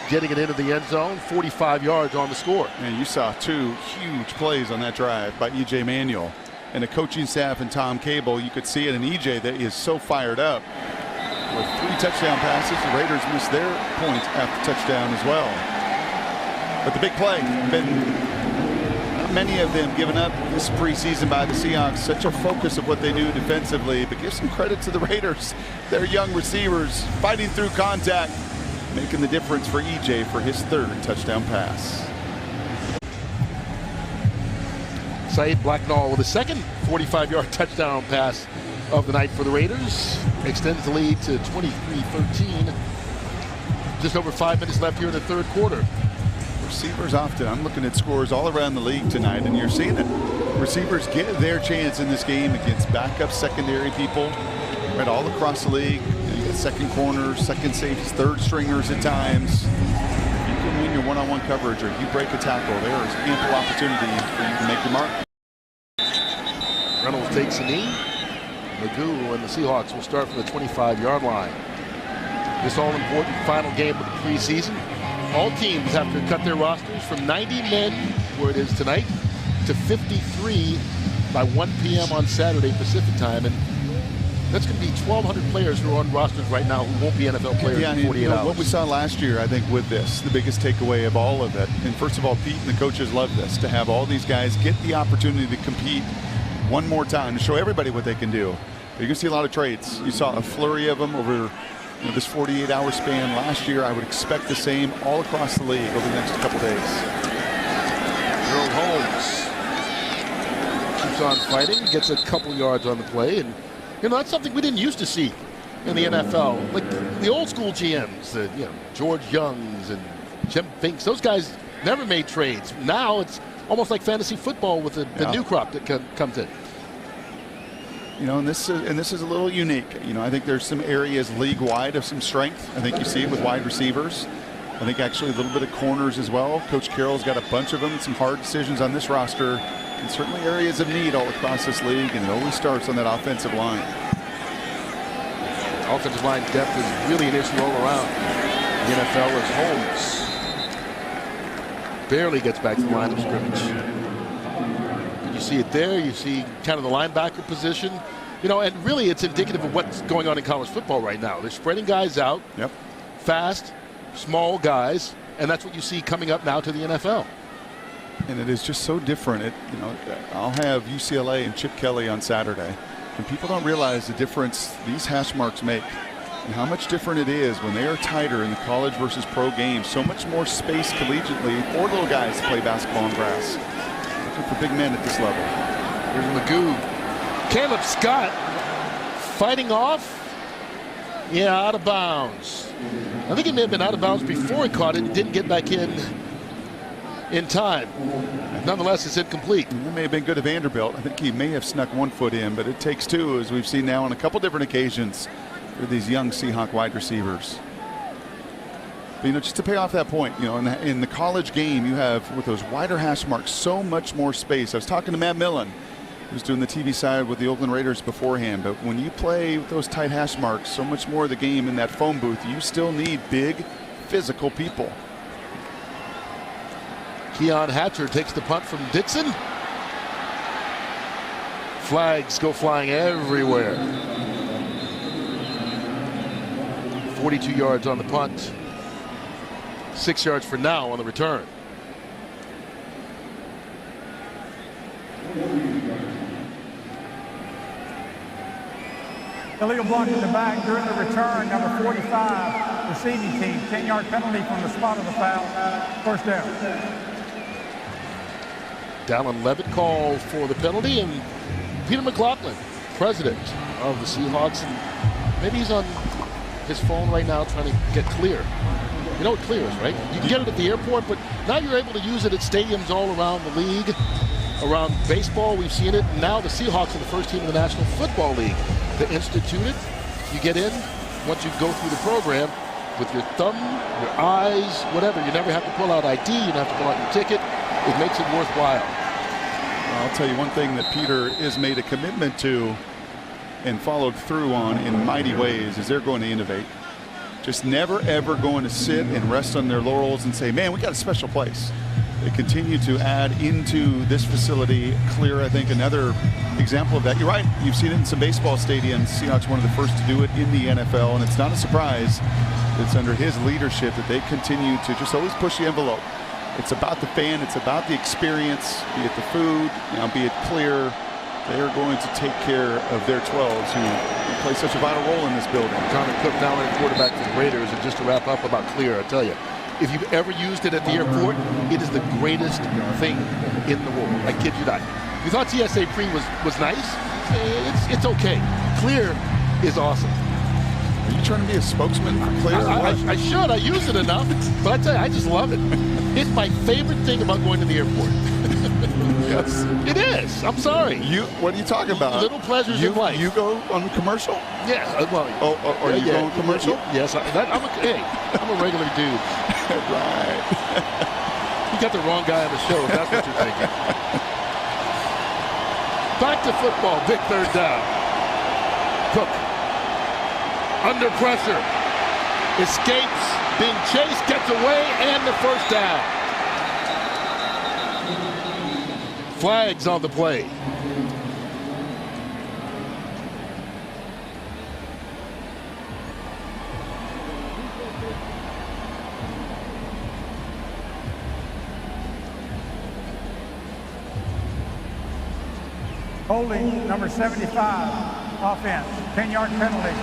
getting it into the end zone, 45 yards on the score. And you saw two huge plays on that drive by E.J. Manuel. And the coaching staff and Tom Cable, you could see it in E.J. that he is so fired up. With 3 touchdown passes, the Raiders missed their point after touchdown as well. But the big play, not many of them given up this preseason by the Seahawks. Such a focus of what they do defensively, but give some credit to the Raiders. Their young receivers fighting through contact, making the difference for E.J. for his 3rd touchdown pass. Saeed Blacknall with a second 45-yard touchdown pass of the night for the Raiders. Extends the lead to 23-13. Just over 5 minutes left here in the 3rd quarter. Receivers often, I'm looking at scores all around the league tonight, and you're seeing it. Receivers get their chance in this game against backup secondary people right all across the league. You got second corners, second safeties, 3rd stringers at times. Win your one-on-one coverage, or you break a tackle, there is ample opportunity for you to make your mark. Reynolds takes a knee. Magoo and the Seahawks will start from the 25-yard line. This all-important final game of the preseason. All teams have to cut their rosters from 90 men, where it is tonight, to 53 by 1 p.m. on Saturday Pacific time. And that's going to be 1,200 players who are on rosters right now who won't be NFL players in 48 hours. What we saw last year, I think, with this, the biggest takeaway of all of it, and first of all, Pete and the coaches love this, to have all these guys get the opportunity to compete one more time, to show everybody what they can do. You're going to see a lot of trades. You saw a flurry of them over this 48-hour span last year. I would expect the same all across the league over the next couple days. Earl Holmes keeps on fighting, gets a couple yards on the play, and that's something we didn't used to see in the NFL. Like the old school GMs, George Youngs and Jim Finks, those guys never made trades. Now it's almost like fantasy football with the new crop that comes in. And this is a little unique. I think there's some areas league-wide of some strength. I think you see it with wide receivers. I think actually a little bit of corners as well. Coach Carroll's got a bunch of them, some hard decisions on this roster, and certainly areas of need all across this league, and it always starts on that offensive line. Offensive line depth is really an issue all around the NFL as Holmes barely gets back to the line of scrimmage. You see it there. You see kind of the linebacker position. And really it's indicative of what's going on in college football right now. They're spreading guys out, fast, small guys, and that's what you see coming up now to the NFL. And it is just so different. I'll have UCLA and Chip Kelly on Saturday, and people don't realize the difference these hash marks make and how much different it is when they are tighter in the college versus pro game. So much more space collegiately for little guys to play basketball on grass. Looking for big men at this level. Here's Magoo. Caleb Scott fighting off. Out of bounds. I think he may have been out of bounds before he caught it and didn't get back in time. Nonetheless, it's incomplete. That may have been good of Vanderbilt. I think he may have snuck one foot in, but it takes two, as we've seen now on a couple different occasions for these young Seahawk wide receivers. But, just to pay off that point, in the college game, you have, with those wider hash marks, so much more space. I was talking to Matt Millen, who was doing the TV side with the Oakland Raiders beforehand, but when you play with those tight hash marks, so much more of the game in that phone booth, you still need big, physical people. Keon Hatcher takes the punt from Dixon. Flags go flying everywhere. 42 yards on the punt. 6 yards for now on the return. Illegal blocking the back during the return, number 45, receiving team. 10-yard penalty from the spot of the foul. First down. Dallin Levitt called for the penalty, and Peter McLaughlin, president of the Seahawks, and maybe he's on his phone right now trying to get clear. You know what Clear is, right? You can get it at the airport, but now you're able to use it at stadiums all around the league. Around baseball, we've seen it. Now the Seahawks are the first team in the National Football League to institute it. You get in, once you go through the program, with your thumb, your eyes, whatever. You never have to pull out ID. You don't have to pull out your ticket. It makes it worthwhile. I'll tell you one thing that Peter has made a commitment to and followed through on in mighty ways is they're going to innovate. Just never, ever going to sit and rest on their laurels and say, man, we got a special place. They continue to add into this facility. Clear, I think, another example of that. You're right. You've seen it in some baseball stadiums. Seahawks one of the first to do it in the NFL, and it's not a surprise. It's under his leadership that they continue to just always push the envelope. It's about the fan. It's about the experience, be it the food, be it Clear. They are going to take care of their 12s who play such a vital role in this building. Connor Cook now in quarterback for the Raiders. And just to wrap up about Clear, I tell you, if you've ever used it at the airport, it is the greatest thing in the world. I kid you not. You thought TSA Pre was nice? It's okay. Clear is awesome. Are you trying to be a spokesman for Clear? I should. I use it enough. But I tell you, I just love it. It's my favorite thing about going to the airport. Yes. It is. I'm sorry. What are you talking about? Little pleasures in life. You go on commercial? Yeah. Well. Are you going commercial? Yes. I'm a regular dude. Right. You got the wrong guy on the show, if that's what you're thinking. Back to football. Big third down. Cook. Under pressure. Escapes. Being chased. Gets away. And the first down. Flags on the play. Holding number 75, offense, 10-yard penalty,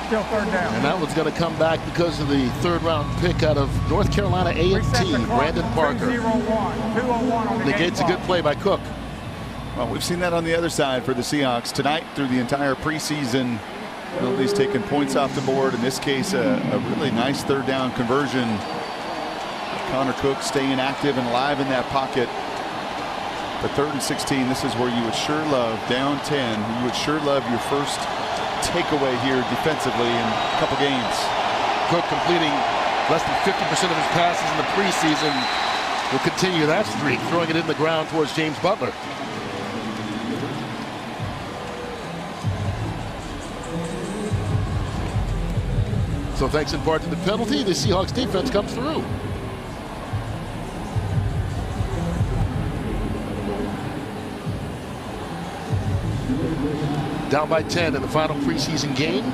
still third down. And that one's going to come back because of the third-round pick out of North Carolina A&T, Brandon Parker. 201 on the negates a good play by Cook. Well, we've seen that on the other side for the Seahawks tonight through the entire preseason. Penalties taking points off the board. In this case, a really nice third down conversion. Connor Cook staying active and alive in that pocket. But 3rd and 16, this is where you would sure love, down 10, you would sure love your first takeaway here defensively in a couple games. Cook completing less than 50% of his passes in the preseason. Will continue that streak, throwing it in the ground towards James Butler. So thanks in part to the penalty, the Seahawks defense comes through. Down by 10 in the final preseason game.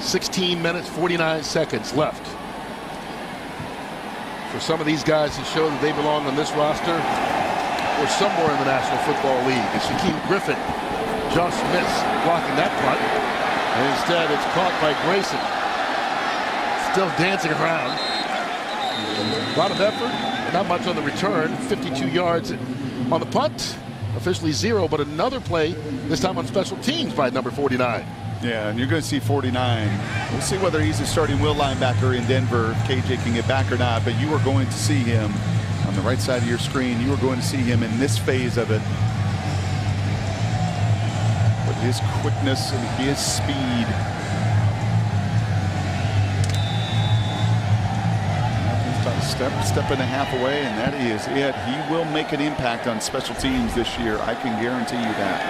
16 minutes, 49 seconds left. For some of these guys to show that they belong on this roster or somewhere in the National Football League. It's Shaquem Griffin, Josh Smith blocking that punt. And instead, it's caught by Grayson. Still dancing around. A lot of effort, not much on the return. 52 yards on the punt. Officially 0, but another play, this time on special teams by number 49. Yeah, and you're going to see 49. We'll see whether he's a starting will linebacker in Denver, if KJ can get back or not, but you are going to see him on the right side of your screen. You are going to see him in this phase of it. With his quickness and his speed. Step and a half away, and that is it. He will make an impact on special teams this year. I can guarantee you that.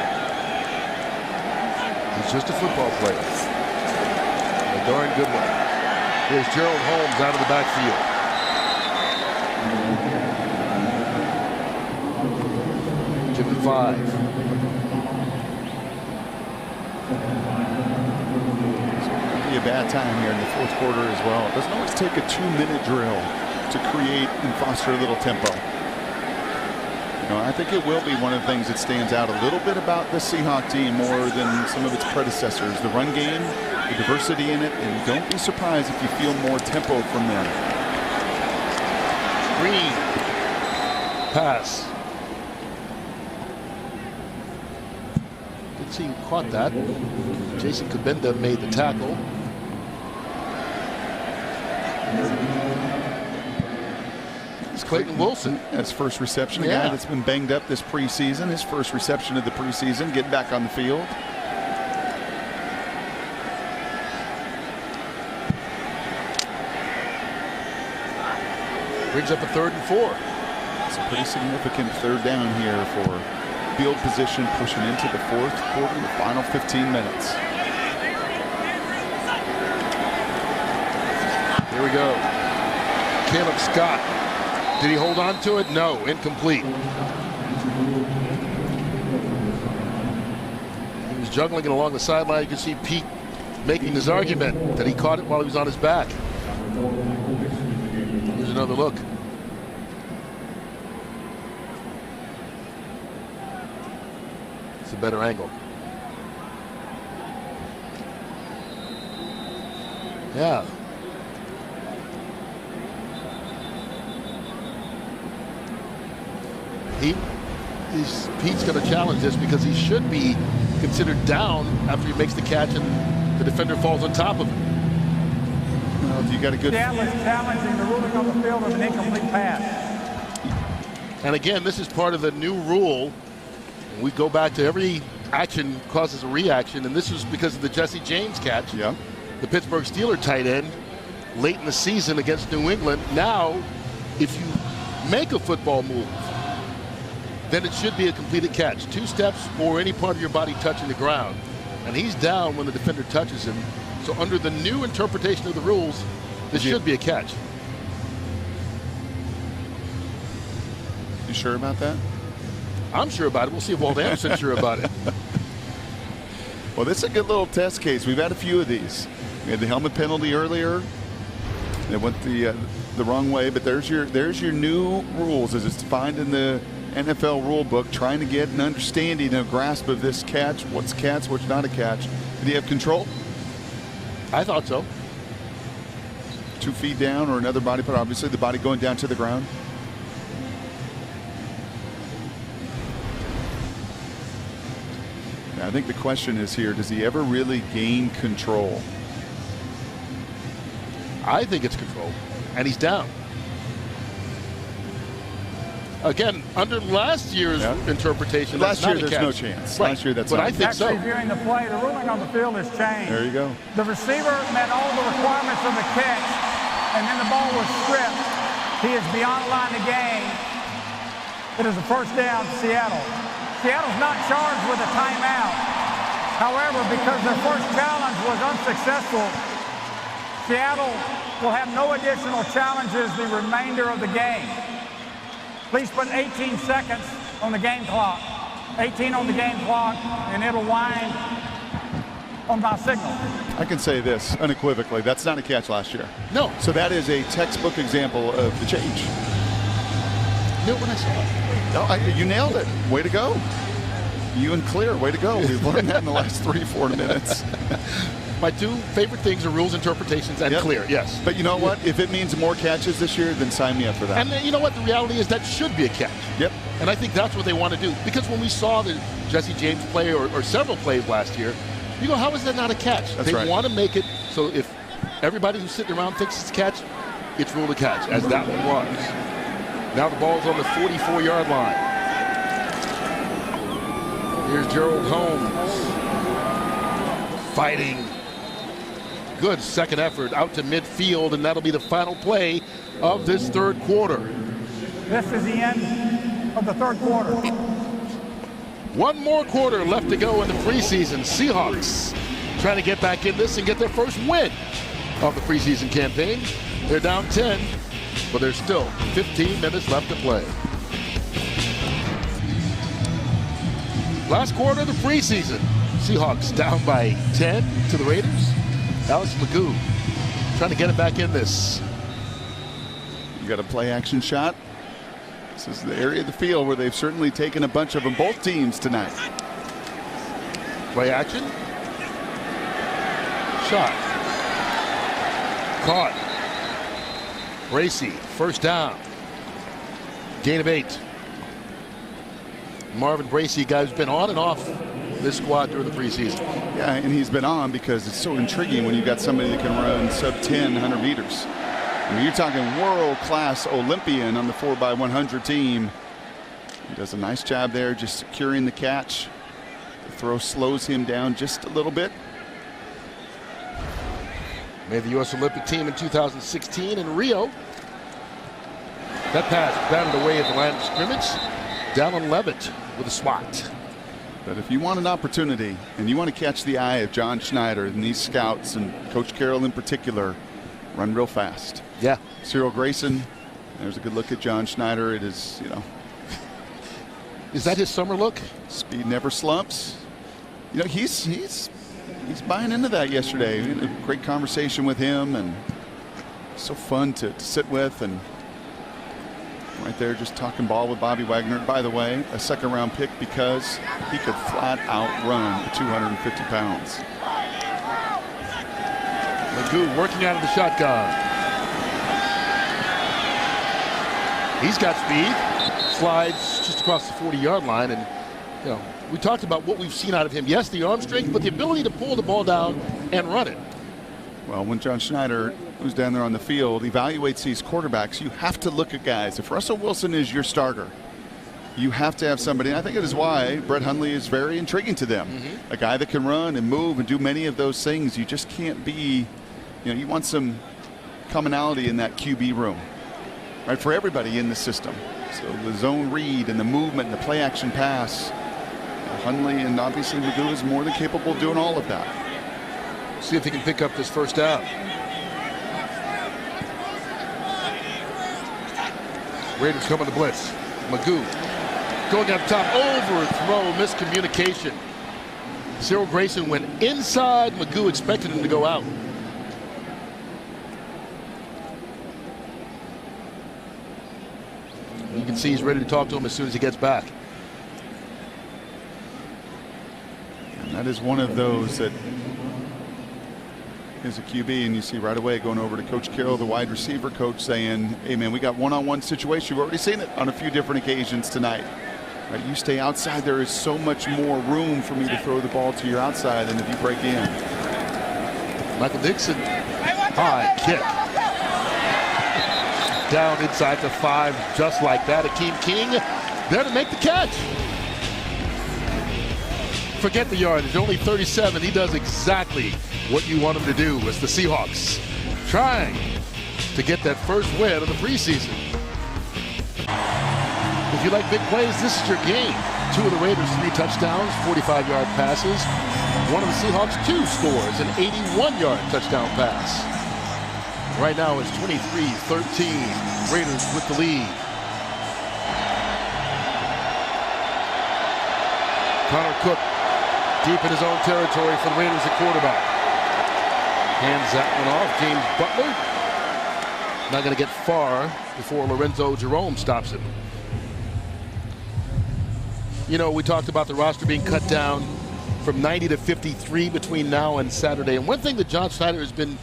He's just a football player. A darn good one. Here's Gerald Holmes out of the backfield. Give him 5. It's going to be a bad time here in the 4th quarter as well. It doesn't always take a 2-minute drill to create and foster a little tempo. I think it will be one of the things that stands out a little bit about the Seahawks team more than some of its predecessors. The run game, the diversity in it, and don't be surprised if you feel more tempo from them. Green pass. Did see who caught that. Jason Kabinda made the tackle. It's Clayton Wilson. His first reception, a Yeah. guy that's been banged up this preseason. His first reception of the preseason, getting back on the field. Brings up a 3rd and 4. It's a pretty significant third down here for field position, pushing into the fourth quarter, the final 15 minutes. Here we go. Caleb Scott. Did he hold on to it? No, incomplete. He was juggling it along the sideline. You can see Pete making his argument that he caught it while he was on his back. Here's another look. It's a better angle. Yeah. Pete's going to challenge this because he should be considered down after he makes the catch and the defender falls on top of him. Well, you got a good. Seattle is challenging the ruling on the field of an incomplete pass. And again, this is part of the new rule. We go back to every action causes a reaction, and this is because of the Jesse James catch. Yeah. The Pittsburgh Steelers tight end late in the season against New England. Now, if you make a football move, then it should be a completed catch. 2 steps or any part of your body touching the ground. And he's down when the defender touches him. So under the new interpretation of the rules, this should be a catch. You sure about that? I'm sure about it. We'll see if Walt Anderson's sure about it. Well, this is a good little test case. We've had a few of these. We had the helmet penalty earlier. It went the wrong way, but there's your new rules as it's defined in the NFL rule book, trying to get an understanding, a grasp of this catch, what's not a catch. Did he have control? I thought so. 2 feet down or another body part, obviously the body going down to the ground. I think the question is here, does he ever really gain control? I think it's control, and he's down. Again, under last year's interpretation, last year there's no chance. Right. Last year that's but not. I think so. Actually, viewing the play, the ruling on the field has changed. There you go. The receiver met all the requirements of the catch, and then the ball was stripped. He is beyond the line of the game. It is a first down, Seattle. Seattle's not charged with a timeout. However, because their first challenge was unsuccessful, Seattle will have no additional challenges the remainder of the game. Please put 18 seconds on the game clock. 18 on the game clock, and it'll wind on my signal. I can say this unequivocally, that's not a catch last year. No. So that is a textbook example of the change. You know when I saw it? No, you nailed it. Way to go. You and Clear, way to go. We've learned that in the last 3-4 minutes. My 2 favorite things are rules interpretations and clear, yes. But you know what? If it means more catches this year, then sign me up for that. And you know what? The reality is that should be a catch. Yep. And I think that's what they want to do. Because when we saw the Jesse James play or several plays last year, you go, how is that not a catch? That's they right. want to make it so if everybody who's sitting around thinks it's a catch, it's ruled a catch, as that one was. Now the ball's on the 44-yard line. Here's Gerald Holmes fighting. Good second effort out to midfield, and that'll be the final play of this third quarter. This is the end of the third quarter. 1 more quarter left to go in the preseason. Seahawks trying to get back in this and get their first win of the preseason campaign. They're down 10, but there's still 15 minutes left to play. Last quarter of the preseason. Seahawks down by 10 to the Raiders. Alex Magoo trying to get it back in this. You got a play action shot. This is the area of the field where they've certainly taken a bunch of them, both teams tonight. Play action. Shot. Caught. Bracey, first down. Gain of 8. Marvin Bracey, guy who's been on and off this squad during the preseason. Yeah, and he's been on because it's so intriguing when you've got somebody that can run sub 10, 100 meters. I mean, you're talking world-class Olympian on the 4x100 team. He does a nice job there just securing the catch. The throw slows him down just a little bit. Made the U.S. Olympic team in 2016 in Rio. That pass batted away at the line of scrimmage. Dallin Levitt with a swat. But if you want an opportunity and you want to catch the eye of John Schneider and these scouts and Coach Carroll in particular, run real fast. Yeah. Cyril Grayson, there's a good look at John Schneider. It is, you know. Is that his summer look? Speed never slumps. You know, he's buying into that yesterday. A great conversation with him, and so fun to sit with, and right there just talking ball with Bobby Wagner. By the way, a second-round pick because he could flat out run at 250 pounds. Magoo working out of the shotgun. He's got speed, slides just across the 40-yard line, and you know, we talked about what we've seen out of him. Yes, the arm strength, but the ability to pull the ball down and run it. Well, when John Schneider, who's down there on the field, evaluates these quarterbacks, you have to look at guys. If Russell Wilson is your starter, you have to have somebody. I think it is why Brett Hundley is very intriguing to them. A guy that can run and move and do many of those things. You just can't be, you know, you want some commonality in that QB room, right, for everybody in the system. So the zone read and the movement and the play action pass. Hundley and obviously Magoo is more than capable of doing all of that. See if he can pick up this first down. Raiders coming to blitz. Magoo going up top, overthrow, miscommunication. Cyril Grayson went inside. Magoo expected him to go out. You can see he's ready to talk to him as soon as he gets back. And that is one of those that is a QB, and you see right away going over to Coach Carroll, the wide receiver coach, saying, hey, man, we got one-on-one situation. We've already seen it on a few different occasions tonight. Right, you stay outside. There is so much more room for me to throw the ball to your outside than if you break in. Michael Dixon, high kick. Down inside to 5, just like that. Akeem King there to make the catch. Forget the yardage, only 37. He does exactly what you want him to do as the Seahawks trying to get that first win of the preseason. If you like big plays, this is your game. 2 of the Raiders, 3 touchdowns, 45-yard passes. 1 of the Seahawks, 2 scores, an 81-yard touchdown pass. Right now it's 23-13. Raiders with the lead. Connor Cook deep in his own territory for the Raiders at quarterback. Hands that one off. James Butler not going to get far before Lorenzo Jerome stops him. You know, we talked about the roster being cut down from 90 to 53 between now and Saturday. And one thing that John Schneider has been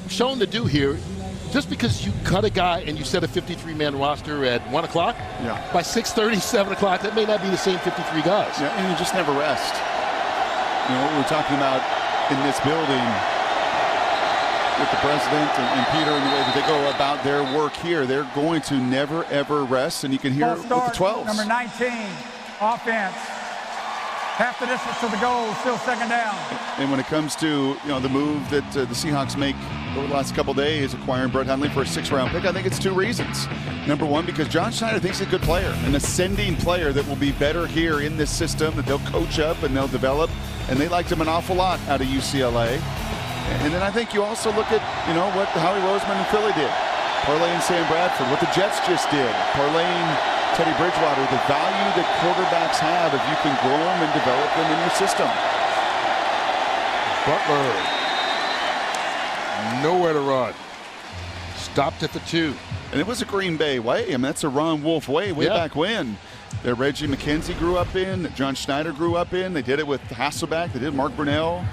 shown to do here, just because you cut a guy and you set a 53-man roster at 1 o'clock, by 6:30, 7 o'clock, that may not be the same 53 guys. Yeah, and you just never rest. You know, what we're talking about in this building with the president and Peter and the way that they go about their work here, they're going to never, ever rest, and you can hear it with the 12s. Number 19, offense. Half the distance to the goal, still second down. And when it comes to, you know, the move that the Seahawks make over the last couple days, acquiring Brett Hundley for a 6th-round pick, I think it's 2 reasons. Number 1, because John Schneider thinks he's a good player, an ascending player that will be better here in this system, that they'll coach up and they'll develop, and they liked him an awful lot out of UCLA. And then I think you also look at, you know, what Howie Roseman and Philly did. Parlaying Sam Bradford, what the Jets just did. Parlaying Teddy Bridgewater, the value that quarterbacks have if you can grow them and develop them in your system. Butler, nowhere to run. Stopped at the 2. And it was a Green Bay way. I mean, that's a Ron Wolf way back when. That Reggie McKenzie grew up in, that John Schneider grew up in. They did it with Hasselbeck. They did Mark Brunell.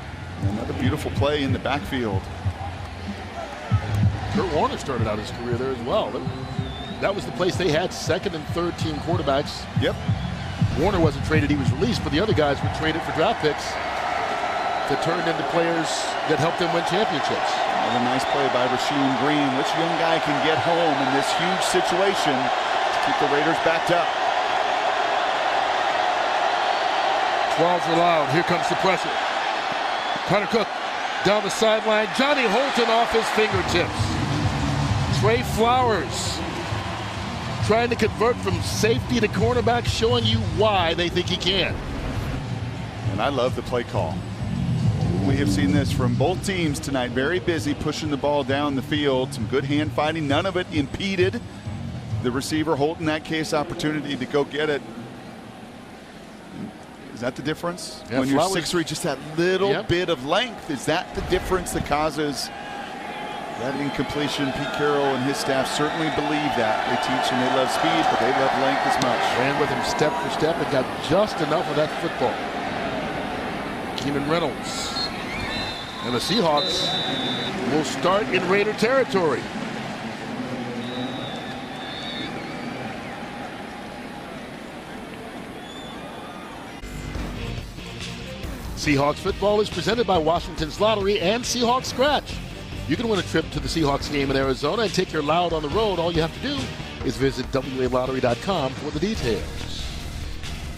Another beautiful play in the backfield. Kurt Warner started out his career there as well. That was the place they had 2nd and 3rd team quarterbacks. Yep. Warner wasn't traded, he was released, but the other guys were traded for draft picks that turned into players that helped them win championships. And a nice play by Rasheem Green. Which young guy can get home in this huge situation to keep the Raiders backed up? 12's allowed. Here comes the pressure. Carter Cook down the sideline. Johnny Holton off his fingertips. Trey Flowers trying to convert from safety to cornerback, showing you why they think he can. And I love the play call. We have seen this from both teams tonight. Very busy pushing the ball down the field. Some good hand fighting. None of it impeded the receiver Holton that case opportunity to go get it. Is that the difference? Yeah, when you're 6'3", just that little bit of length, is that the difference that causes that incompletion? Pete Carroll and his staff certainly believe that. They teach and they love speed, but they love length as much. Ran with him step for step and got just enough of that football. Keenan Reynolds. And the Seahawks will start in Raider territory. Seahawks football is presented by Washington's Lottery and Seahawks Scratch. You can win a trip to the Seahawks game in Arizona and take your Loud on the road. All you have to do is visit WALottery.com for the details.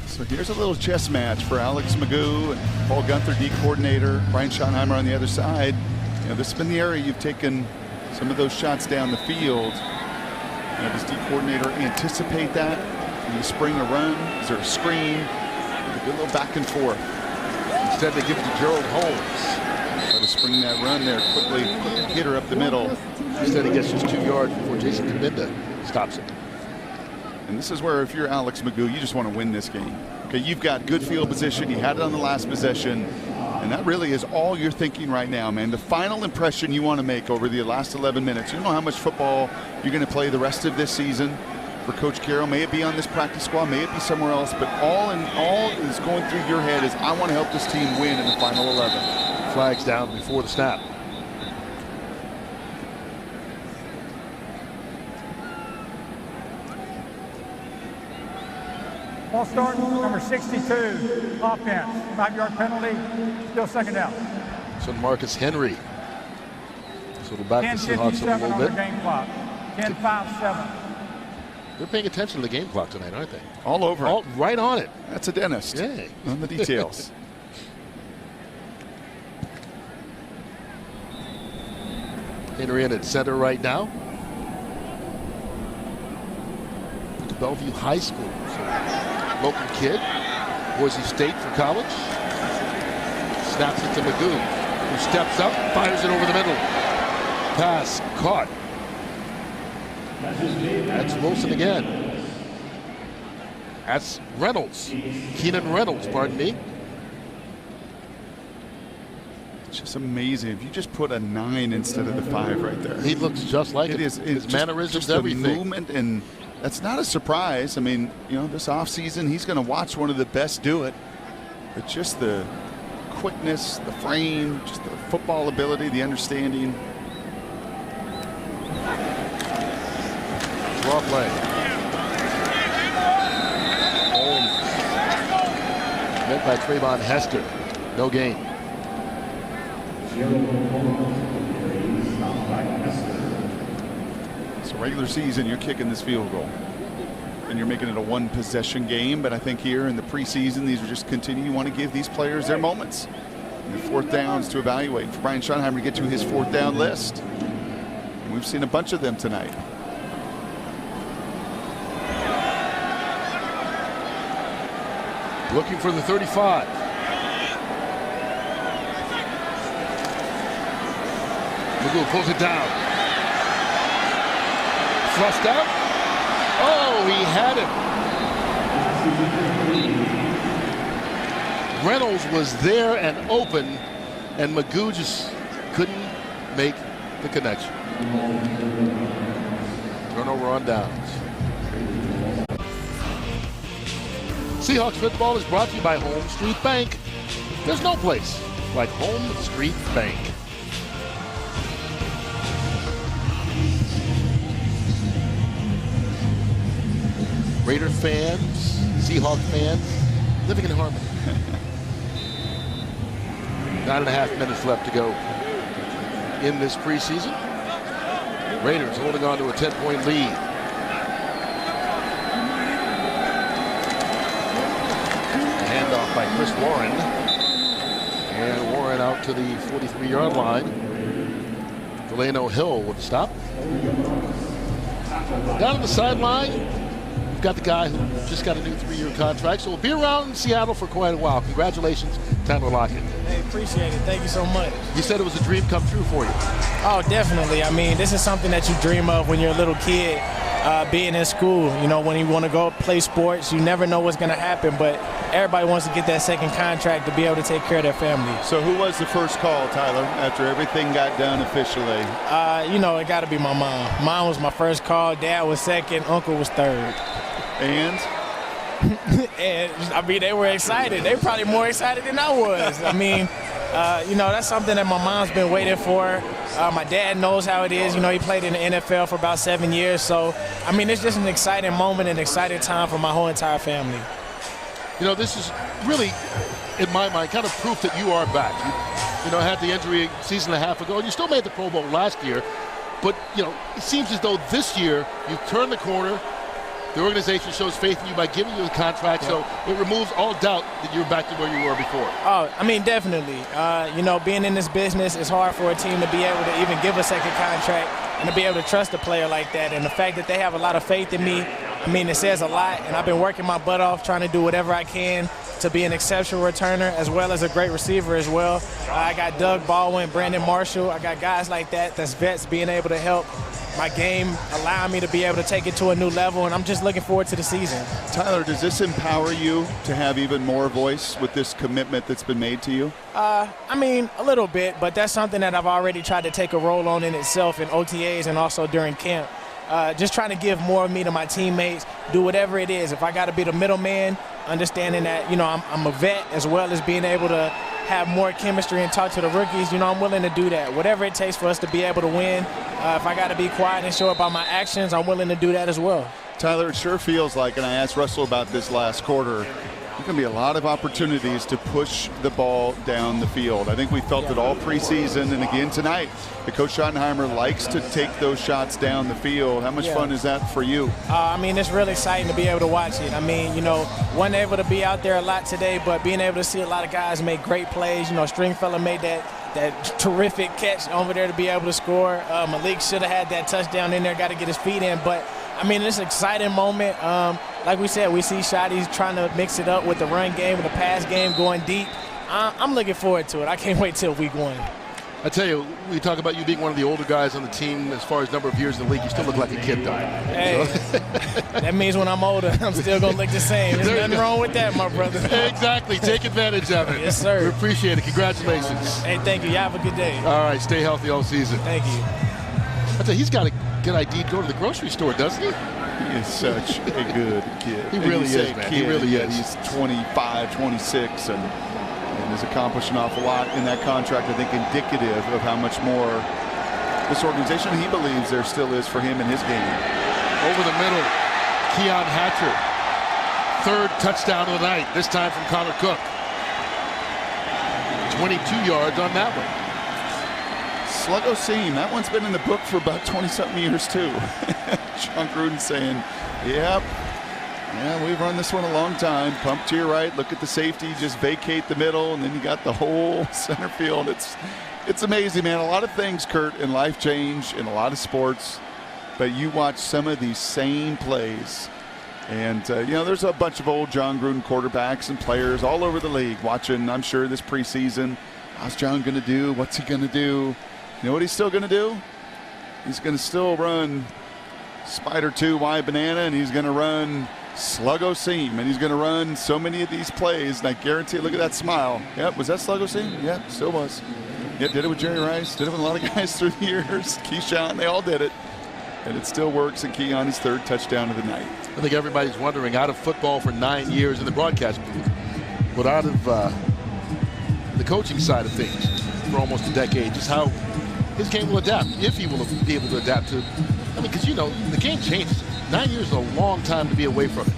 So here's a little chess match for Alex Magoo and Paul Gunther, D coordinator, Brian Schottenheimer on the other side. You know, this has been the area you've taken some of those shots down the field. You know, does D coordinator anticipate that? Can you spring a run? Is there a screen? A good little back and forth. Instead they give it to Gerald Holmes. Try to spring that run there quickly hit her up the middle. Instead he gets just 2 yards before Jason Kabinda stops it. And this is where if you're Alex Magoo, you just want to win this game. Okay, you've got good field position. You had it on the last possession. And that really is all you're thinking right now, man. The final impression you want to make over the last 11 minutes. You don't know how much football you're going to play the rest of this season for Coach Carroll. May it be on this practice squad, may it be somewhere else, but all is going through your head is I want to help this team win in the final 11. Flags down before the snap. Ball start, number 62, offense. 5-yard penalty, still second down. So Marcus Henry. So it'll back the Seahawks up a little bit. Game clock. 10-5-7. They're paying attention to the game clock tonight, aren't they? All over it. Right on it. That's a dentist. Yeah. On the details. Henry in at center right now. Bellevue High School. So, local kid. Boise State for college. Snaps it to Magoo, who steps up, fires it over the middle. Pass caught. That's Wilson again. That's Reynolds. Keenan Reynolds, pardon me. It's just amazing. If you just put a 9 instead of the 5 right there. He looks just like it. His just, mannerisms, just everything. The movement, and that's not a surprise. I mean, you know, this offseason, he's going to watch one of the best do it. But just the quickness, the frame, just the football ability, the understanding. Draw play. Holmes. Met by Trayvon Hester. No gain. So regular season, you're kicking this field goal. And you're making it a one-possession game. But I think here in the preseason, these are just continue. You want to give these players their moments. And the fourth downs to evaluate. For Brian Schottenheimer to get to his fourth down list. And we've seen a bunch of them tonight. Looking for the 35. Magoo pulls it down. Thrust out. Oh, he had it. Reynolds was there and open, and Magoo just couldn't make the connection. Turnover on downs. Seahawks football is brought to you by Home Street Bank. There's no place like Home Street Bank. Raider fans, Seahawks fans, living in harmony. 9.5 minutes left to go. in this preseason. Raiders holding on to a 10-point lead. Handoff by Chris Warren. And Warren out to the 43-yard line. Delano Hill with the stop. Down to the sideline, we've got the guy who just got a new 3-year contract, so we'll be around in Seattle for quite a while. Congratulations, Tyler Lockett. Hey, appreciate it. Thank you so much. You said it was a dream come true for you. Oh, definitely. I mean, this is something that you dream of when you're a little kid, being in school. You know, when you want to go play sports, you never know what's going to happen, but everybody wants to get that second contract to be able to take care of their family. So who was the first call, Tyler, after everything got done officially? You know, it got to be my mom. Mom was my first call. Dad was second. Uncle was third. And? And, I mean, they were excited. They were probably more excited than I was. I mean, you know, that's something that my mom's been waiting for. My dad knows how it is. You know, he played in the NFL for about 7 years. So, I mean, it's just an exciting moment, an exciting time for my whole entire family. You know, this is really, in my mind, kind of proof that you are back. You know, had the injury a season and a half ago, and you still made the Pro Bowl last year. But, you know, it seems as though this year you've turned the corner. The organization shows faith in you by giving you the contract, so it removes all doubt that you're back to where you were before. Oh, I mean, definitely. You know, being in this business, it's hard for a team to be able to even give a second contract and to be able to trust a player like that. And the fact that they have a lot of faith in me, I mean, it says a lot. And I've been working my butt off trying to do whatever I can to be an exceptional returner as well as a great receiver as well. I got Doug Baldwin, Brandon Marshall. I got guys like that that's vets being able to help my game, allowing me to be able to take it to a new level, and I'm just looking forward to the season. Tyler, does this empower you to have even more voice with this commitment that's been made to you? I mean, a little bit, but that's something that I've already tried to take a role on in itself in OTAs and also during camp. Just trying to give more of me to my teammates, do whatever it is. If I got to be the middleman, understanding that, you know, I'm a vet as well as being able to have more chemistry and talk to the rookies, you know, I'm willing to do that. Whatever it takes for us to be able to win. If I got to be quiet and show up by my actions, I'm willing to do that as well. Tyler, it sure feels like, and I asked Russell about this last quarter, there's going to be a lot of opportunities to push the ball down the field. I think we felt it all preseason, and again tonight. The Coach Schottenheimer likes to take those shots down the field. How much fun is that for you? I mean, it's really exciting to be able to watch it. I mean, you know, wasn't able to be out there a lot today, but being able to see a lot of guys make great plays. You know, Stringfellow made that terrific catch over there to be able to score. Malik should have had that touchdown in there, got to get his feet in. But, I mean, it's an exciting moment. Like we said, we see Shotty's trying to mix it up with the run game and the pass game going deep. I'm looking forward to it. I can't wait till week 1. I tell you, we talk about you being one of the older guys on the team as far as number of years in the league. You still look like a kid, though. Hey, that means when I'm older, I'm still going to look the same. There's nothing wrong with that, my brother. Exactly. Take advantage of it. Yes, sir. We appreciate it. Congratulations. Hey, thank you. You have a good day. All right. Stay healthy all season. Thank you. I tell you, he's got a good idea to go to the grocery store, doesn't he? He is such a good kid. He really is, man. Kid, he really is. He's 25, 26, and has accomplished an awful lot in that contract. I think indicative of how much more this organization, he believes there still is for him in his game. Over the middle, Keon Hatcher. Third touchdown of the night, this time from Connor Cook. 22 yards on that one. Sluggo seam, that one's been in the book for about 20-something years too. John Gruden saying, yep. Yeah, we've run this one a long time. Pump to your right, look at the safety, just vacate the middle, and then you got the whole center field. It's amazing, man. A lot of things, Kurt, in life change in a lot of sports, but you watch some of these same plays. And, you know, there's a bunch of old John Gruden quarterbacks and players all over the league watching, I'm sure, this preseason. How's John going to do? What's he going to do? You know what he's still going to do? He's going to still run Spider 2 wide banana, and he's going to run Sluggo seam, and he's going to run so many of these plays, and I guarantee, look at that smile. Yep, was that Sluggo seam? Yep, still was. Yep, did it with Jerry Rice, did it with a lot of guys through the years. Keyshawn, they all did it. And it still works, and Keon, his third touchdown of the night. I think everybody's wondering, out of football for 9 years in the broadcast booth, but out of the coaching side of things for almost a decade, just how his game will adapt, if he will be able to adapt to. I mean, because, you know, the game changes. 9 years is a long time to be away from it.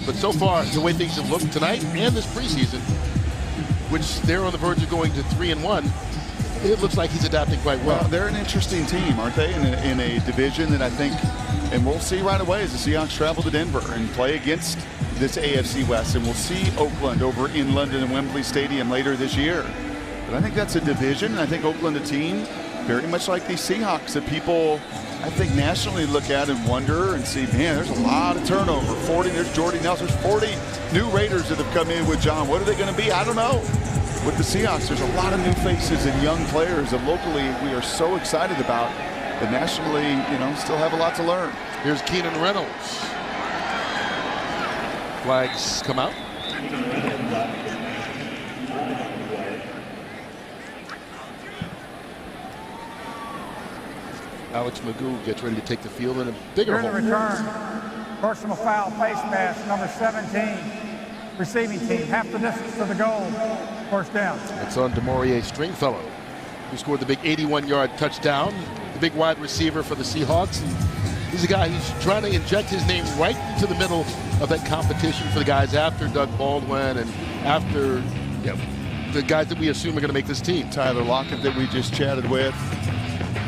But so far, the way things have looked tonight and this preseason, which they're on the verge of going to 3-1, it looks like he's adapting quite well. They're an interesting team, aren't they? In a division that I think, and we'll see right away as the Seahawks travel to Denver and play against this AFC West, and we'll see Oakland over in London and Wembley Stadium later this year. But I think that's a division, and I think Oakland a team very much like these Seahawks that people, I think, nationally look at and wonder and see, man, there's a lot of turnover. 40, there's Jordy Nelson, there's 40 new Raiders that have come in with John. What are they going to be? I don't know. With the Seahawks, there's a lot of new faces and young players that locally we are so excited about, but nationally, still have a lot to learn. Here's Keenan Reynolds. Flags come out. Alex Magoo gets ready to take the field in a bigger Here's hole. the return. Personal foul, face mask, number 17. Receiving team, half the distance to the goal. First down. It's on DeMaurier Stringfellow, who scored the big 81-yard touchdown, the big wide receiver for the Seahawks. And he's a guy who's trying to inject his name right into the middle of that competition for the guys after Doug Baldwin and after the guys that we assume are going to make this team. Tyler Lockett that we just chatted with.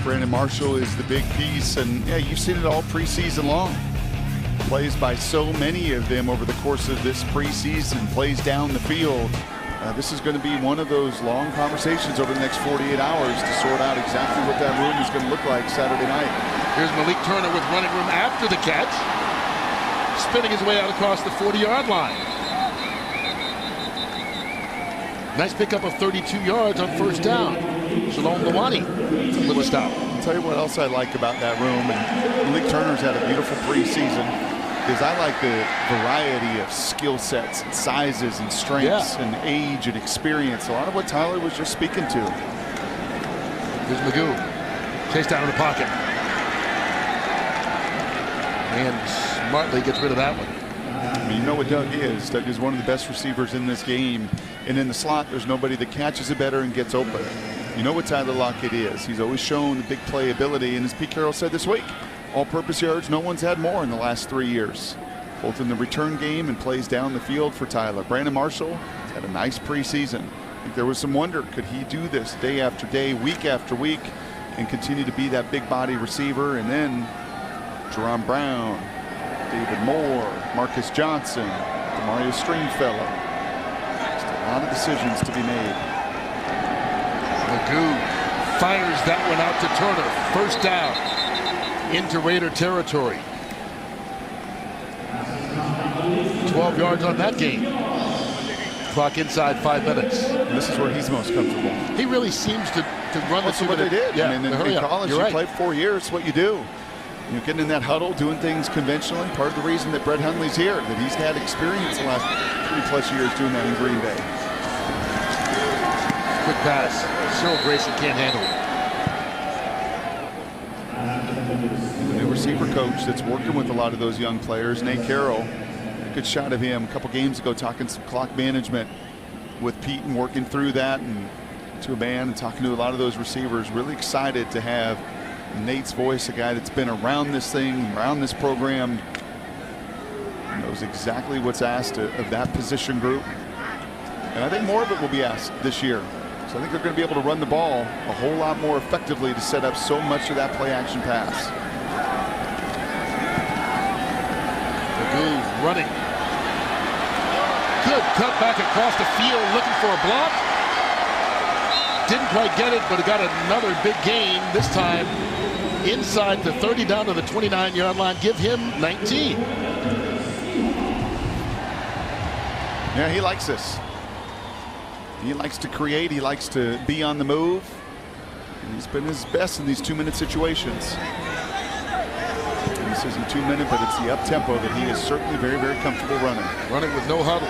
Brandon Marshall is the big piece, and you've seen it all preseason long. Plays by so many of them over the course of this preseason, plays down the field. This is going to be one of those long conversations over the next 48 hours to sort out exactly what that room is going to look like Saturday night. Here's Malik Turner with running room after the catch, spinning his way out across the 40-yard line. Nice pickup of 32 yards on first down. Shalom Lawani, a little stop. I'll tell you what else I like about that room, and Malik Turner's had a beautiful preseason, is I like the variety of skill sets and sizes and strengths and age and experience. A lot of what Tyler was just speaking to. Here's Magoo, chased down in the pocket. And smartly gets rid of that one. I mean, you know what Doug is. Doug is one of the best receivers in this game. And in the slot, there's nobody that catches it better and gets open. You know what Tyler Lockett is. He's always shown big play ability. And as Pete Carroll said this week, all-purpose yards, no one's had more in the last 3 years, both in the return game and plays down the field for Tyler. Brandon Marshall had a nice preseason. I think there was some wonder, could he do this day after day, week after week, and continue to be that big body receiver? And then Jerron Brown, David Moore, Marcus Johnson, DeMaurier Stringfellow. Just a lot of decisions to be made. Magoo fires that one out to Turner. First down into Raider territory. 12 yards on that game. Clock inside 5 minutes. And this is where he's most comfortable. He really seems to run the 2 minute. That's what they did. Yeah, I mean, in college, you played 4 years. It's what you do. You're getting in that huddle, doing things conventionally. Part of the reason that Brett Hundley's here, that he's had experience the last 3+ years doing that in Green Bay. Quick pass. Cyril Grayson can't handle it. The new receiver coach that's working with a lot of those young players, Nate Carroll, a good shot of him a couple games ago talking some clock management with Pete and working through that and to a man and talking to a lot of those receivers. Really excited to have Nate's voice, a guy that's been around this thing, around this program, knows exactly what's asked of that position group. And I think more of it will be asked this year. So I think they're going to be able to run the ball a whole lot more effectively to set up so much of that play action pass. Magoo running. Good cut back across the field looking for a block. Didn't quite get it, but it got another big gain, this time inside the 30 down to the 29-yard line. Give him 19. Yeah, he likes this. He likes to create. He likes to be on the move. And he's been his best in these 2-minute situations. And this isn't 2-minute, but it's the up-tempo that he is certainly very, very comfortable running. Running with no huddle.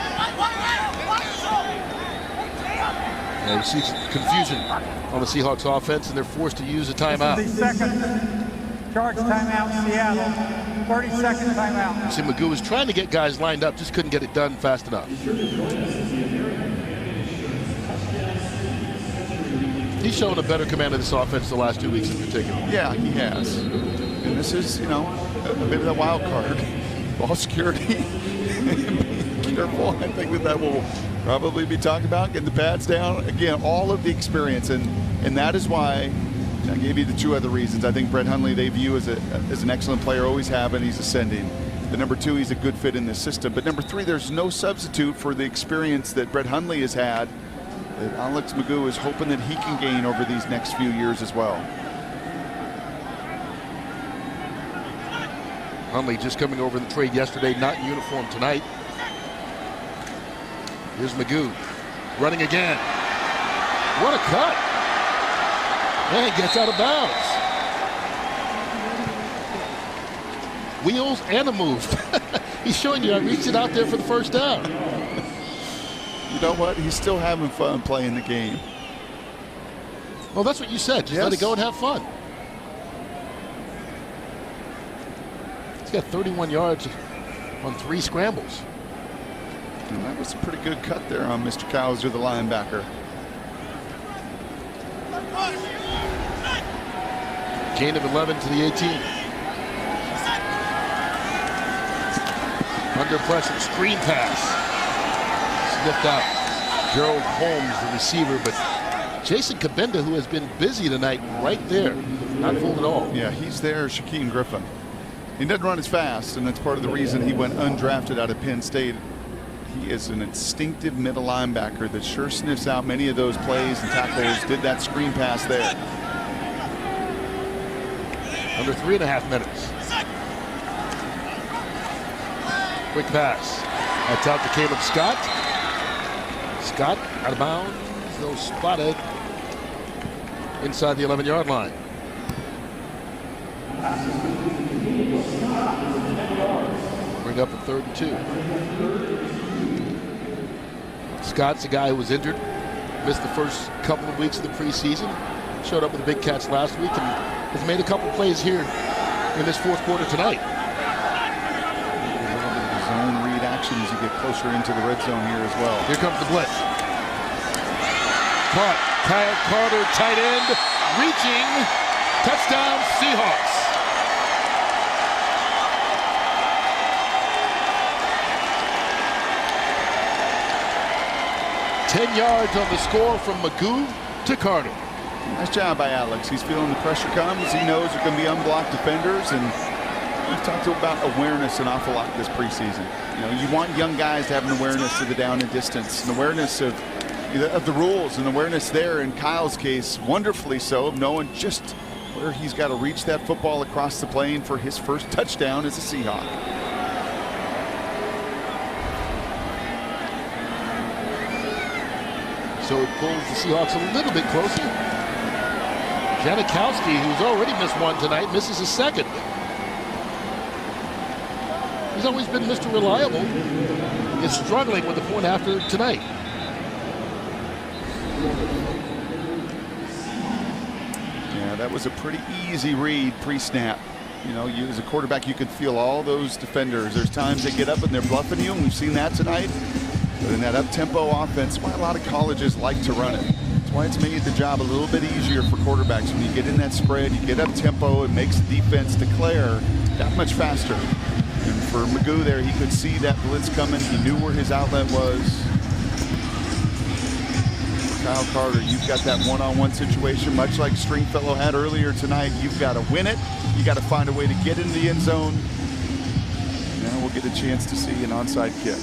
And you see confusion on the Seahawks offense, and they're forced to use a timeout. This is the second Charge timeout, Seattle. 30-second timeout. You see, Magoo was trying to get guys lined up, just couldn't get it done fast enough. He's shown a better command of this offense the last 2 weeks in particular. Yeah, he has. And this is, a bit of the wild card. Ball security. Be careful. I think that will probably be talked about. Getting the pads down. Again, all of the experience. And And that is why I gave you the two other reasons. I think Brett Hundley they view as an excellent player, always have, and he's ascending. The number two, he's a good fit in this system. But number three, there's no substitute for the experience that Brett Hundley has had, that Alex Magoo is hoping that he can gain over these next few years as well. Hundley just coming over the trade yesterday, not in uniform tonight. Here's Magoo running again. What a cut. And gets out of bounds. Wheels and a move. He's showing you I reached it out there for the first down. You know what? He's still having fun playing the game. Well, that's what you said. Just let it go and have fun. He's got 31 yards on 3 scrambles. And that was a pretty good cut there on Mr. Cowser, the linebacker. Gain of 11 to the 18. Under pressure, screen pass. Sniffed out. Gerald Holmes, the receiver, but Jason Kabenda, who has been busy tonight, right there. Not fooled at all. Yeah, he's there, Shaquem Griffin. He doesn't run as fast, and that's part of the reason he went undrafted out of Penn State. He is an instinctive middle linebacker that sure sniffs out many of those plays and tackles. Did that screen pass there. Under 3.5 minutes. Quick pass. That's out to Caleb Scott. Scott out of bounds, though spotted inside the 11-yard line. Bring up a 3rd and 2. Scott's a guy who was injured, missed the first couple of weeks of the preseason, showed up with a big catch last week, and has made a couple plays here in this 4th quarter tonight. Zone read action as you get closer into the red zone here as well. Here comes the blitz. Caught. Kyle Carter, tight end, reaching. Touchdown, Seahawks. $10 yards on the score from Magoo to Carter. Nice job by Alex. He's feeling the pressure comes. He knows there are going to be unblocked defenders, and we've talked about awareness an awful lot this preseason. You know, you want young guys to have an awareness of the down and distance, an awareness of the rules, and awareness there in Kyle's case, wonderfully so, of knowing just where he's got to reach that football across the plane for his first touchdown as a Seahawk. So it pulls the Seahawks a little bit closer. Janikowski, who's already missed one tonight, misses a second. He's always been Mr. Reliable. Is struggling with the point after tonight. Yeah, that was a pretty easy read pre-snap. You know, you as a quarterback, you could feel all those defenders. There's times they get up and they're bluffing you, and we've seen that tonight. But in that up-tempo offense, why a lot of colleges like to run it. That's why it's made the job a little bit easier for quarterbacks. When you get in that spread, you get up-tempo, it makes the defense declare that much faster. And for Magoo there, he could see that blitz coming. He knew where his outlet was. For Kyle Carter, you've got that one-on-one situation, much like Stringfellow had earlier tonight. You've got to win it. You got to find a way to get into the end zone. Now we'll get a chance to see an onside kick.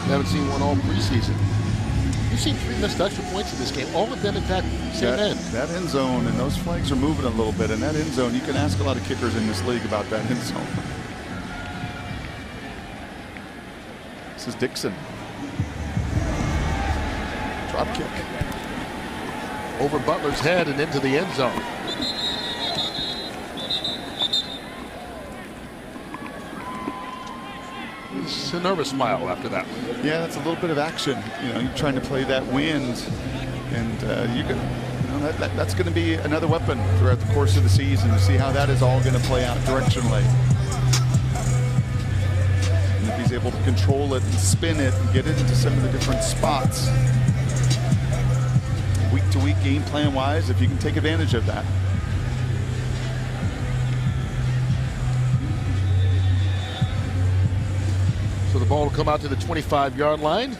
We haven't seen one all preseason. You've seen 3 missed extra points in this game. All of them, in fact, same end. That end zone, and those flags are moving a little bit. And that end zone, you can ask a lot of kickers in this league about that end zone. This is Dixon. Drop kick. Over Butler's head and into the end zone. It's a nervous smile after that one. Yeah, that's a little bit of action. You know, you're trying to play that wind, and that's going to be another weapon throughout the course of the season to see how that is all going to play out directionally. And if he's able to control it and spin it and get it into some of the different spots, week to week game plan wise, if you can take advantage of that. So the ball will come out to the 25-yard line.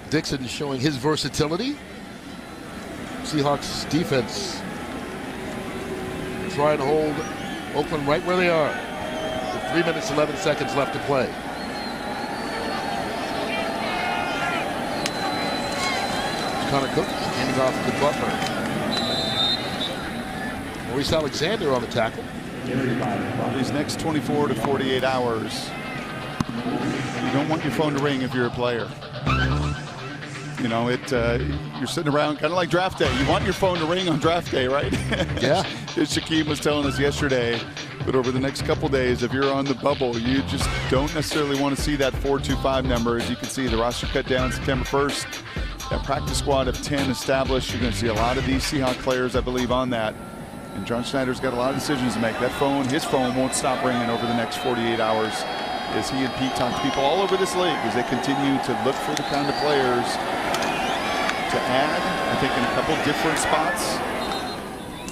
Dixon showing his versatility. Seahawks defense trying to hold Oakland right where they are. With 3 minutes, 11 seconds left to play. Connor Cook handing off to Butler. Maurice Alexander on the tackle. These next 24 to 48 hours, you don't want your phone to ring if you're a player. You know, you're sitting around kind of like draft day. You want your phone to ring on draft day, right? Yeah. As Shaquem was telling us yesterday. But over the next couple days, if you're on the bubble, you just don't necessarily want to see that 425 number. As you can see, the roster cut down September 1st. That practice squad of 10 established. You're going to see a lot of these Seahawks players, I believe, on that. And John Schneider's got a lot of decisions to make. That phone, his phone, won't stop ringing over the next 48 hours as he and Pete talk to people all over this league as they continue to look for the kind of players to add. I think in a couple different spots.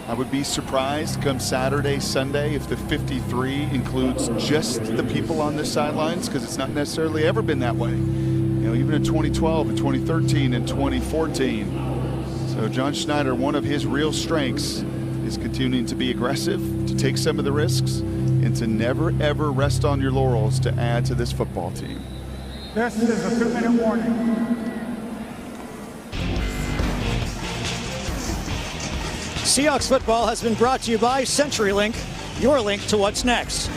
I would be surprised come Saturday, Sunday if the 53 includes just the people on the sidelines, because it's not necessarily ever been that way. You know, even in 2012 and 2013 and 2014. So John Schneider, one of his real strengths is continuing to be aggressive, to take some of the risks, and to never ever rest on your laurels to add to this football team. This is a 2-minute warning. Seahawks football has been brought to you by CenturyLink, your link to what's next.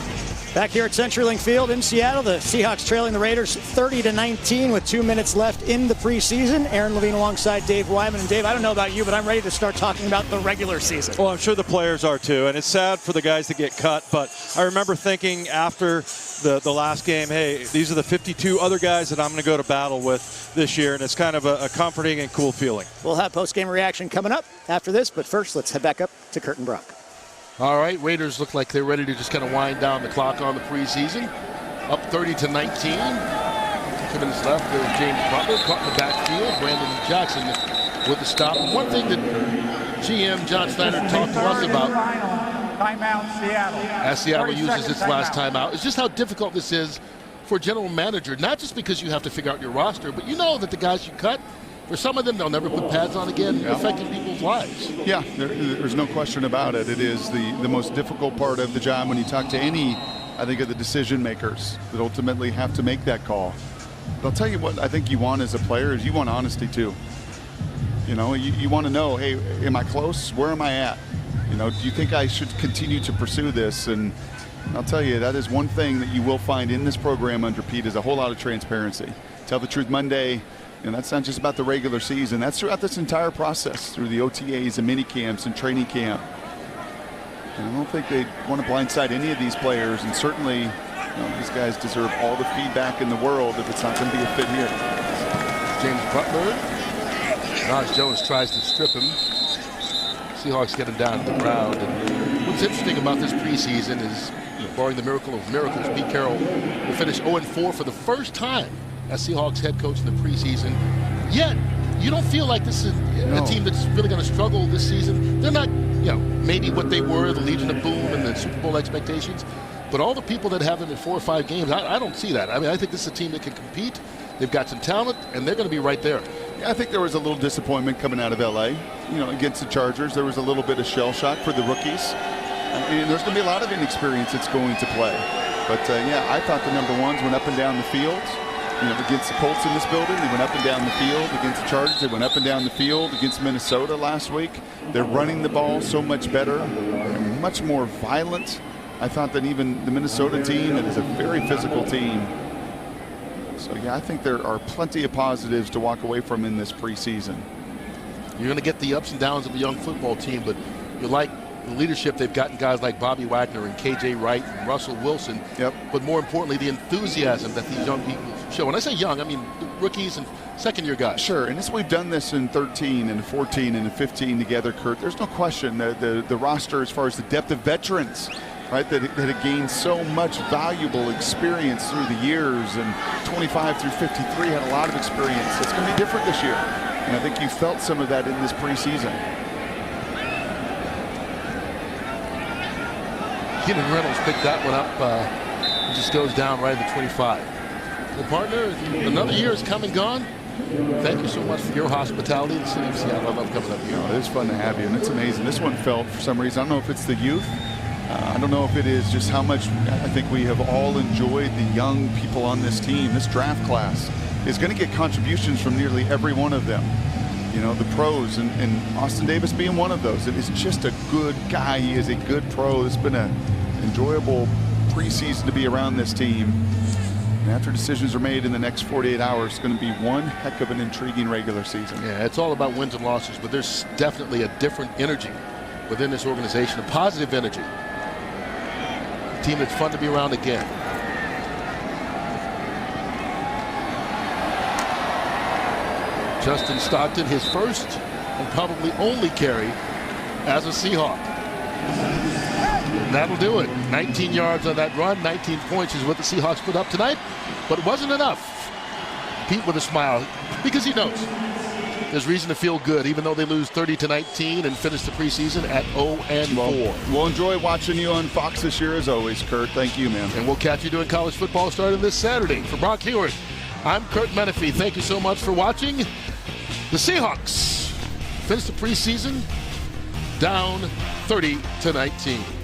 Back here at CenturyLink Field in Seattle, the Seahawks trailing the Raiders 30-19 with 2 minutes left in the preseason. Aaron Levine alongside Dave Wyman. And Dave, I don't know about you, but I'm ready to start talking about the regular season. Well, I'm sure the players are too, and it's sad for the guys that get cut, but I remember thinking after the last game, hey, these are the 52 other guys that I'm going to go to battle with this year, and it's kind of a comforting and cool feeling. We'll have post-game reaction coming up after this, but first let's head back up to Kurt and Brock. All right, Raiders look like they're ready to just kind of wind down the clock on the preseason. Up 30-19. 2 minutes left. There's James Butler caught in the backfield. Brandon Jackson with the stop. One thing that GM John Schneider talked to us about Timeout, Seattle. as Seattle uses its last timeout. timeout is just how difficult this is for a general manager. Not just because you have to figure out your roster, but you know that the guys you cut, for some of them, they'll never put pads on again, affecting people's lives. Yeah, there's no question about it. It is the most difficult part of the job when you talk to any, I think, of the decision makers that ultimately have to make that call. But I'll tell you what I think you want as a player is you want honesty too. You know, you want to know, hey, am I close? Where am I at? You know, do you think I should continue to pursue this? And I'll tell you, that is one thing that you will find in this program under Pete is a whole lot of transparency. Tell the Truth Monday. And that's not just about the regular season. That's throughout this entire process, through the OTAs and mini camps and training camp. And I don't think they want to blindside any of these players. And certainly, you know, these guys deserve all the feedback in the world if it's not going to be a fit here. James Butler. Josh Jones tries to strip him. Seahawks get him down to the ground. And what's interesting about this preseason is, barring the miracle of miracles, Pete Carroll will finish 0-4 for the first time as Seahawks head coach in the preseason. Yet, you don't feel like this is a team that's really going to struggle this season. They're not, you know, maybe what they were, the Legion of Boom and the Super Bowl expectations. But all the people that have them in 4 or 5 games, I don't see that. I mean, I think this is a team that can compete. They've got some talent, and they're going to be right there. Yeah, I think there was a little disappointment coming out of L.A. You know, against the Chargers. There was a little bit of shell shock for the rookies. And there's going to be a lot of inexperience that's going to play. But, yeah, I thought the number ones went up and down the field. You know, against the Colts in this building, they went up and down the field. Against the Chargers, they went up and down the field. Against Minnesota last week, they're running the ball so much better and much more violent, I thought, than even the Minnesota team. That is a very physical team. So, yeah, I think there are plenty of positives to walk away from in this preseason. You're going to get the ups and downs of a young football team, but you like the leadership they've gotten, guys like Bobby Wagner and KJ Wright and Russell Wilson. Yep. But more importantly, the enthusiasm that these young people show. When I say young, I mean rookies and second-year guys. Sure, and we've done this in 13 and 14 and 15 together, Kurt. There's no question that the roster, as far as the depth of veterans, right, that have gained so much valuable experience through the years, and 25 through 53 had a lot of experience. It's going to be different this year, and I think you felt some of that in this preseason. Keenan Reynolds picked that one up. It just goes down right at the 25. Well, partner, another year has come and gone. Thank you so much for your hospitality in the city of Seattle. I love coming up here. It is fun to have you, and it's amazing. This one felt, for some reason, I don't know if it's the youth. I don't know if it is just how much I think we have all enjoyed the young people on this team. This draft class is going to get contributions from nearly every one of them. You know, the pros, and Austin Davis being one of those. It is just a good guy. He is a good pro. It's been an enjoyable preseason to be around this team. And after decisions are made in the next 48 hours, it's going to be one heck of an intriguing regular season. Yeah, it's all about wins and losses, but there's definitely a different energy within this organization, a positive energy. A team that's fun to be around again. Justin Stockton, his first and probably only carry as a Seahawk. And that'll do it. 19 yards on that run, 19 points is what the Seahawks put up tonight, but it wasn't enough. Pete with a smile, because he knows there's reason to feel good, even though they lose 30-19 and finish the preseason at 0-4. We'll enjoy watching you on Fox this year as always, Kurt. Thank you, man. And we'll catch you doing college football starting this Saturday. For Brock Hewart, I'm Kurt Menefee. Thank you so much for watching. The Seahawks finish the preseason down 30-19.